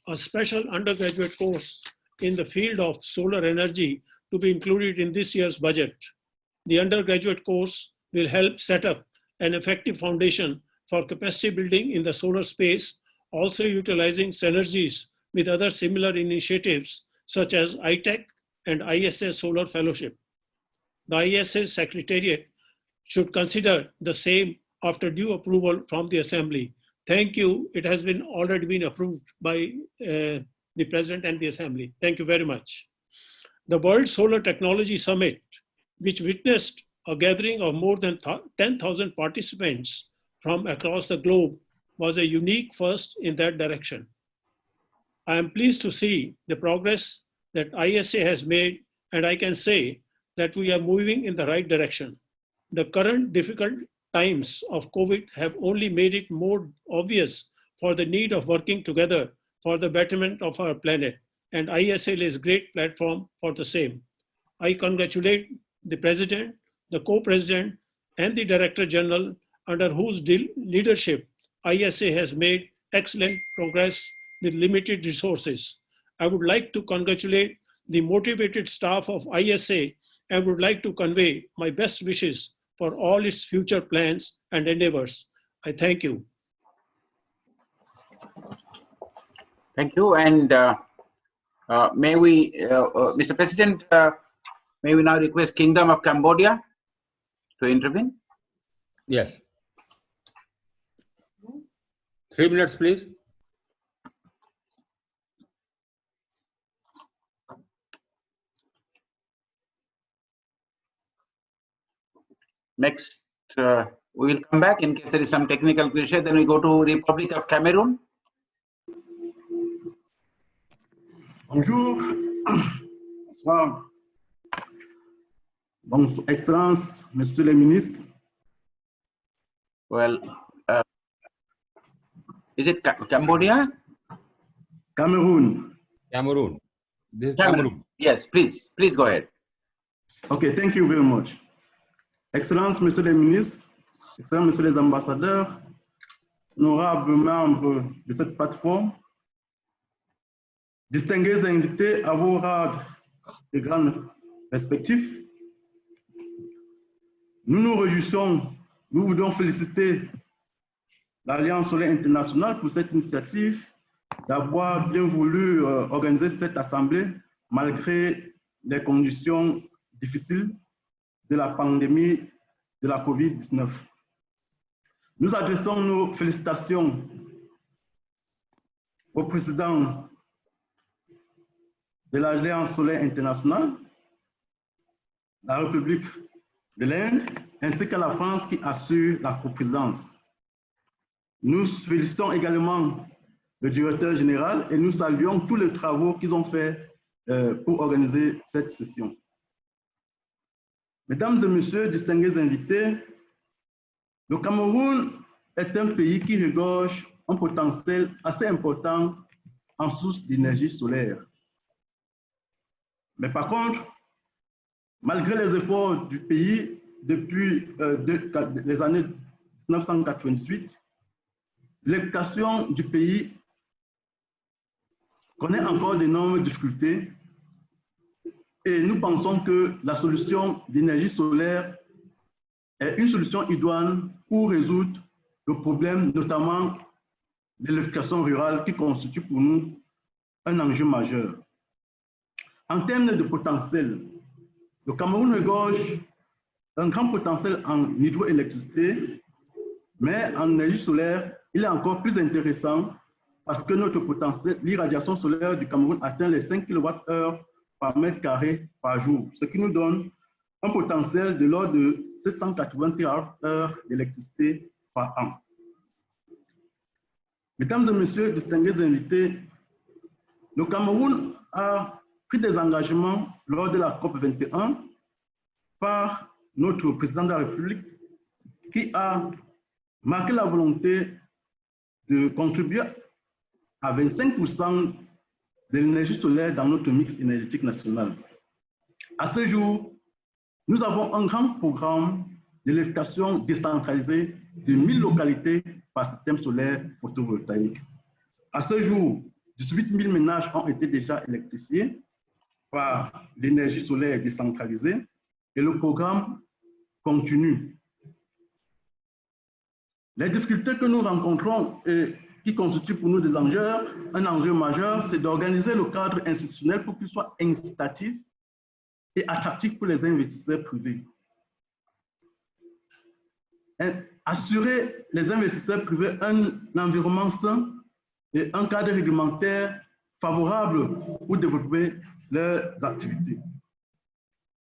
a special undergraduate course in the field of solar energy to be included in this year's budget. The undergraduate course will help set up an effective foundation for capacity building in the solar space, also utilizing synergies with other similar initiatives such as ITEC and ISA Solar Fellowship. The ISA Secretariat should consider the same after due approval from the Assembly. Thank you. It has already been approved by the President and the Assembly. Thank you very much. The World Solar Technology Summit, which witnessed a gathering of more than 10,000 participants from across the globe was a unique first in that direction. I am pleased to see the progress that ISA has made, and I can say that we are moving in the right direction. The current difficult times of COVID have only made it more obvious for the need of working together for the betterment of our planet, and ISA is a great platform for the same. I congratulate the President, the Co-President, and the Director General under whose leadership ISA has made excellent progress with limited resources. I would like to congratulate the motivated staff of ISA and would like to convey my best wishes for all its future plans and endeavors. I thank you. Thank you. And may we, Mr. President, may we now request Kingdom of Cambodia to intervene? Yes. 3 minutes, please. Next, we will come back in case there is some technical glitch. Then we go to Republic of Cameroon. Bonjour. Bonsoir. Bonsoir, Excellence, Monsieur le Ministre. Well, is it Cambodia? Cameroon. Cameroon. This is Cameroon. Yes, please go ahead. Okay, thank you very much. Excellences, Monsieur le Ministre, Excellences, Messieurs les ambassadeurs, honorables membres de cette plateforme, distingués invités à vos grades et grands respectifs, nous nous réjouissons, nous voulons féliciter l'Alliance solaire internationale pour cette initiative d'avoir bien voulu organiser cette assemblée malgré les conditions difficiles de la pandémie de la COVID-19. Nous adressons nos félicitations au président de l'Alliance solaire internationale, la République de l'Inde, ainsi qu'à la France qui assure la coprésidence. Nous félicitons également le directeur général et nous saluons tous les travaux qu'ils ont faits pour organiser cette session. Mesdames et messieurs, distingués invités, le Cameroun est un pays qui regorge un potentiel assez important en source d'énergie solaire. Mais par contre, malgré les efforts du pays depuis les années 1998, l'exploitation du pays connaît encore d'énormes difficultés et nous pensons que la solution d'énergie solaire est une solution idoine pour résoudre le problème, notamment de l'électrification rurale qui constitue pour nous un enjeu majeur. En termes de potentiel, le Cameroun regorge un grand potentiel en hydroélectricité, mais en énergie solaire, il est encore plus intéressant parce que notre potentiel, l'irradiation solaire du Cameroun atteint les 5 kWh par mètre carré par jour, ce qui nous donne un potentiel de l'ordre de 780 TWh d'électricité par an. Mesdames et messieurs, distingués invités, le Cameroun a pris des engagements lors de la COP 21 par notre président de la République qui a marqué la volonté de contribuer à 25% de l'énergie solaire dans notre mix énergétique national. À ce jour, nous avons un grand programme d'électrification décentralisée de 1000 localités par système solaire photovoltaïque. À ce jour, 18 000 ménages ont été déjà électrifiés par l'énergie solaire décentralisée et le programme continue. Les difficultés que nous rencontrons et qui constituent pour nous un enjeu majeur, c'est d'organiser le cadre institutionnel pour qu'il soit incitatif et attractif pour les investisseurs privés. Assurer les investisseurs privés un environnement sain et un cadre réglementaire favorable pour développer leurs activités.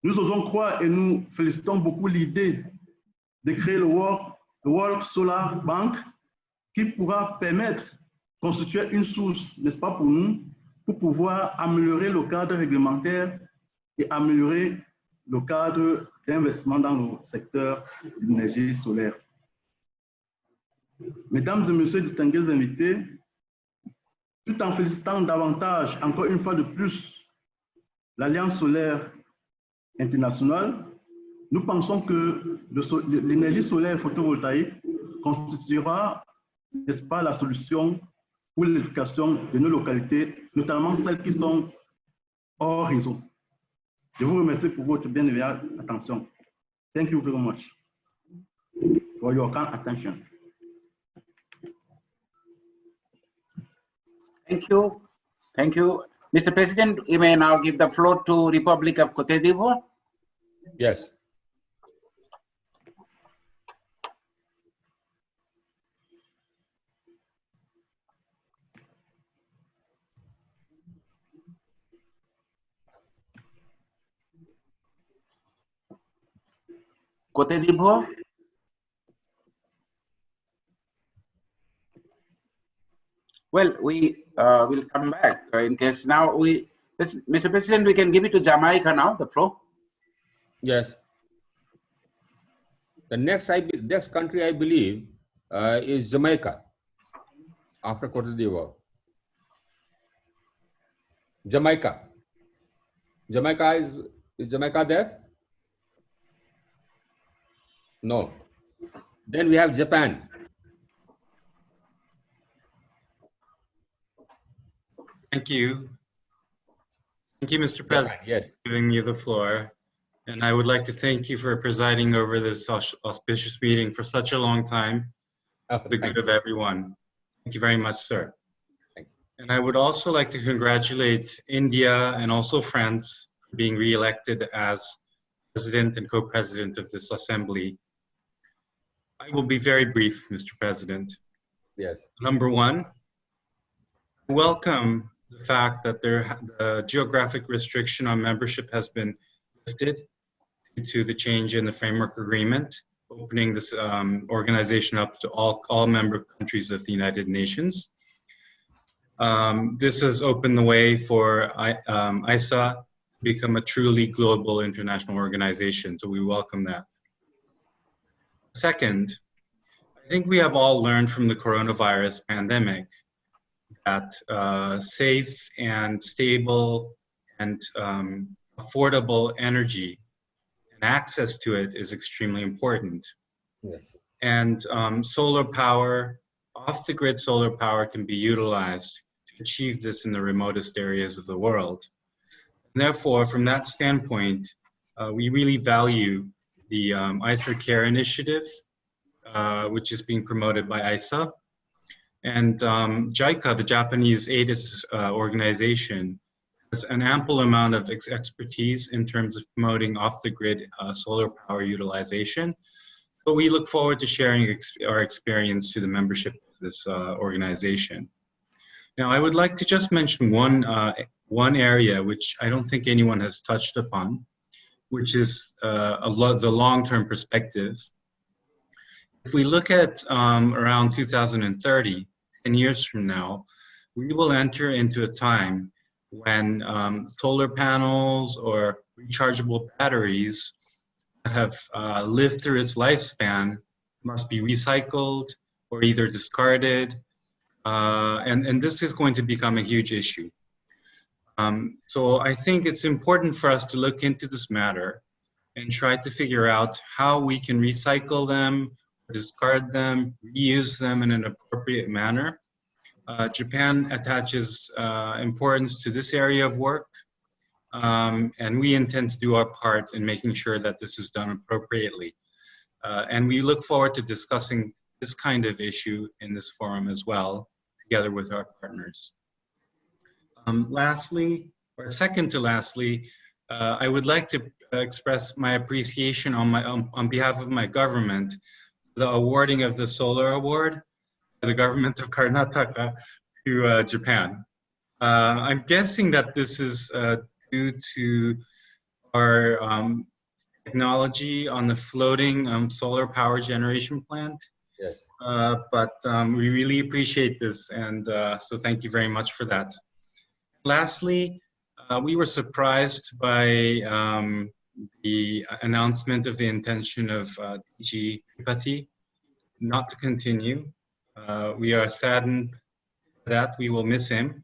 Nous osons croire et nous félicitons beaucoup l'idée de créer le World le World Solar Bank, qui pourra permettre de constituer une source, n'est-ce pas, pour nous, pour pouvoir améliorer le cadre réglementaire et améliorer le cadre d'investissement dans le secteur de l'énergie solaire. Mesdames et messieurs distingués invités, tout en félicitant davantage, encore une fois de plus, l'Alliance solaire internationale, nous pensons que l'énergie solaire photovoltaïque constituera, n'est-ce pas, la solution pour l'éducation de nos localités, notamment celles qui sont hors réseau. Je vous remercie pour votre bienveillante attention. Thank you very much for your kind attention. Thank you. Thank you. Mr. President, you may now give the floor to Republic of Côte d'Ivoire. Yes. Côte d'Ivoire. Well, we will come back in case now Mr. President, we can give it to Jamaica now, the floor. Yes. The next country, I believe, is Jamaica, after Côte d'Ivoire. Jamaica. Is Jamaica there? No. Then we have Japan. Thank you. Thank you, Mr. President, yes, for giving me the floor. And I would like to thank you for presiding over this auspicious meeting for such a long time, for the good of everyone. Thank you very much, sir. And I would also like to congratulate India and also France for being re-elected as president and co-president of this assembly. I will be very brief, Mr. President. Yes. Number one, welcome the fact that the geographic restriction on membership has been lifted due to the change in the framework agreement, opening this organization up to all member countries of the United Nations. This has opened the way for ISA to become a truly global international organization, so we welcome that. Second, I think we have all learned from the coronavirus pandemic that safe and stable and affordable energy and access to it is extremely important. Yeah. And solar power, off-the-grid solar power can be utilized to achieve this in the remotest areas of the world. And therefore, from that standpoint, we really value the ISA Care initiative, which is being promoted by ISA. And JICA, the Japanese aid organization, has an ample amount of expertise in terms of promoting off-the-grid solar power utilization. But we look forward to sharing our experience to the membership of this organization. Now, I would like to just mention one area which I don't think anyone has touched upon, which is the long-term perspective. If we look at around 2030, 10 years from now, we will enter into a time when solar panels or rechargeable batteries that have lived through its lifespan must be recycled or either discarded. And this is going to become a huge issue. So I think it's important for us to look into this matter and try to figure out how we can recycle them, discard them, reuse them in an appropriate manner. Japan attaches importance to this area of work, and we intend to do our part in making sure that this is done appropriately. And we look forward to discussing this kind of issue in this forum as well, together with our partners. Lastly, or second to lastly, I would like to express my appreciation on behalf of my government, the awarding of the Solar Award by the government of Karnataka to Japan. I'm guessing that this is due to our technology on the floating solar power generation plant. Yes. But we really appreciate this, and so thank you very much for that. Lastly, we were surprised by the announcement of the intention of DG Tripathi not to continue. We are saddened that we will miss him.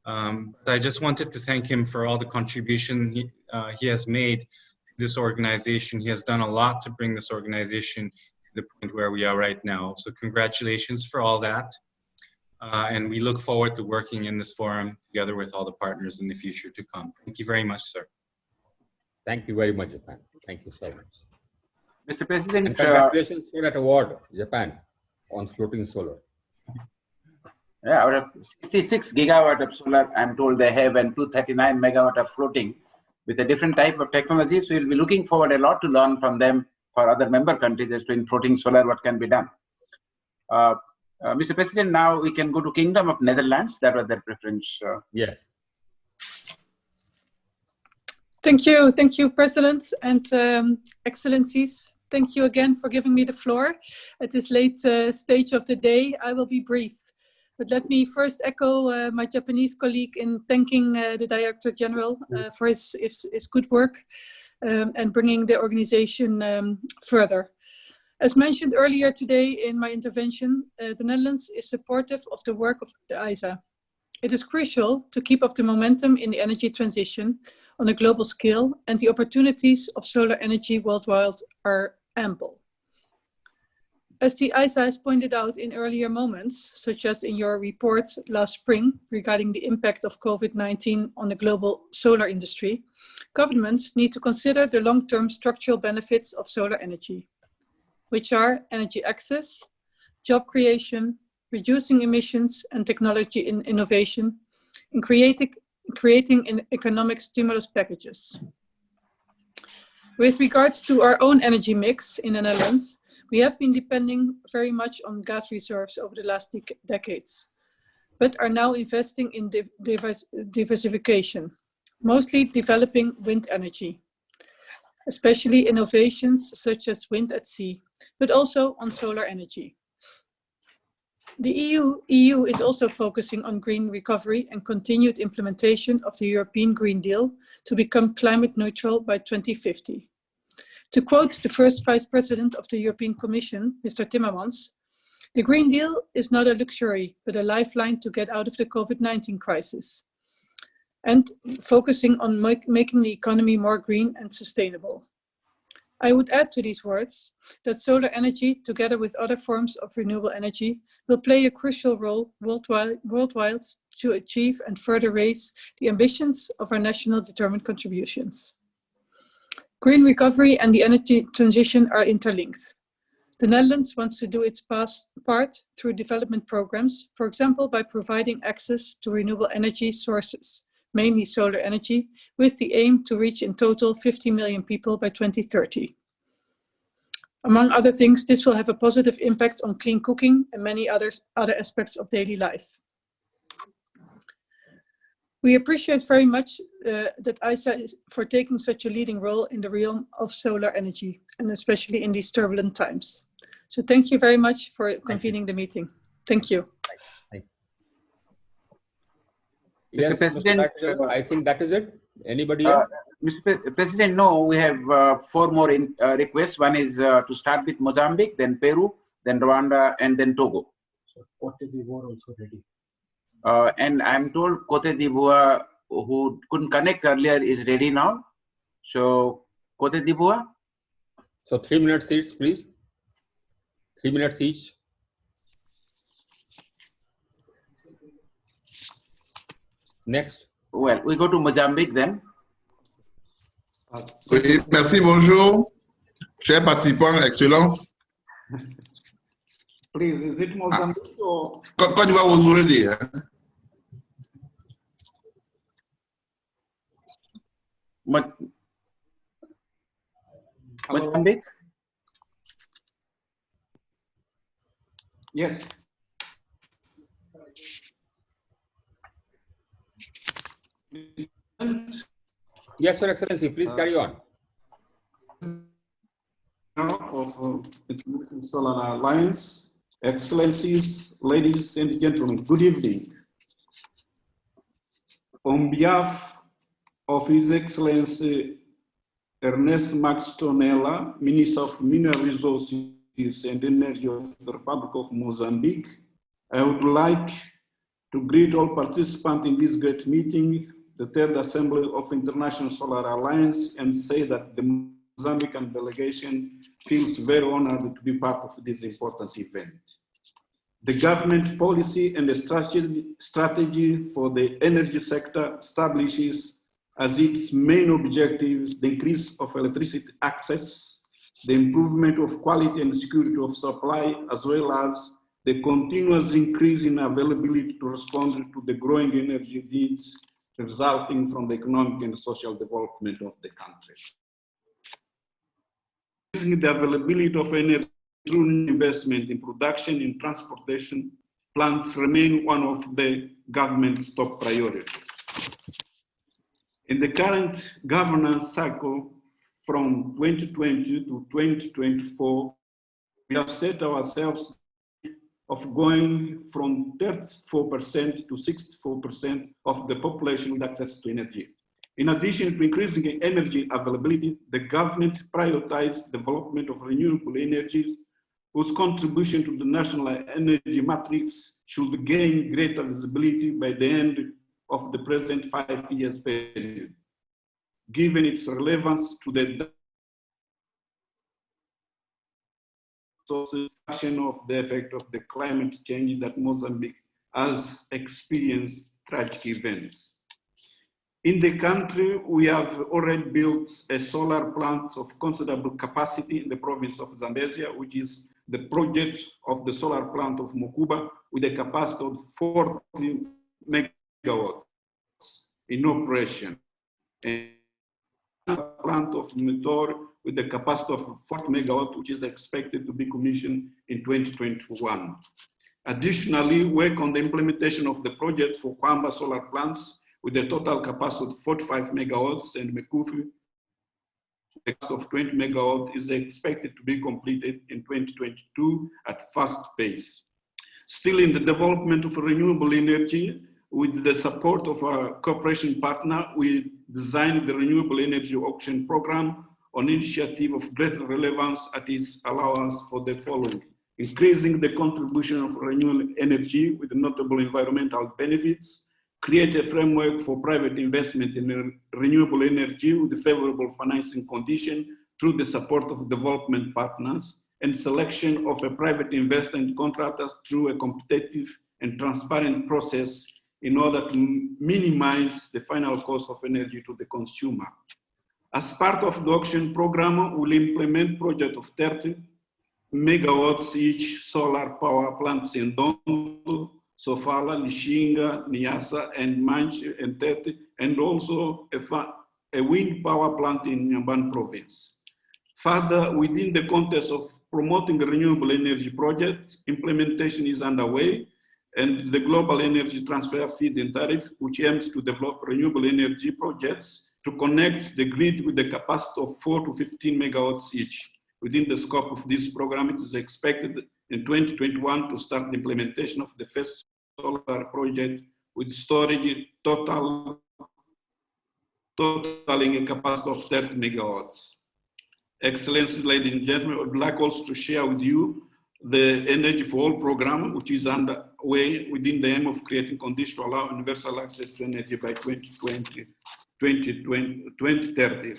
But I just wanted to thank him for all the contribution he has made to this organization. He has done a lot to bring this organization to the point where we are right now. So congratulations for all that. And we look forward to working in this forum together with all the partners in the future to come. Thank you very much, sir. Thank you very much, Japan. Thank you so much. Mr. President, and congratulations for that award, Japan, on floating solar. Yeah, out of 66 gigawatt of solar, I'm told they have, and 239 megawatt of floating with a different type of technologies. We'll be looking forward a lot to learn from them for other member countries as to in floating solar, what can be done. Mr. President, now we can go to Kingdom of Netherlands. That was their preference. Yes. Thank you, President and Excellencies. Thank you again for giving me the floor at this late stage of the day. I will be brief, but let me first echo my Japanese colleague in thanking the Director General for his good work and bringing the organization further. As mentioned earlier today in my intervention, the Netherlands is supportive of the work of the ISA. It is crucial to keep up the momentum in the energy transition on a global scale, and the opportunities of solar energy worldwide are ample. As the ISA has pointed out in earlier moments, such as in your report last spring regarding the impact of COVID-19 on the global solar industry, governments need to consider the long-term structural benefits of solar energy, which are energy access, job creation, reducing emissions and technology innovation, and creating economic stimulus packages. With regards to our own energy mix in the Netherlands, we have been depending very much on gas reserves over the last decades, but are now investing in diversification, mostly developing wind energy, especially innovations such as wind at sea, but also on solar energy. The EU is also focusing on green recovery and continued implementation of the European Green Deal to become climate neutral by 2050. To quote the first Vice President of the European Commission, Mr. Timmermans, the Green Deal is not a luxury, but a lifeline to get out of the COVID-19 crisis, and focusing on making the economy more green and sustainable. I would add to these words that solar energy, together with other forms of renewable energy, will play a crucial role worldwide to achieve and further raise the ambitions of our national determined contributions. Green recovery and the energy transition are interlinked. The Netherlands wants to do its part through development programs, for example, by providing access to renewable energy sources, mainly solar energy, with the aim to reach in total 50 million people by 2030. Among other things, this will have a positive impact on clean cooking and many other aspects of daily life. We appreciate very much that ISA is for taking such a leading role in the realm of solar energy, and especially in these turbulent times. So thank you very much for convening the meeting. Thank you. Yes, Mr. President, I think that is it. Anybody else? Mr. President, no, we have 4 more requests. One is to start with Mozambique, then Peru, then Rwanda, and then Togo. So Cote d'Ivoire also ready. And I'm told Cote d'Ivoire, who couldn't connect earlier, is ready now. So Cote d'Ivoire. So 3 minutes each, please. 3 minutes each. Next. Well, we go to Mozambique then. Oui, merci, bonjour. Chers participants, Excellence. Please, is it Mozambique or? Côte d'Ivoire was already. Mozambique? Yes. Yes, Your Excellency, please carry on. International Solar Alliance, Excellencies, ladies and gentlemen, good evening. On behalf of His Excellency Ernest Max Tonela, Minister of Mineral Resources and Energy of the Republic of Mozambique, I would like to greet all participants in this great meeting, the Third Assembly of International Solar Alliance, and say that the Mozambican delegation feels very honored to be part of this important event. The government policy and the strategy for the energy sector establishes as its main objectives the increase of electricity access, the improvement of quality and security of supply, as well as the continuous increase in availability to respond to the growing energy needs resulting from the economic and social development of the country. The availability of energy through investment in production and transportation plants remain one of the government's top priorities. In the current governance cycle from 2020 to 2024, we have set ourselves of going from 34% to 64% of the population with access to energy. In addition to increasing energy availability, the government prioritized development of renewable energies whose contribution to the national energy matrix should gain greater visibility by the end of the present 5 years period, given its relevance to the action of the effect of the climate change that Mozambique has experienced tragic events. In the country, we have already built a solar plant of considerable capacity in the province of Zambezia, which is the project of the solar plant of Mokuba with a capacity of 40 megawatts in operation. And a plant of Mitor with a capacity of 40 megawatts, which is expected to be commissioned in 2021. Additionally, work on the implementation of the project for Kwamba solar plants with a total capacity of 45 megawatts and Mekufi of 20 megawatts is expected to be completed in 2022 at fast pace. Still in the development of renewable energy, with the support of our cooperation partner, we designed the renewable energy auction program on initiative of greater relevance at its allowance for the following: increasing the contribution of renewable energy with notable environmental benefits, create a framework for private investment in renewable energy with favorable financing condition through the support of development partners, and selection of a private investment contractor through a competitive and transparent process in order to minimize the final cost of energy to the consumer. As part of the auction program, we'll implement project of 30 megawatts each solar power plants in Dondo, Sofala, Lishinga, Niassa, and Manche, and Tete, and also a wind power plant in Nyamban province. Further, within the context of promoting a renewable energy project, implementation is underway, and the global energy transfer feed-in tariff, which aims to develop renewable energy projects to connect the grid with the capacity of 4 to 15 megawatts each. Within the scope of this program, it is expected in 2021 to start the implementation of the first solar project with storage totaling a capacity of 30 megawatts. Excellencies, ladies and gentlemen, I would like also to share with you the Energy for All program, which is underway within the aim of creating conditions to allow universal access to energy by 2030.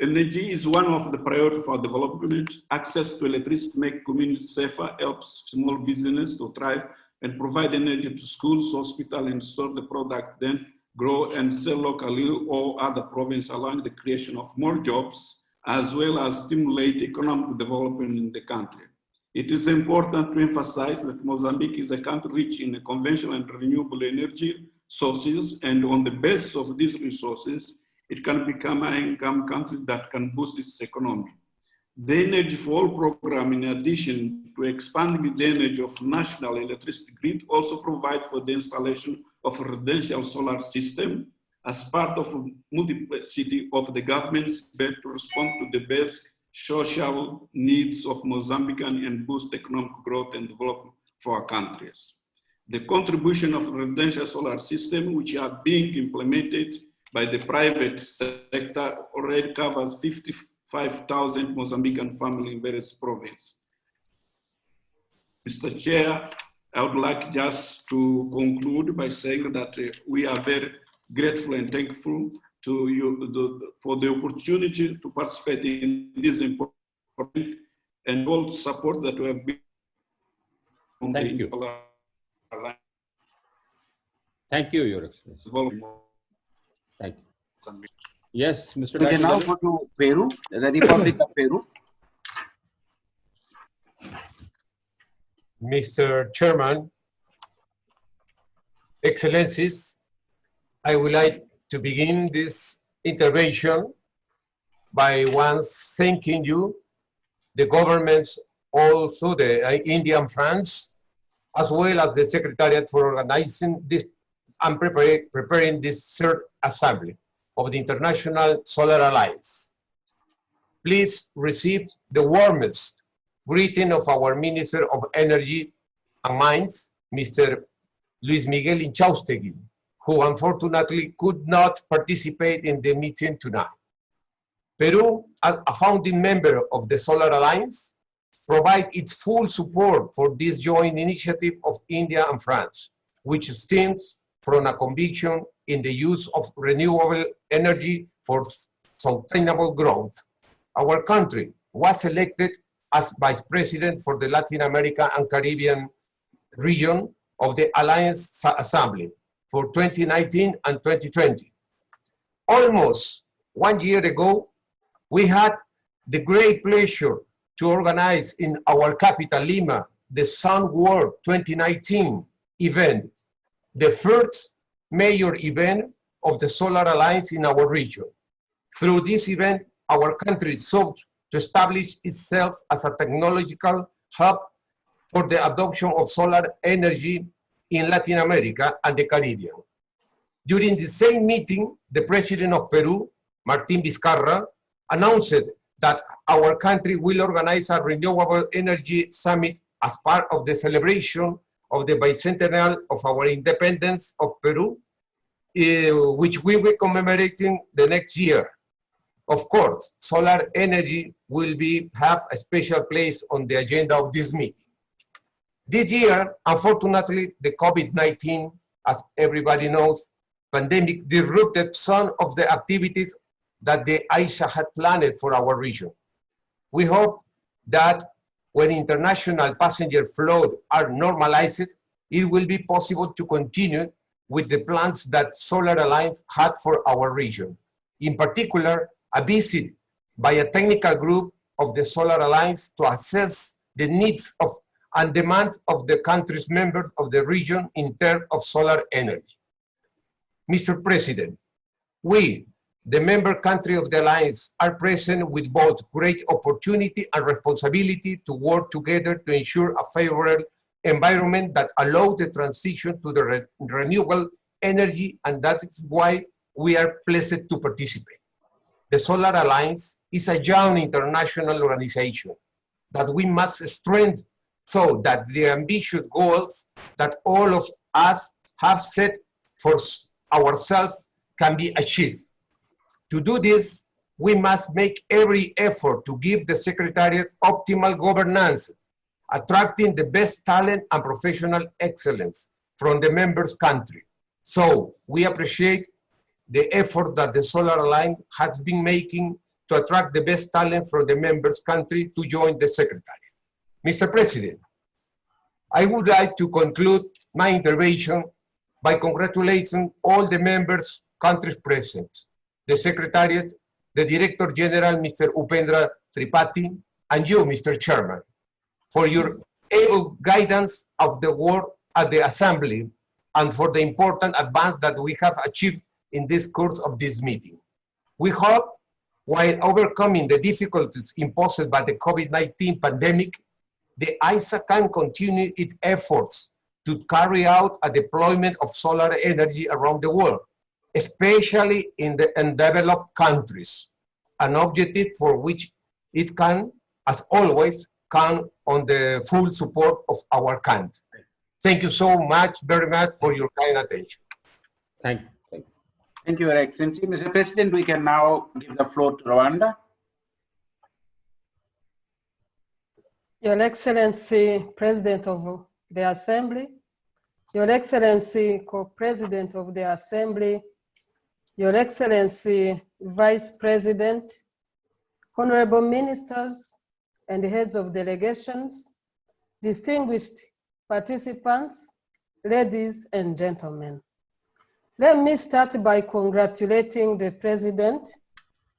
Energy is one of the priorities for development. Access to electricity makes communities safer, helps small business to thrive, and provide energy to schools, hospitals, and store the product, then grow and sell locally or other provinces, allowing the creation of more jobs, as well as stimulate economic development in the country. It is important to emphasize that Mozambique is a country rich in conventional and renewable energy sources, and on the basis of these resources, it can become an income country that can boost its economy. The Energy for All program, in addition to expanding the energy of national electricity grid, also provides for the installation of a residential solar system as part of a multiplicity of the government's bid to respond to the basic social needs of Mozambican and boost economic growth and development for our countries. The contribution of residential solar system, which are being implemented by the private sector, already covers 55,000 Mozambican families in various provinces. Mr. Chair, I would like just to conclude by saying that we are very grateful and thankful to you for the opportunity to participate in this important and all support that we have been. Thank you. Thank you, Your Excellency. Thank you. Yes, Mr. We can now Dr. go to Peru, the Republic of Peru. Mr. Chairman, Excellencies, I would like to begin this intervention by once thanking you, the governments, also the India and France, as well as the Secretariat for organizing this and preparing this third assembly of the International Solar Alliance. Please receive the warmest greeting of our Minister of Energy and Mines, Mr. Luis Miguel Inchaustegui, who unfortunately could not participate in the meeting tonight. Peru, as a founding member of the Solar Alliance, provides its full support for this joint initiative of India and France, which stems from a conviction in the use of renewable energy for sustainable growth. Our country was elected as Vice President for the Latin America and Caribbean region of the Alliance Assembly for 2019 and 2020. Almost 1 year ago, we had the great pleasure to organize in our capital, Lima, the Sun World 2019 event, the first major event of the Solar Alliance in our region. Through this event, our country sought to establish itself as a technological hub for the adoption of solar energy in Latin America and the Caribbean. During the same meeting, the President of Peru, Martín Vizcarra, announced that our country will organize a renewable energy summit as part of the celebration of the bicentennial of our independence of Peru, which we will be commemorating the next year. Of course, solar energy will have a special place on the agenda of this meeting. This year, unfortunately, the COVID-19, as everybody knows, pandemic disrupted some of the activities that the AISA had planned for our region. We hope that when international passenger flows are normalized, it will be possible to continue with the plans that Solar Alliance had for our region. In particular, a visit by a technical group of the Solar Alliance to assess the needs of and demands of the country's members of the region in terms of solar energy. Mr. President, we, the member country of the Alliance, are present with both great opportunity and responsibility to work together to ensure a favorable environment that allows the transition to the renewable energy, and that is why we are pleased to participate. The Solar Alliance is a young international organization that we must strengthen so that the ambitious goals that all of us have set for ourselves can be achieved. To do this, we must make every effort to give the Secretariat optimal governance, attracting the best talent and professional excellence from the members' country. So we appreciate the effort that the Solar Alliance has been making to attract the best talent from the members' country to join the Secretariat. Mr. President, I would like to conclude my intervention by congratulating all the members' countries present, the Secretariat, the Director General, Mr. Upendra Tripathi, and you, Mr. Chairman, for your able guidance of the work at the Assembly and for the important advance that we have achieved in this course of this meeting. We hope, while overcoming the difficulties imposed by the COVID-19 pandemic, the AISA can continue its efforts to carry out a deployment of solar energy around the world, especially in the undeveloped countries, an objective for which it can, as always, count on the full support of our country. Thank you so much, very much for your kind attention. Thank you. Thank you, Your Excellency. Mr. President, we can now give the floor to Rwanda. Your Excellency, President of the Assembly, Your Excellency, Co-President of the Assembly, Your Excellency, Vice President, Honorable Ministers and heads of delegations, distinguished participants, ladies and gentlemen. Let me start by congratulating the President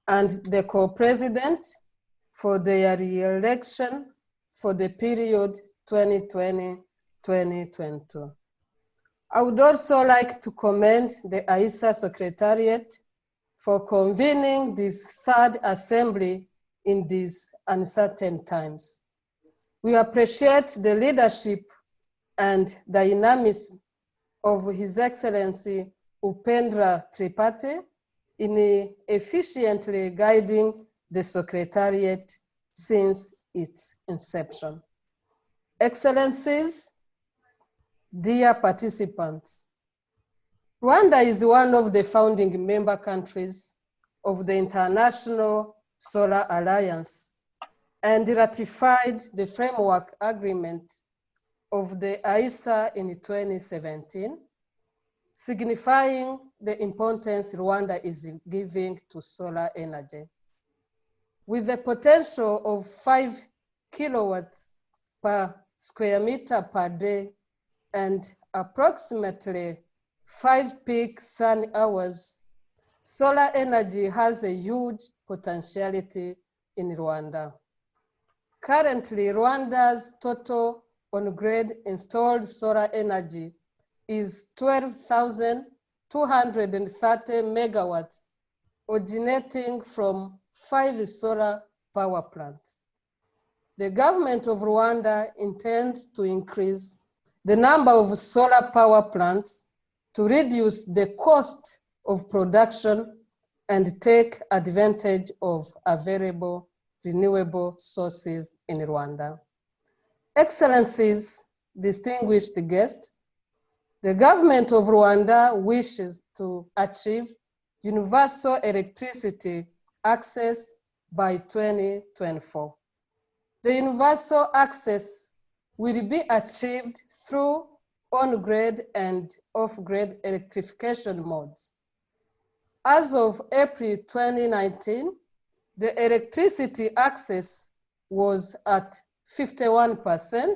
and the Co-President for their re-election for the period 2020-2022. I would also like to commend the AISA Secretariat for convening this third assembly in these uncertain times. We appreciate the leadership and dynamism of His Excellency Upendra Tripathi in efficiently guiding the Secretariat since its inception. Excellencies, dear participants, Rwanda is one of the founding member countries of the International Solar Alliance and ratified the framework agreement of the AISA in 2017, signifying the importance Rwanda is giving to solar energy. With the potential of 5 kilowatts per square meter per day and approximately 5 peak sun hours, solar energy has a huge potentiality in Rwanda. Currently, Rwanda's total on-grid installed solar energy is 12,230 megawatts, originating from 5 solar power plants. The government of Rwanda intends to increase the number of solar power plants to reduce the cost of production and take advantage of available renewable sources in Rwanda. Excellencies, distinguished guests, the government of Rwanda wishes to achieve universal electricity access by 2024. The universal access will be achieved through on-grid and off-grid electrification modes. As of April 2019, the electricity access was at 51%,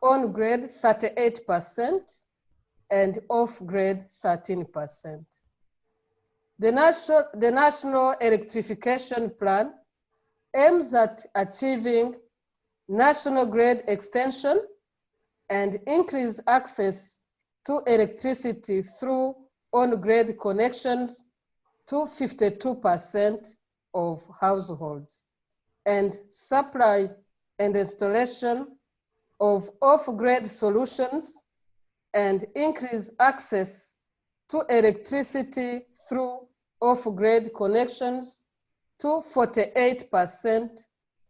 on-grid 38%, and off-grid 13%. The National Electrification Plan aims at achieving national grid extension and increase access to electricity through on-grid connections to 52% of households, and supply and installation of off-grid solutions and increase access to electricity through off-grid connections to 48%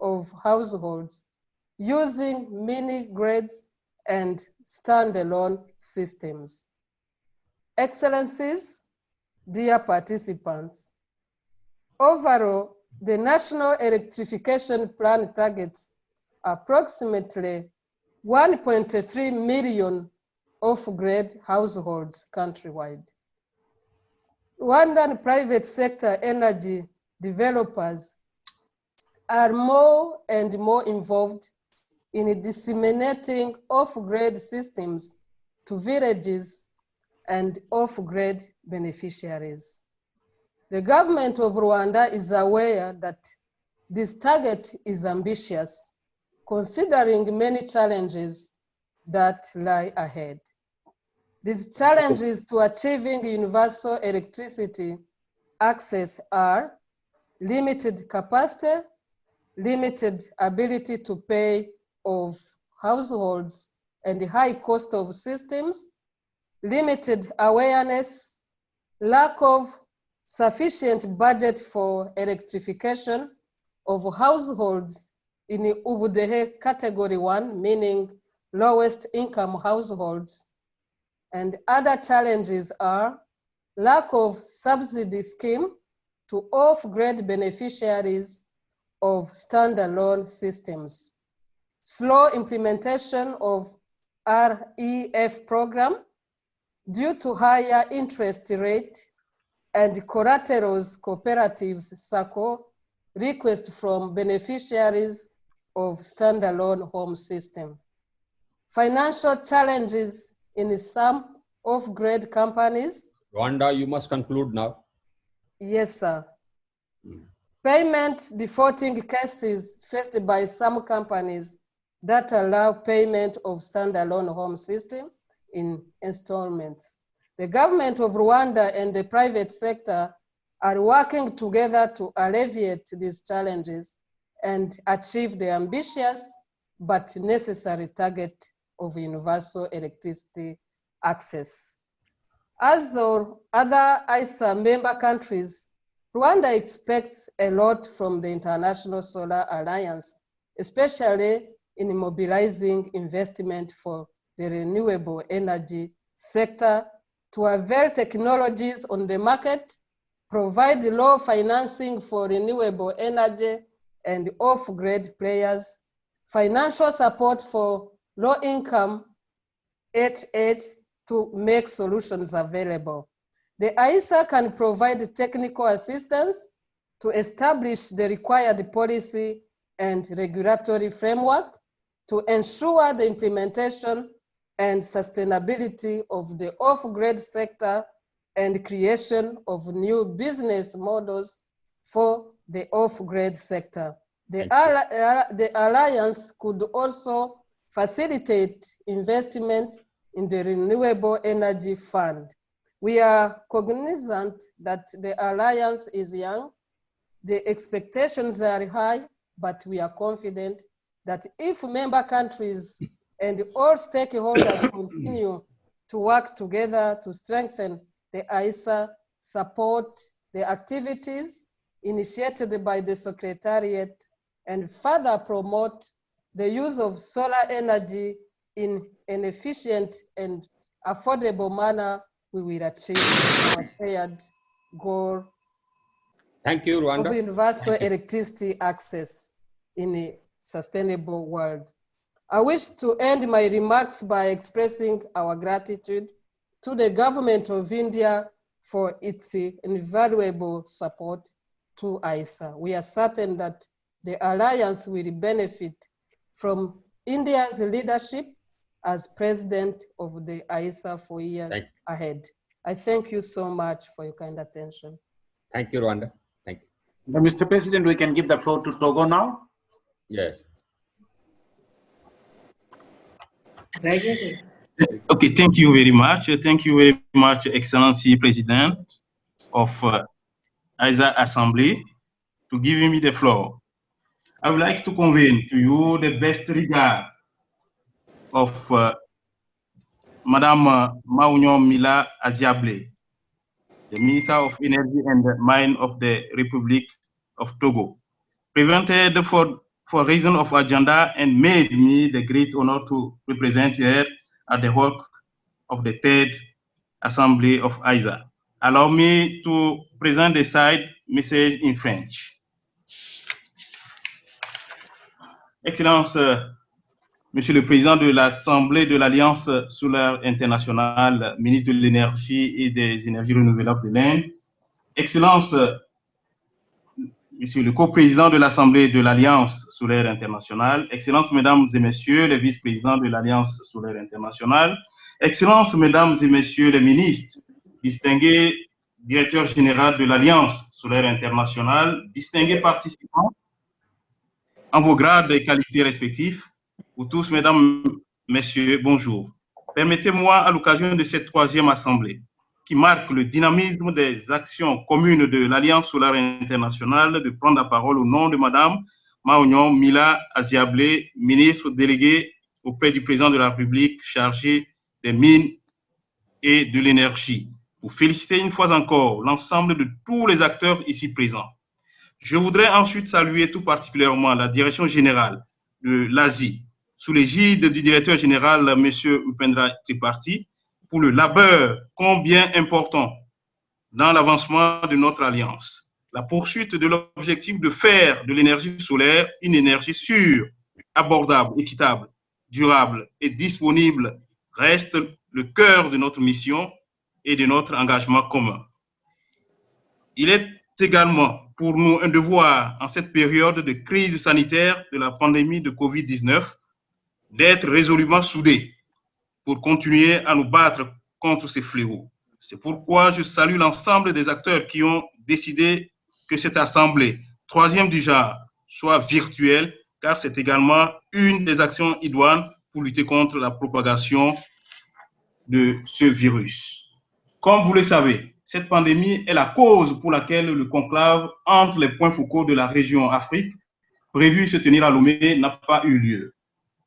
of households using mini-grids and standalone systems. Excellencies, dear participants, overall, the National Electrification Plan targets approximately 1.3 million off-grid households countrywide. Rwandan private sector energy developers are more and more involved in disseminating off-grid systems to villages and off-grid beneficiaries. The government of Rwanda is aware that this target is ambitious, considering many challenges that lie ahead. These challenges to achieving universal electricity access are limited capacity, limited ability to pay of households and the high cost of systems, limited awareness, lack of sufficient budget for electrification, of households in Ubudehe category 1, meaning lowest income households. And other challenges are lack of subsidy scheme to off-grid beneficiaries of standalone systems, slow implementation of REF program due to higher interest rate and collaterals cooperatives SACCO request from beneficiaries of standalone home system. Financial challenges in some off-grid companies. Rwanda, you must conclude now. Yes, sir. Payment defaulting cases faced by some companies that allow payment of standalone home system in installments. The government of Rwanda and the private sector are working together to alleviate these challenges and achieve the ambitious but necessary target of universal electricity access. As for other ISA member countries, Rwanda expects a lot from the International Solar Alliance, especially in mobilizing investment for the renewable energy sector to avail technologies on the market, provide low financing for renewable energy and off-grid players, financial support for low-income HH to make solutions available. The ISA can provide technical assistance to establish the required policy and regulatory framework to ensure the implementation and sustainability of the off-grid sector and creation of new business models for the off-grid sector. The Alliance could also facilitate investment in the Renewable Energy Fund. We are cognizant that the Alliance is young, the expectations are high, but we are confident that if member countries and all stakeholders continue to work together to strengthen the ISA, support the activities initiated by the Secretariat, and further promote the use of solar energy in an efficient and affordable manner, we will achieve our shared goal. Thank you, Rwanda. Of universal electricity access in a sustainable world. I wish to end my remarks by expressing our gratitude to the government of India for its invaluable support to ISA. We are certain that the Alliance will benefit from India's leadership as president of the ISA for years ahead. I thank you so much for your kind attention. Thank you, Rwanda. Thank you. Mr. President, we can give the floor to Togo now. Yes. Okay, thank you very much. Thank you very much, Excellency President of ISA Assembly, to giving me the floor. I would like to convey to you the best regard of Madame Maounion Mila Aziablé, the Minister of Energy and Mine of the Republic of Togo, prevented for reason of agenda and made me the great honor to represent her at the work of the Third Assembly of ISA. Allow me to present the side message in French. Excellence, Monsieur le Président de l'Assemblée de l'Alliance solaire internationale, ministre de l'Énergie et des énergies renouvelables de l'Inde, Excellence, Monsieur le co-président de l'Assemblée de l'Alliance solaire internationale, Excellences, Mesdames et Messieurs les vice-présidents de l'Alliance solaire internationale, Excellences, Mesdames et Messieurs les ministres, distingués directeurs généraux de l'Alliance solaire internationale, distingués participants en vos grades et qualités respectifs, vous tous, Mesdames, Messieurs, bonjour. Permettez-moi, à l'occasion de cette troisième assemblée, qui marque le dynamisme des actions communes de l'Alliance solaire internationale, de prendre la parole au nom de Madame Maounion Mila Aziablé, ministre déléguée auprès du président de la République chargé des mines et de l'énergie, pour féliciter une fois encore l'ensemble de tous les acteurs ici présents. Je voudrais ensuite saluer tout particulièrement la Direction générale de l'Asie, sous l'égide du directeur général, M. Upendra Tripathi, pour le labeur combien important dans l'avancement de notre alliance. La poursuite de l'objectif de faire de l'énergie solaire une énergie sûre, abordable, équitable, durable et disponible reste le cœur de notre mission et de notre engagement commun. Il est également pour nous un devoir en cette période de crise sanitaire de la pandémie de COVID-19 d'être résolument soudés pour continuer à nous battre contre ces fléaux. C'est pourquoi je salue l'ensemble des acteurs qui ont décidé que cette assemblée, troisième du genre, soit virtuelle, car c'est également une des actions idoines pour lutter contre la propagation de ce virus. Comme vous le savez, cette pandémie est la cause pour laquelle le conclave entre les points focaux de la région Afrique, prévu se tenir à Lomé, n'a pas eu lieu.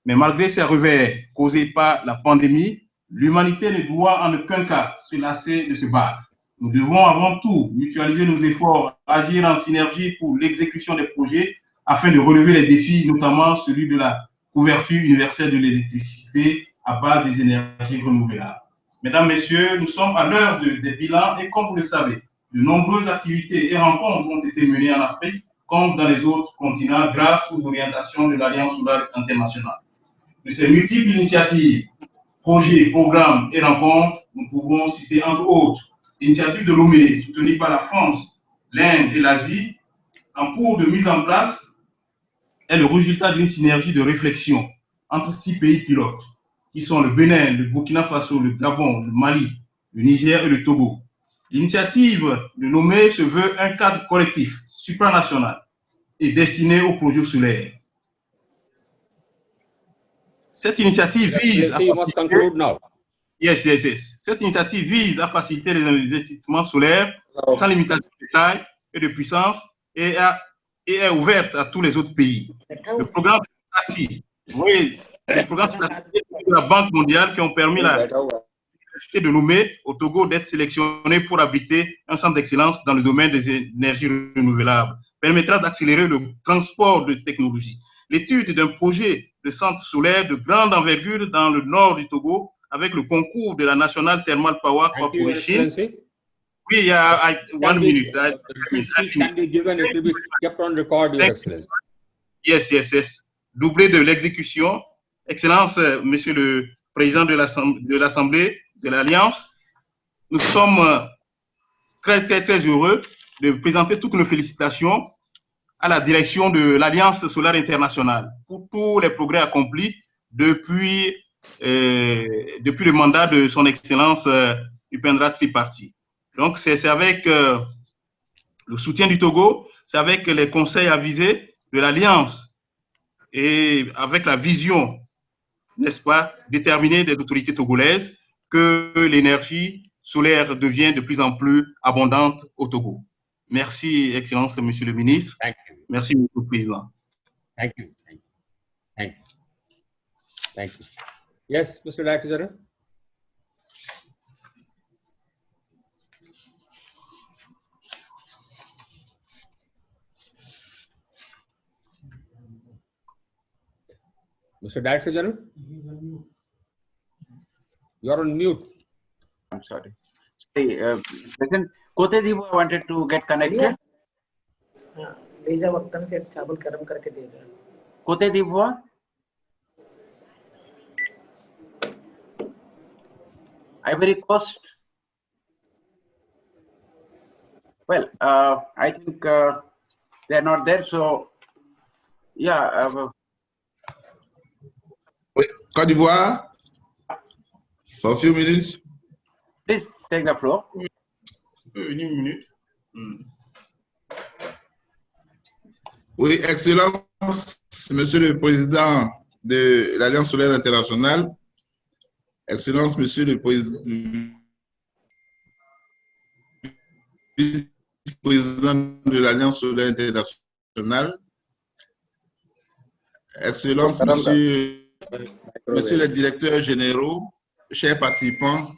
Mais malgré ces revers causés par la pandémie, l'humanité ne doit en aucun cas se lasser de se battre. Nous devons avant tout mutualiser nos efforts, agir en synergie pour l'exécution des projets afin de relever les défis, notamment celui de la couverture universelle de l'électricité à base des énergies renouvelables. Mesdames, Messieurs, nous sommes à l'heure des bilans et comme vous le savez, de nombreuses activités et rencontres ont été menées en Afrique comme dans les autres continents grâce aux orientations de l'Alliance solaire internationale. De ces multiples initiatives, projets, programmes et rencontres, nous pouvons citer entre autres l'initiative de Lomé soutenue par la France, l'Inde et l'Asie, en cours de mise en place, est le résultat d'une synergie de réflexion entre 6 pays pilotes, qui sont le Bénin, le Burkina Faso, le Gabon, le Mali, le Niger et le Togo. L'initiative de Lomé se veut un cadre collectif, supranational et destiné aux projets solaires. Cette initiative vise à Cette initiative vise à faciliter les investissements solaires sans limitation de taille et de puissance et est ouverte à tous les autres pays. Le programme de la Banque mondiale qui ont permis à l'Université de Lomé au Togo d'être sélectionnée pour abriter un centre d'excellence dans le domaine des énergies renouvelables permettra d'accélérer le transport de technologies. L'étude d'un projet de centre solaire de grande envergure dans le nord du Togo avec le concours de la National Thermal Power Corporation. Oui, il y a 1 minute. Can be given, it will be kept on record, Your Excellency. Yes. Doublé de l'exécution. Excellence, Monsieur le Président de l'Assemblée de l'Alliance, nous sommes très heureux de présenter toutes nos félicitations à la direction de l'Alliance solaire internationale pour tous les progrès accomplis depuis le mandat de son Excellence Upendra Tripathi. Donc, c'est avec le soutien du Togo, c'est avec les conseils avisés de l'Alliance et avec la vision, n'est-ce pas, déterminée des autorités togolaises que l'énergie solaire devient de plus en plus abondante au Togo. Merci, Excellence, Monsieur le Ministre. Merci, Monsieur le Président. Thank you. Yes, Mr. Director General. Mr. Director General, you're on mute. I'm sorry. President Cote d'Ivoire wanted to get connected. Cote d'Ivoire. Ivory Coast. Well, I think they are not there, so yeah. Côte d'Ivoire, for a few minutes. Please take the floor. Une minute. Oui, Excellence, Monsieur le Président de l'Alliance solaire internationale, Excellence, Monsieur le Président de l'Alliance solaire internationale, Excellence, Monsieur les directeurs généraux, chers participants,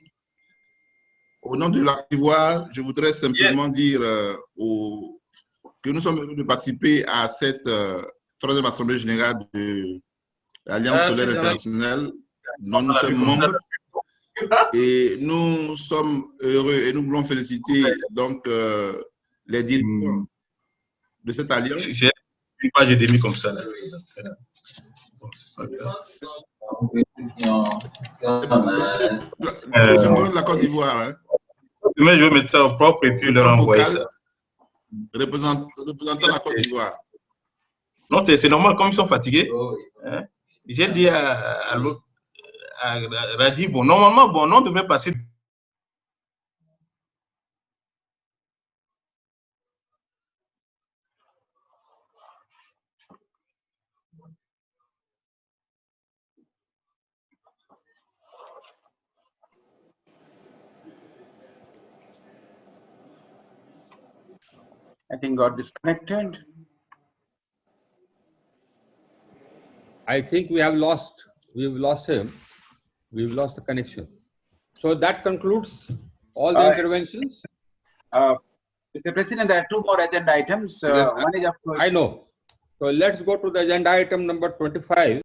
au nom de la Côte d'Ivoire, je voudrais simplement dire aux que nous sommes heureux de participer à cette troisième assemblée générale de l'Alliance solaire internationale dont nous sommes membres. Et nous sommes heureux et nous voulons féliciter donc les directeurs de cette alliance. J'ai une page et demie comme ça. Là. Le symbole de la Côte d'Ivoire. Hein. Mais je vais mettre ça au propre et puis leur envoyer ça. Représentant la Côte d'Ivoire. Non, c'est normal, comme ils sont fatigués. Hein? J'ai dit à l'autre, à Radi, bon, normalement, bon, on devrait passer. I think got disconnected. I think we've lost him. We've lost the connection. So that concludes all the interventions. Mr. President, there are two more agenda items. Yes, One is of course, I know. So let's go to the agenda item number 25.